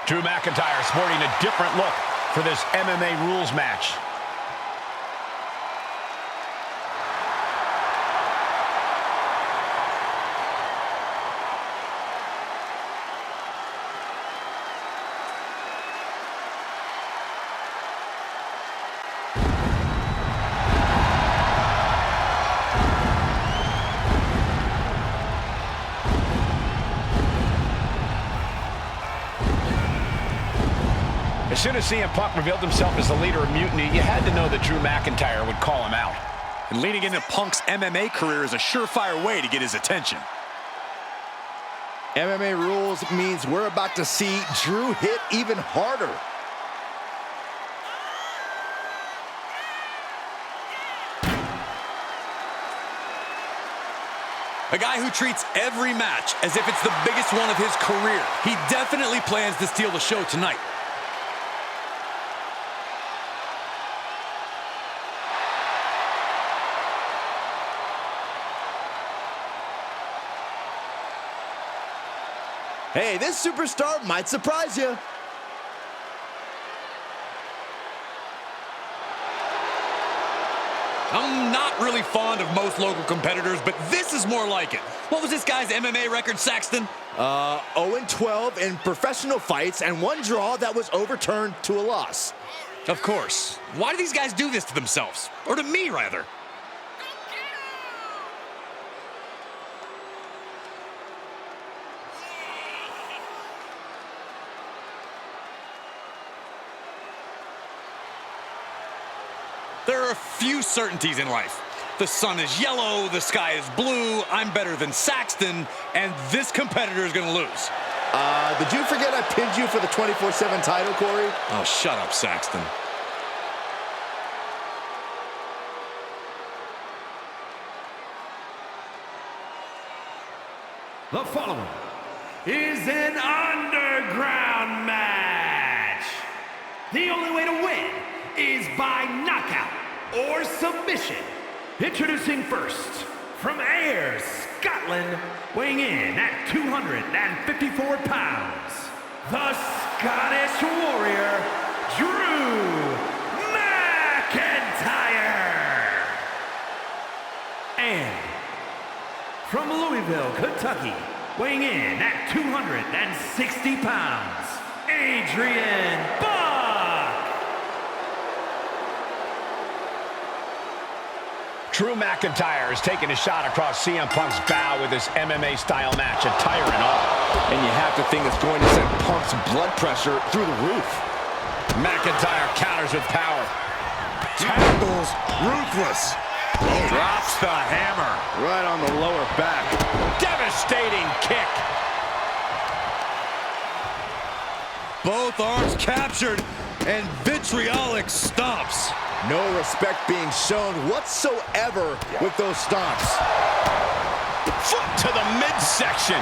Drew McIntyre sporting a different look for this MMA rules match. As soon as CM Punk revealed himself as the leader of Mutiny, you had to know that Drew McIntyre would call him out. And leaning into Punk's MMA career is a surefire way to get his attention. MMA rules means we're about to see Drew hit even harder. A guy who treats every match as if it's the biggest one of his career. He definitely plans to steal the show tonight. Hey, this superstar might surprise you. I'm not really fond of most local competitors, but this is more like it. What was this guy's MMA record, Saxton? 0-12 in professional fights and one draw that was overturned to a loss. Of course. Why do these guys do this to themselves? Or to me, rather? There are a few certainties in life. The sun is yellow, the sky is blue, I'm better than Saxton, and this competitor is gonna lose. Did you forget I pinned you for the 24/7 title, Corey? Oh, shut up, Saxton. The following is an underground match. The only way to win is by knockout or submission. Introducing first, from Ayr, Scotland, weighing in at 254 pounds, the Scottish Warrior, Drew McIntyre. And from Louisville, Kentucky, weighing in at 260 pounds, Adrian Buck. Drew McIntyre is taking a shot across CM Punk's bow with his MMA-style match, attire and all. And you have to think it's going to send Punk's blood pressure through the roof. McIntyre counters with power. Tackles ruthless. Drops the hammer. Right on the lower back. Devastating kick. Both arms captured and vitriolic stomps. No respect being shown whatsoever with those stomps. Foot to the midsection.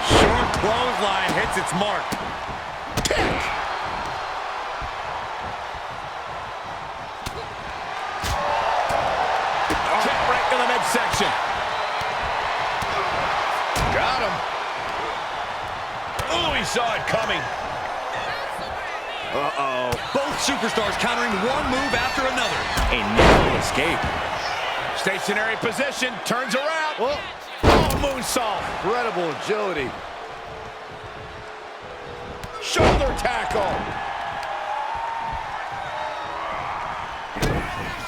Short clothesline hits its mark. Kick. Kick right to the midsection. Got him. Oh, he saw it coming. Uh-oh. Both superstars countering one move after another. A narrow escape. Stationary position, turns around. Oh, moonsault. Incredible agility. Shoulder tackle.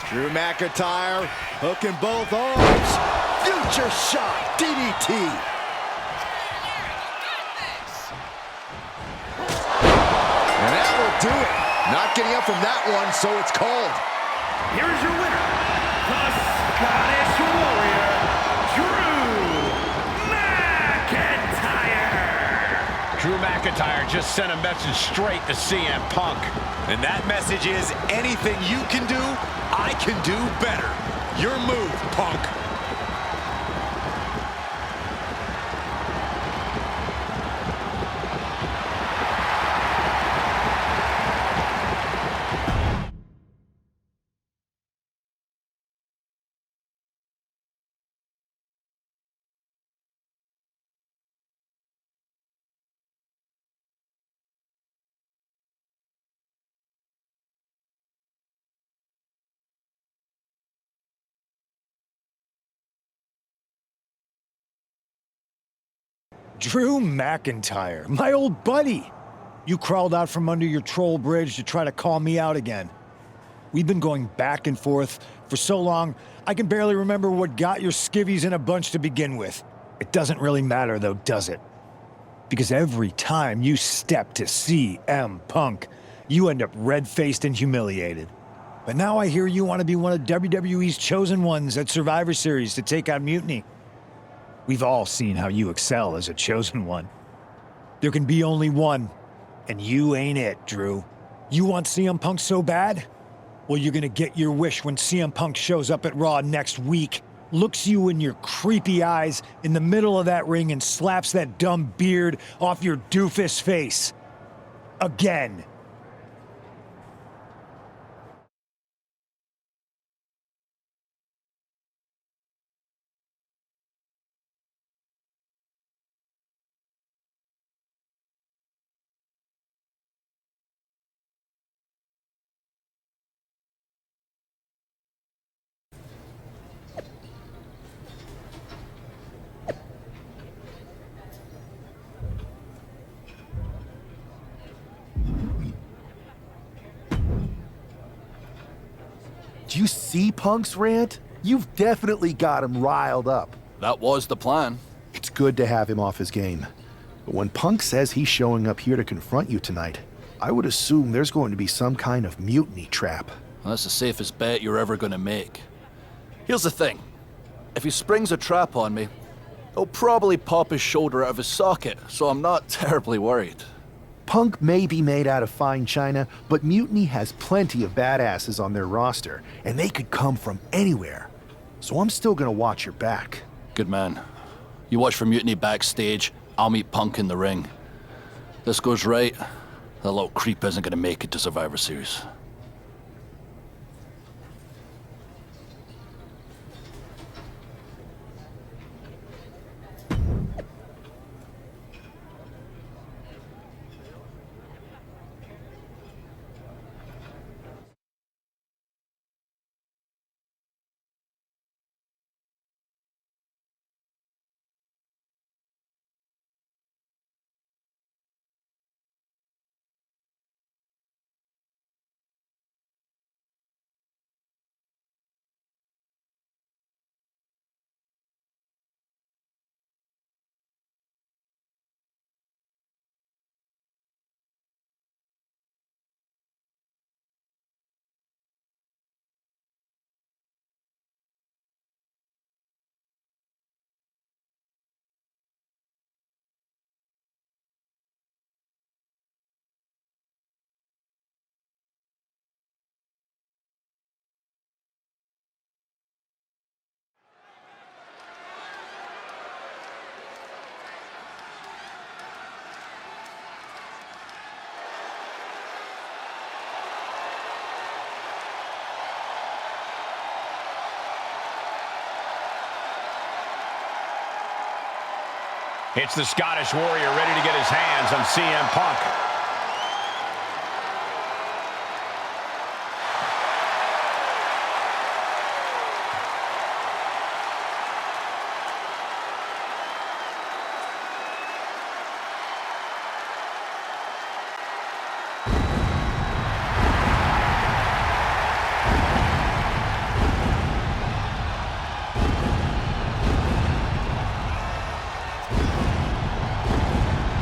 Drew McIntyre hooking both arms. Future shot, DDT. And that will do it. Not getting up from that one, so it's called. Here's your winner, the Scottish Warrior, Drew McIntyre. Drew McIntyre just sent a message straight to CM Punk. And that message is, anything you can do, I can do better. Your move, Punk. Drew McIntyre, my old buddy. You crawled out from under your troll bridge to try to call me out again. We've been going back and forth for so long, I can barely remember what got your skivvies in a bunch to begin with. It doesn't really matter though, does it? Because every time you step to CM Punk, you end up red-faced and humiliated. But now I hear you want to be one of WWE's chosen ones at Survivor Series to take on Mutiny. We've all seen how you excel as a chosen one. There can be only one, and you ain't it, Drew. You want CM Punk so bad? Well, you're gonna get your wish when CM Punk shows up at Raw next week, looks you in your creepy eyes in the middle of that ring and slaps that dumb beard off your doofus face. Again. Do you see Punk's rant? You've definitely got him riled up. That was the plan. It's good to have him off his game. But when Punk says he's showing up here to confront you tonight, I would assume there's going to be some kind of mutiny trap. That's the safest bet you're ever gonna make. Here's the thing. If he springs a trap on me, he'll probably pop his shoulder out of his socket, so I'm not terribly worried. Punk may be made out of fine china, but Mutiny has plenty of badasses on their roster, and they could come from anywhere. So I'm still gonna watch your back. Good man. You watch for Mutiny backstage, I'll meet Punk in the ring. This goes right, that little creep isn't gonna make it to Survivor Series. It's the Scottish Warrior ready to get his hands on CM Punk.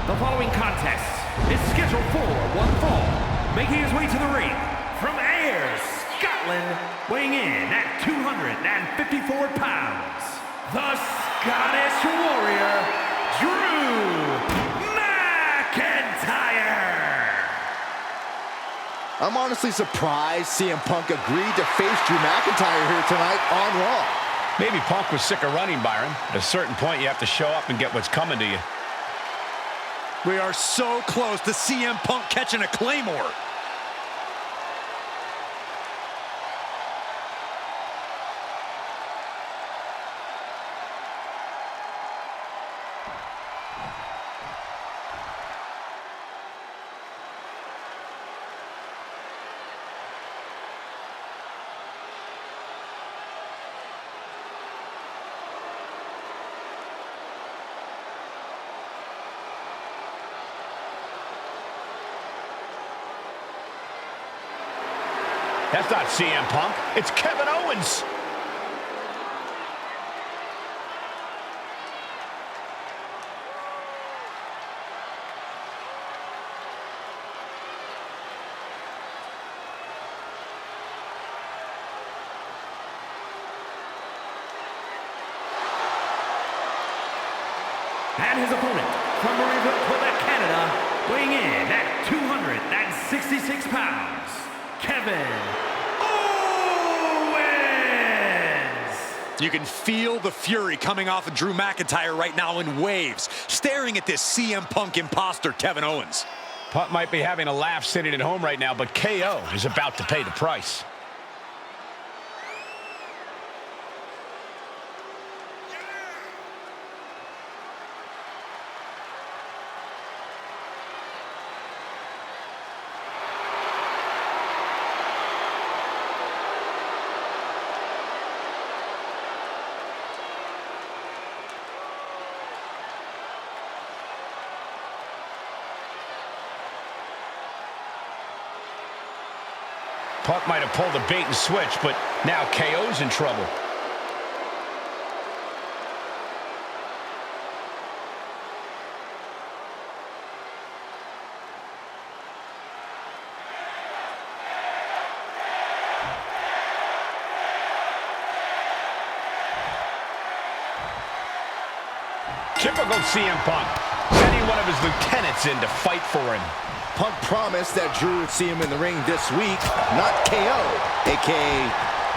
The following contest is scheduled for one fall. Making his way to the ring from Ayr, Scotland, weighing in at 254 pounds, the Scottish Warrior, Drew McIntyre. I'm honestly surprised CM Punk agreed to face Drew McIntyre here tonight on Raw. Maybe Punk was sick of running, Byron. At a certain point, you have to show up and get what's coming to you. We are so close to CM Punk catching a Claymore. That's not CM Punk. It's Kevin Owens. And his opponent from Marieville, Quebec, Canada, weighing in at 266 pounds, Kevin Owens! You can feel the fury coming off of Drew McIntyre right now in waves, staring at this CM Punk imposter, Kevin Owens. Punk might be having a laugh sitting at home right now, but KO is about to pay the price. Punk might have pulled a bait and switch, but now KO's in trouble. Typical CM Punk, sending one of his lieutenants in to fight for him. Punk promised that Drew would see him in the ring this week, not KO, a.k.a.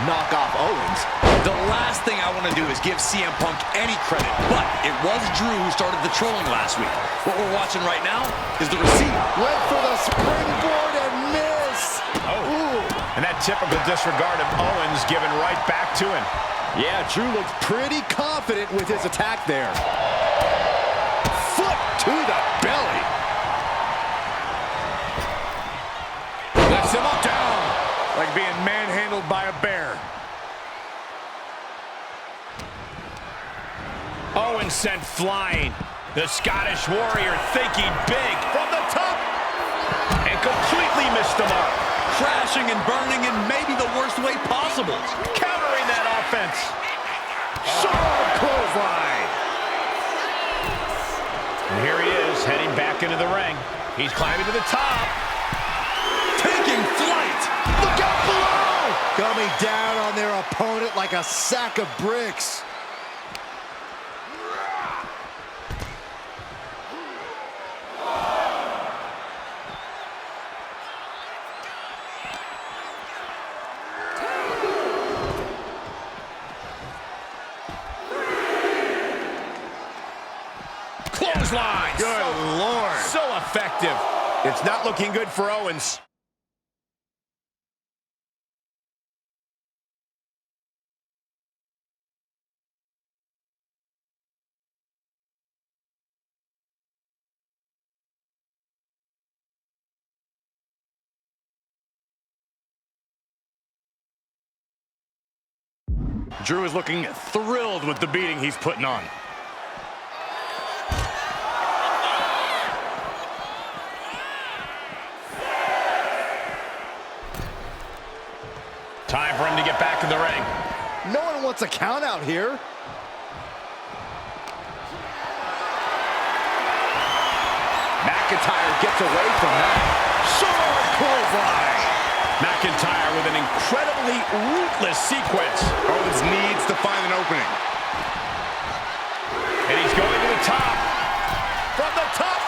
knock off Owens. The last thing I want to do is give CM Punk any credit, but it was Drew who started the trolling last week. What we're watching right now is the receipt. Went for the springboard and miss. Oh, and that typical disregard of Owens given right back to him. Yeah, Drew looked pretty confident with his attack there. Foot to the belly. Lifts him up down, like being manhandled by a bear. Owens sent flying. The Scottish Warrior thinking big from the top and completely missed the mark. Crashing and burning in maybe the worst way possible. Countering that offense. Sharp clothesline. And here he is, heading back into the ring. He's climbing to the top. Taking flight. Look out below. Coming down on their opponent like a sack of bricks. Clothesline. Good Lord. So effective. It's not looking good for Owens. Drew is looking thrilled with the beating he's putting on. Time for him to get back in the ring. No one wants a count out here. McIntyre gets away from that. Short clothesline. McIntyre with an incredibly ruthless sequence. Owens needs to find an opening. And he's going to the top. From the top.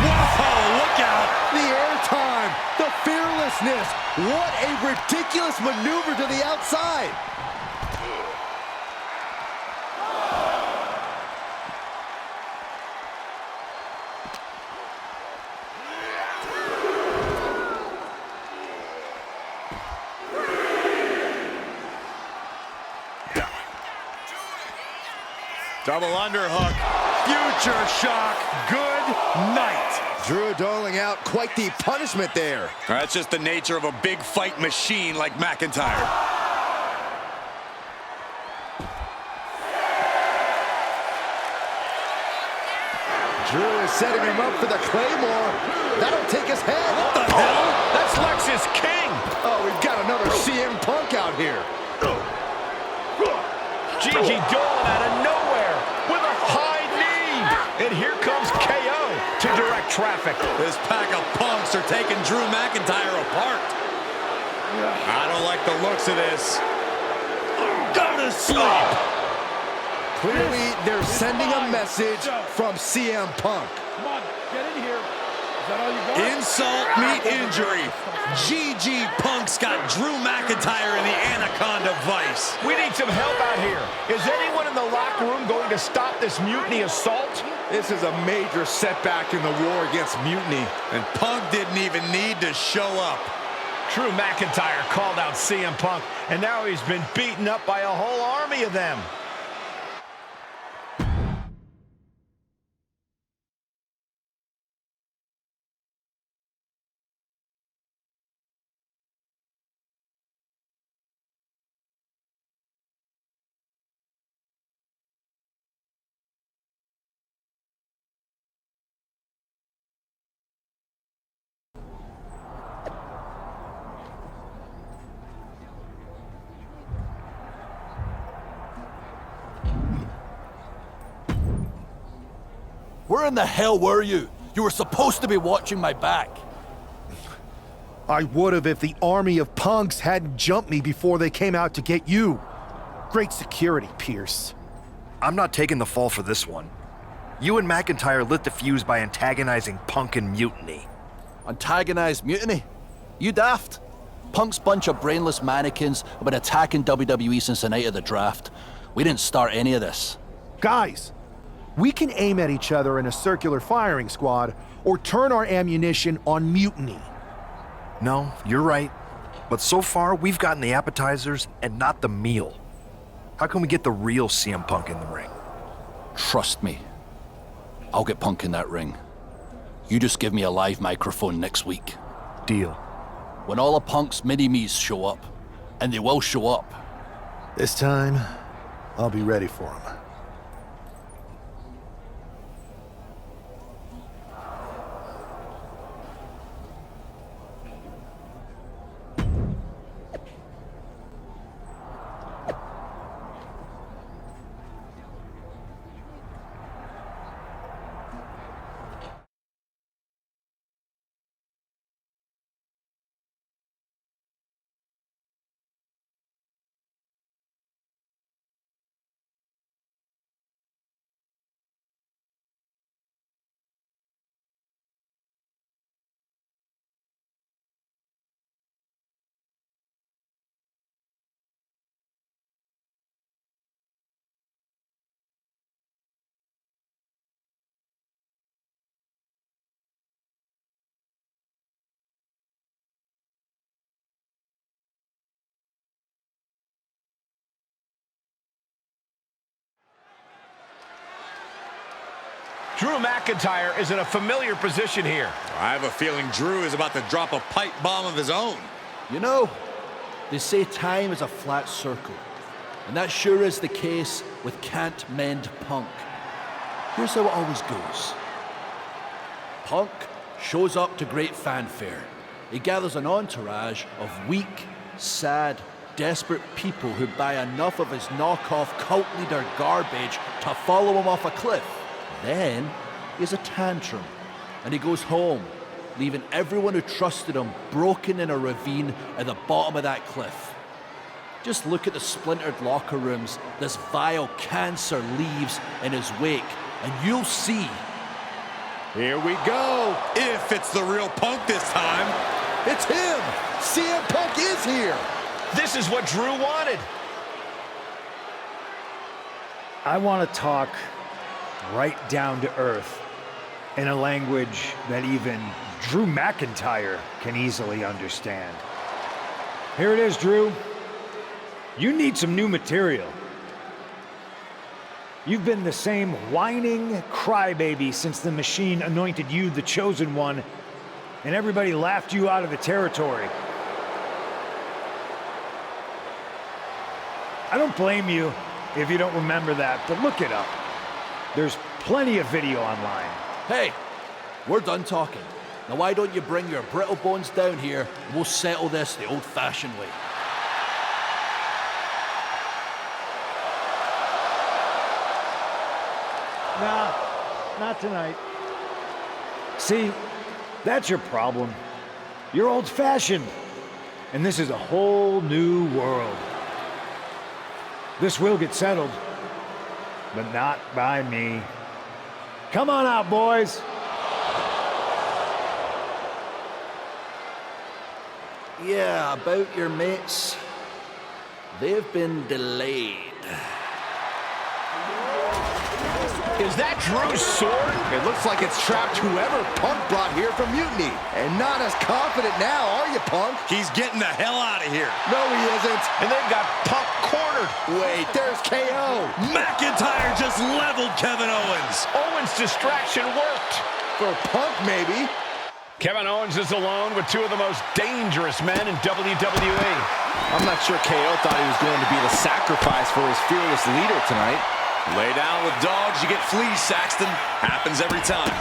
Whoa, look out. The airtime, the fearlessness. What a ridiculous maneuver to the outside. Double underhook. Future shock. Good night. Drew doling out quite the punishment there. That's just the nature of a big fight machine like McIntyre. Drew is setting him up for the Claymore. That'll take his head. What the hell? That's Lexus King. Oh, we've got another CM Punk out here. Gigi Dolan out of nowhere with a high knee. And here comes KO to direct traffic. This pack of punks are taking Drew McIntyre apart. I don't like the looks of this. Go to sleep. Clearly, they're sending a message from CM Punk. Come on, get in here. Is that all you got? Insult meet injury. GG Punk's got Drew McIntyre in the Anaconda Vice. We need some help out here. Is anyone in the locker room going to stop this mutiny assault? This is a major setback in the war against Mutiny. And Punk didn't even need to show up. Drew McIntyre called out CM Punk, and now he's been beaten up by a whole army of them. Where in the hell were you? You were supposed to be watching my back. I would have if the army of punks hadn't jumped me before they came out to get you. Great security, Pierce. I'm not taking the fall for this one. You and McIntyre lit the fuse by antagonizing Punk and Mutiny. Antagonized Mutiny? You daft? Punk's bunch of brainless mannequins have been attacking WWE since the night of the draft. We didn't start any of this. Guys, we can aim at each other in a circular firing squad or turn our ammunition on Mutiny. No, you're right. But so far, we've gotten the appetizers and not the meal. How can we get the real CM Punk in the ring? Trust me. I'll get Punk in that ring. You just give me a live microphone next week. Deal. When all of Punk's mini-me's show up, and they will show up. This time, I'll be ready for them. Drew McIntyre is in a familiar position here. I have a feeling Drew is about to drop a pipe bomb of his own. You know, they say time is a flat circle. And that sure is the case with Can't Mend Punk. Here's how it always goes. Punk shows up to great fanfare. He gathers an entourage of weak, sad, desperate people who buy enough of his knockoff cult leader garbage to follow him off a cliff. Then he has a tantrum, and he goes home, leaving everyone who trusted him broken in a ravine at the bottom of that cliff. Just look at the splintered locker rooms this vile cancer leaves in his wake, and you'll see. Here we go. If it's the real Punk this time. It's him. CM Punk is here. This is what Drew wanted. I want to talk right down to earth in a language that even Drew McIntyre can easily understand. Here it is, Drew. You need some new material. You've been the same whining crybaby since the Machine anointed you the chosen one, and everybody laughed you out of the territory. I don't blame you if you don't remember that, but look it up. There's plenty of video online. Hey, we're done talking. Now why don't you bring your brittle bones down here and we'll settle this the old-fashioned way. Nah, not tonight. See, that's your problem. You're old-fashioned, and this is a whole new world. This will get settled, but not by me. Come on out, boys. Yeah, about your mates. They've been delayed. Is that Drew's sword? It looks like it's trapped whoever Punk brought here from Mutiny. And not as confident now, are you, Punk? He's getting the hell out of here. No, he isn't. And they've got Punk cornered. Wait, there's KO. McIntyre just leveled Kevin Owens. Owens' distraction worked. For Punk, maybe. Kevin Owens is alone with two of the most dangerous men in WWE. I'm not sure KO thought he was going to be the sacrifice for his fearless leader tonight. Lay down with dogs, you get fleas, Saxton. Happens every time.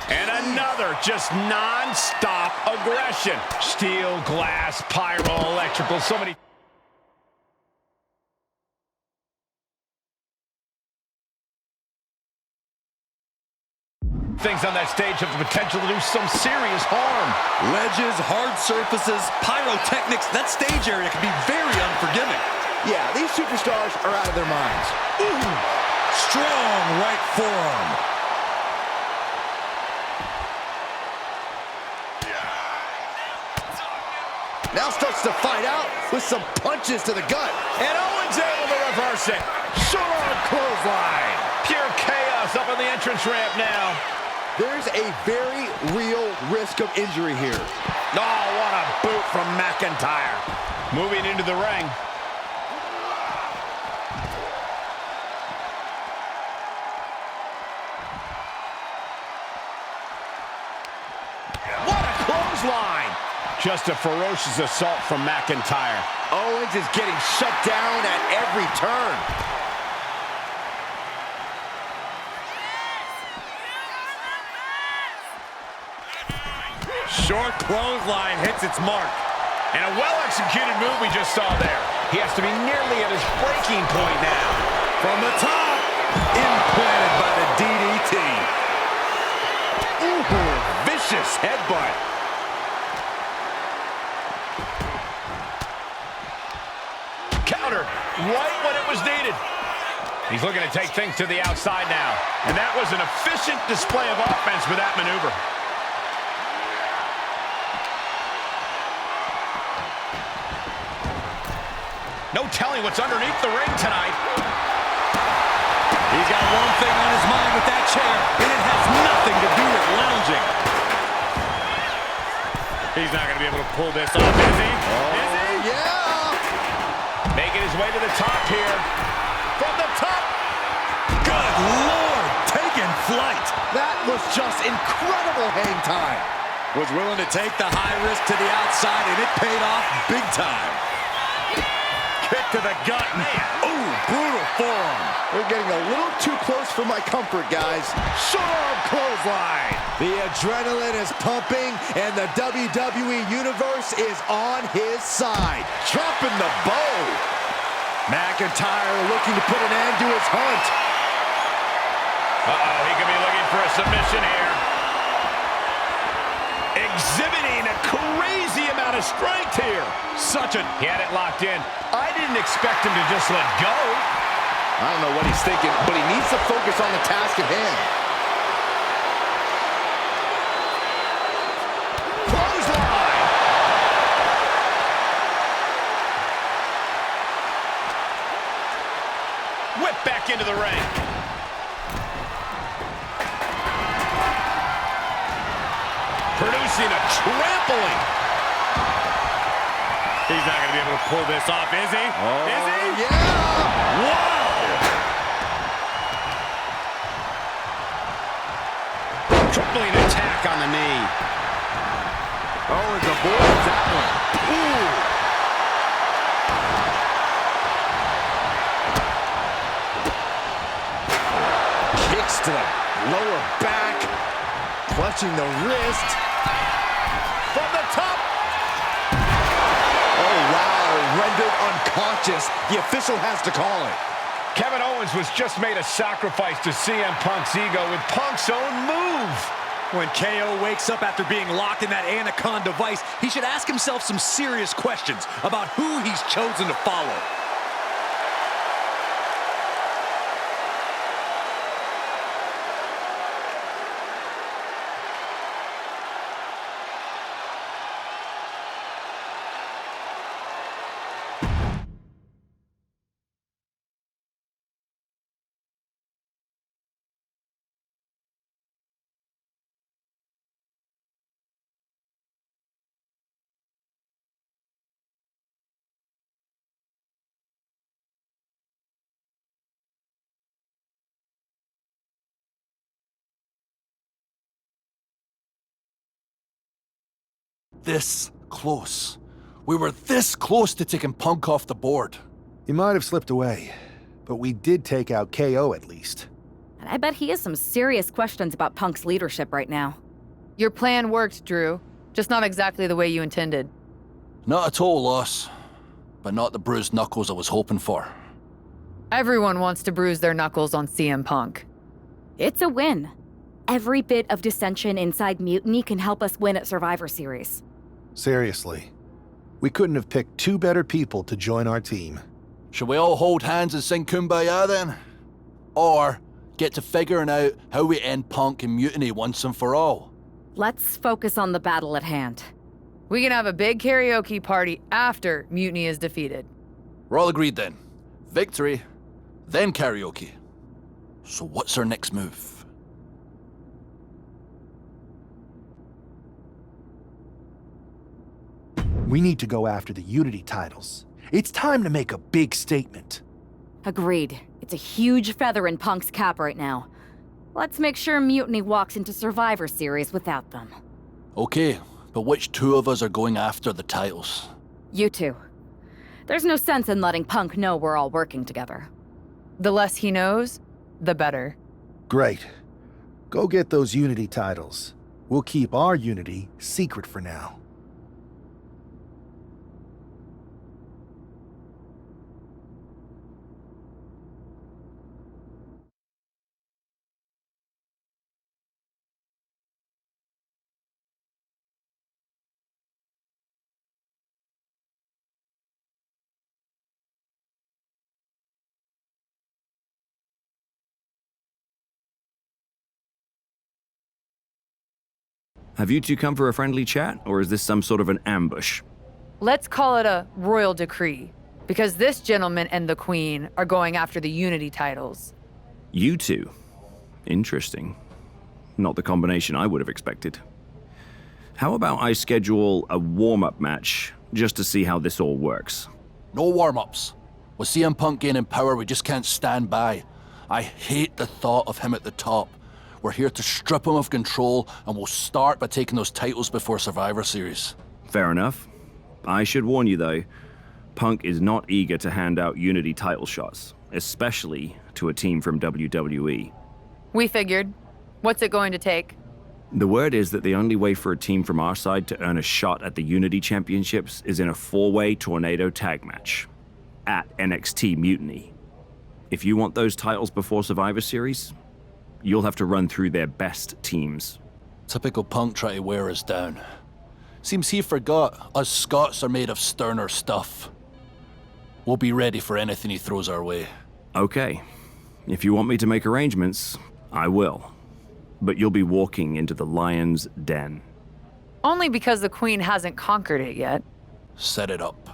And another just non-stop aggression. Steel, glass, pyro, electrical, so many things on that stage have the potential to do some serious harm. Ledges, hard surfaces, pyrotechnics, that stage area can be very unforgiving. Yeah, these superstars are out of their minds. Ooh, strong right forearm. Now starts to fight out with some punches to the gut. And Owens able to reverse it. Short arm clothesline. Pure chaos up on the entrance ramp now. There's a very real risk of injury here. Oh, what a boot from McIntyre. Moving into the ring. What a clothesline. Just a ferocious assault from McIntyre. Owens is getting shut down at every turn. Short clothesline hits its mark. And a well-executed move we just saw there. He has to be nearly at his breaking point now. From the top, implanted by the DDT. Ooh, vicious headbutt. Countered right when it was needed. He's looking to take things to the outside now. And that was an efficient display of offense with that maneuver. No telling what's underneath the ring tonight. He's got one thing on his mind with that chair, and it has nothing to do with lounging. He's not going to be able to pull this off, is he? Is he? Yeah! Making his way to the top here. From the top. Good Lord, taking flight. That was just incredible hang time. Was willing to take the high risk to the outside, and it paid off big time. Kick to the gut. Man. Ooh, brutal forearm. We're getting a little too close for my comfort, guys. Short arm clothesline. The adrenaline is pumping, and the WWE Universe is on his side. Dropping the bow. McIntyre looking to put an end to his hunt. Uh-oh, he could be looking for a submission here. Exhibiting a crazy amount of strength here. He had it locked in. I didn't expect him to just let go. I don't know what he's thinking, but he needs to focus on the task at hand. Clothesline. Whip back into the ring. Producing a trampling. He's not going to be able to pull this off, is he? Oh, is he? Yeah! Wow! Tripling attack on the knee. Owens avoids that one. Ooh! Kicks to the lower back. Clutching the wrist. From the top. Oh, wow. Rendered unconscious. The official has to call it. Kevin Owens was just made a sacrifice to CM Punk's ego with Punk's own move. When KO wakes up after being locked in that Anaconda vice, he should ask himself some serious questions about who he's chosen to follow. This close. We were this close to taking Punk off the board. He might have slipped away, but we did take out KO at least. And I bet he has some serious questions about Punk's leadership right now. Your plan worked, Drew. Just not exactly the way you intended. Not at all, Loss. But not the bruised knuckles I was hoping for. Everyone wants to bruise their knuckles on CM Punk. It's a win. Every bit of dissension inside Mutiny can help us win at Survivor Series. Seriously. We couldn't have picked two better people to join our team. Should we all hold hands and sing Kumbaya then? Or get to figuring out how we end Punk and Mutiny once and for all? Let's focus on the battle at hand. We can have a big karaoke party after Mutiny is defeated. We're all agreed then. Victory, then karaoke. So what's our next move? We need to go after the Unity titles. It's time to make a big statement. Agreed. It's a huge feather in Punk's cap right now. Let's make sure Mutiny walks into Survivor Series without them. Okay, but which two of us are going after the titles? You two. There's no sense in letting Punk know we're all working together. The less he knows, the better. Great. Go get those Unity titles. We'll keep our Unity secret for now. Have you two come for a friendly chat, or is this some sort of an ambush? Let's call it a royal decree, because this gentleman and the Queen are going after the Unity titles. You two? Interesting. Not the combination I would have expected. How about I schedule a warm-up match, just to see how this all works? No warm-ups. With CM Punk gaining power, we just can't stand by. I hate the thought of him at the top. We're here to strip him of control, and we'll start by taking those titles before Survivor Series. Fair enough. I should warn you though, Punk is not eager to hand out Unity title shots, especially to a team from WWE. We figured. What's it going to take? The word is that the only way for a team from our side to earn a shot at the Unity Championships is in a 4-way tornado tag match at NXT Mutiny. If you want those titles before Survivor Series, you'll have to run through their best teams. Typical Punk try to wear us down. Seems he forgot us Scots are made of sterner stuff. We'll be ready for anything he throws our way. Okay. If you want me to make arrangements, I will. But you'll be walking into the lion's den. Only because the Queen hasn't conquered it yet. Set it up.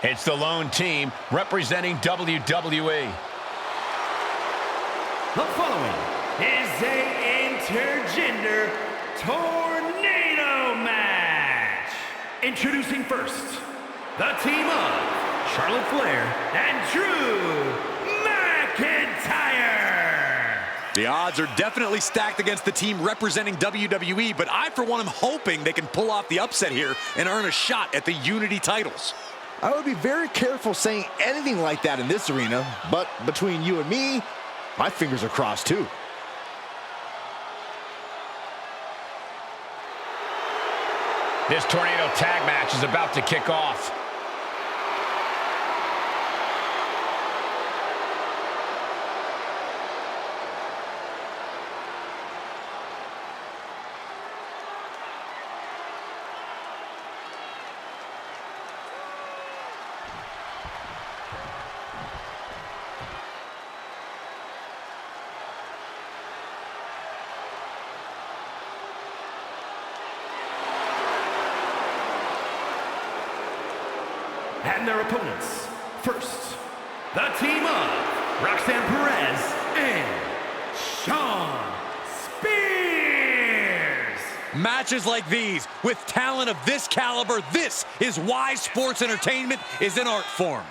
It's the lone team representing WWE. The following is a intergender tornado match. Introducing first, the team of Charlotte Flair and Drew McIntyre. The odds are definitely stacked against the team representing WWE, but I, for one, am hoping they can pull off the upset here and earn a shot at the Unity titles. I would be very careful saying anything like that in this arena, but between you and me, my fingers are crossed too. This tornado tag match is about to kick off. And their opponents, first, the team of Roxanne Perez and Sean Spears. Matches like these, with talent of this caliber, this is why sports entertainment is an art form.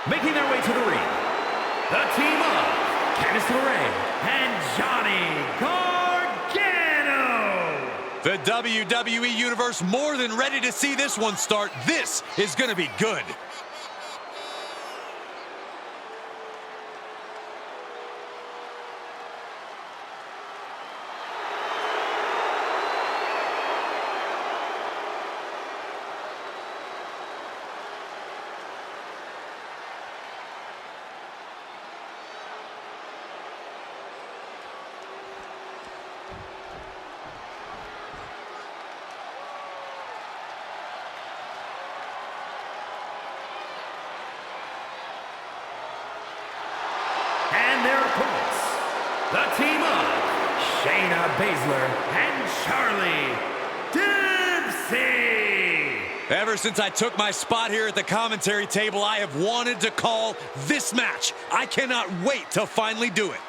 Making their way to the ring, the team of Candice LeRae and Johnny Gargano. The WWE Universe more than ready to see this one start. This is going to be good. And their opponents, the team of Shayna Baszler and Charlie Dempsey. Ever since I took my spot here at the commentary table, I have wanted to call this match. I cannot wait to finally do it.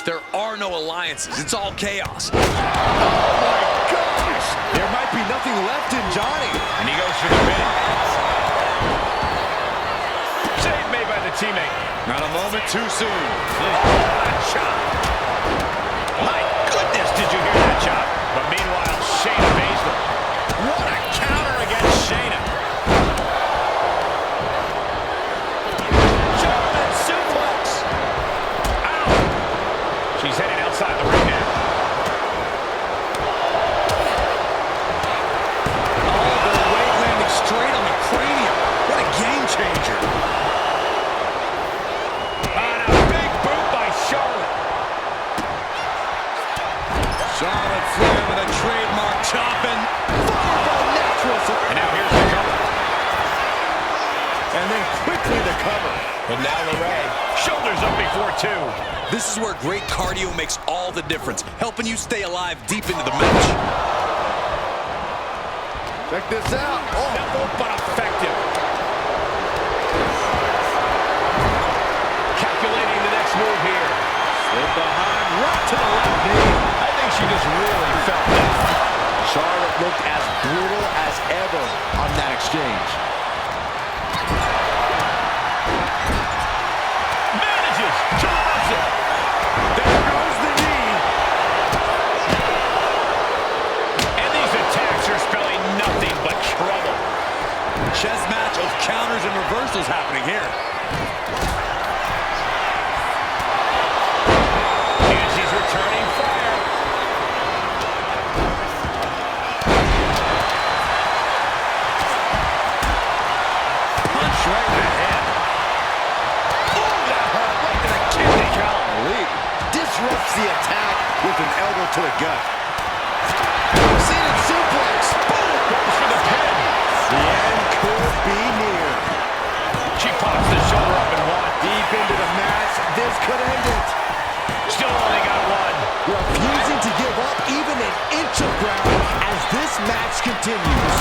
There are no alliances. It's all chaos. Oh, my gosh! There might be nothing left in Johnny. And he goes for the pin. Save made by the teammate. Not a moment too soon. Shot. My goodness, did you hear that shot? But meanwhile, Shayna Baszler. What a counter against Shayna. German suplex. Ow. She's heading outside the ring now. Oh, the weight landing straight on the cranium. What a game changer. And a big boot by Charlotte. Charlotte Flair with a trademark chopping. And now here's the cover. And then quickly the cover. But now LeRae. Shoulders up before two. This is where great cardio makes all the difference, helping you stay alive deep into the match. Check this out. Oh. Simple but effective. Calculating the next move here. Slip behind, right to the left knee. I think she just really felt that. Charlotte looked as brutal as ever on that exchange. Manages to reverse it. There goes the knee. And these attacks are spelling nothing but trouble. Chess match of counters and reversals happening here. And she's returning fire. Punch right in the head. Starts the attack with an elbow to the gut. Seated suplex. Boom! Goes for the pin. The end could be near. She pops the shoulder up and one. Deep into the match. This could end it. Still only got one. Refusing to give up even an inch of ground as this match continues.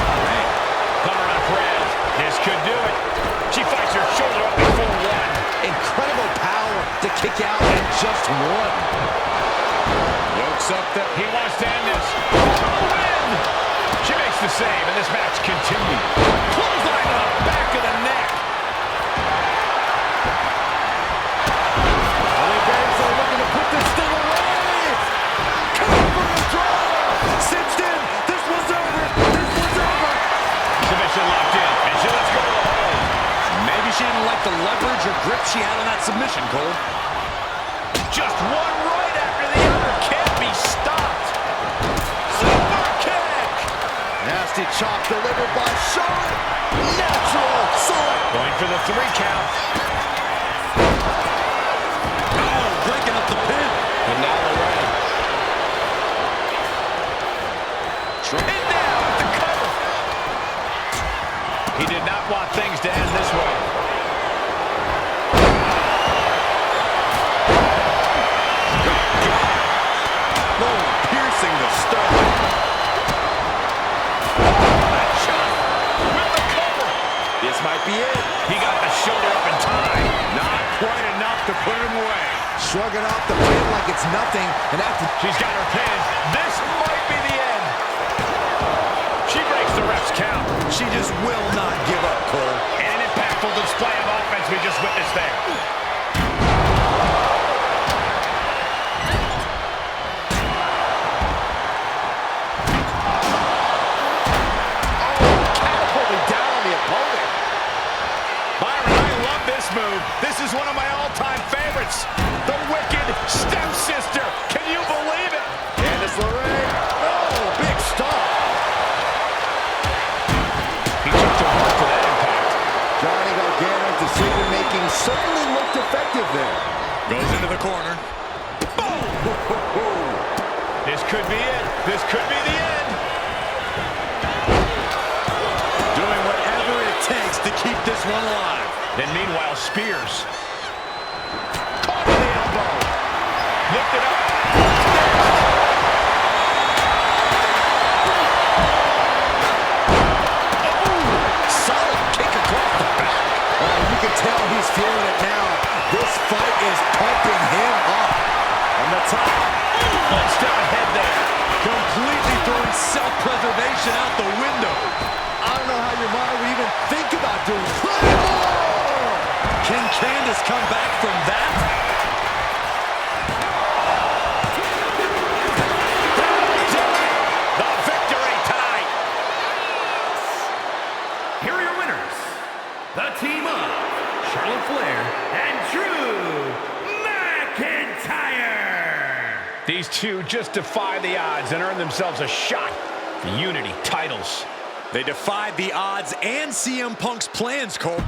Cover on Perez. This could do it. She fights her shoulder up before one. Incredible power to kick out at just one. Yokes up that he wants to end this. Win! She makes the save, and this match continues. Clothesline on the back of the neck. The Bears are looking to put this thing away. Cover and draw. Cinched in. This one's over. This one's over. Submission locked in, and she lets go of the hold. Maybe she didn't like the leverage or grip she had on that submission, Cole. Just one right after the other. Can't be stopped. Super kick. Nasty chop delivered by Charlotte. Natural sword. Going for the 3 count. Oh, breaking up the pin. And now the red. And now the cover. He did not want things to end this way. Piercing the stomach. That shot with the cover. This might be it. He got the shoulder up in time. Not quite enough to put him away. Shrugging off the pin like it's nothing. And after She's got her pin. This might be the end. She breaks the ref's count. she just will not give up, Cole. And an impactful display of offense we just witnessed there. Move. This is one of my all-time favorites. The Wicked Stepsister. Can you believe it? Candice LeRae. Oh, big stop. He took to work for that impact. Johnny Gargano's decision-making certainly looked effective there. Goes into the corner. Boom! This could be it. This could be the end. Doing whatever it takes to keep this one alive. Then meanwhile, Spears. Caught with the elbow. Lifted up. Solid kick across the back. Oh, you can tell he's feeling it now. This fight is pumping him up. On the top. Let's step ahead there. Completely throwing self-preservation out the window. I don't know how your mind would even think about doing it. Can Candice come back from that? The victory tonight. Here are your winners. The team of Charlotte Flair and Drew McIntyre. These two just defy the odds and earn themselves a shot at the Unity titles. They defied the odds and CM Punk's plans, Cole.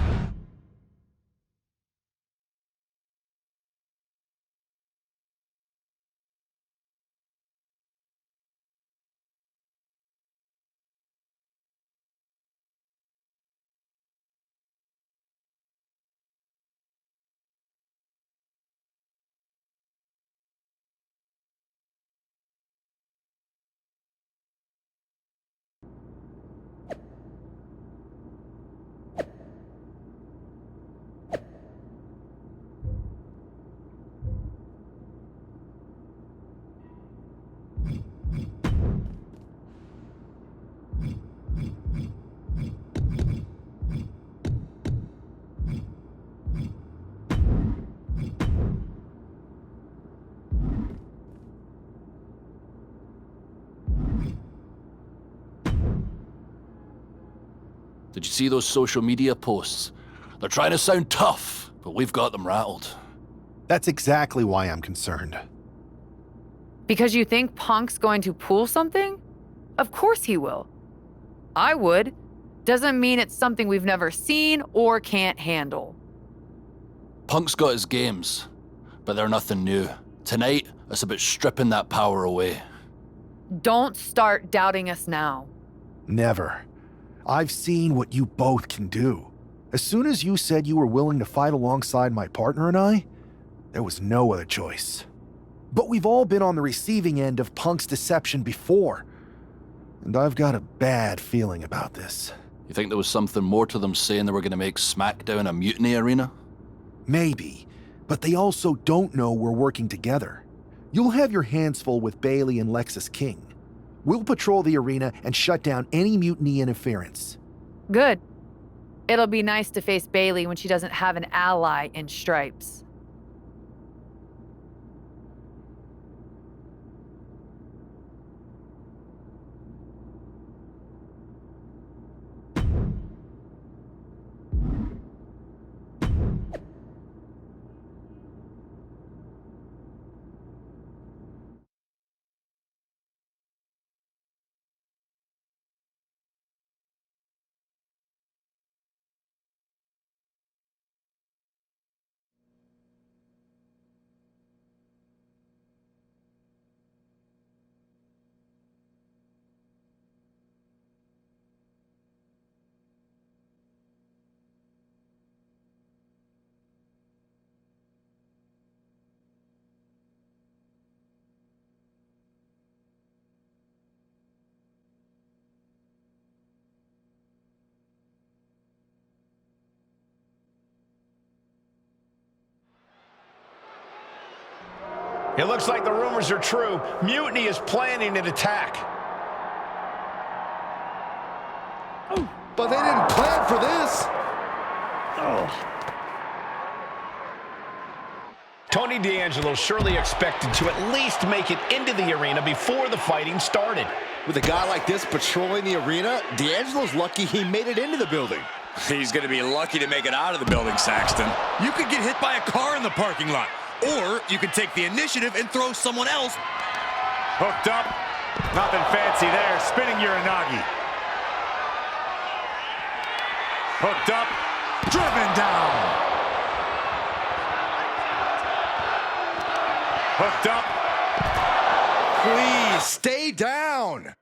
Did you see those social media posts? They're trying to sound tough, but we've got them rattled. That's exactly why I'm concerned. Because you think Punk's going to pull something? Of course he will. I would. Doesn't mean it's something we've never seen or can't handle. Punk's got his games, but they're nothing new. Tonight, It's about stripping that power away. Don't start doubting us now. Never. I've seen what you both can do. As soon as you said you were willing to fight alongside my partner and I, there was no other choice. But we've all been on the receiving end of Punk's deception before, and I've got a bad feeling about this. You think there was something more to them saying they were going to make SmackDown a mutiny arena? Maybe, but they also don't know we're working together. You'll have your hands full with Bayley and Lexis King. We'll patrol the arena and shut down any mutiny interference. Good. It'll be nice to face Bayley when she doesn't have an ally in Stripes. It looks like the rumors are true. Mutiny is planning an attack. But they didn't plan for this. Tony D'Angelo surely expected to at least make it into the arena before the fighting started. With a guy like this patrolling the arena, D'Angelo's lucky he made it into the building. He's going to be lucky to make it out of the building, Saxton. You could get hit by a car in the parking lot. Or you can take the initiative and throw someone else. Hooked up. Nothing fancy there. Spinning Uranagi. Hooked up. Driven down. Hooked up. Please, stay down.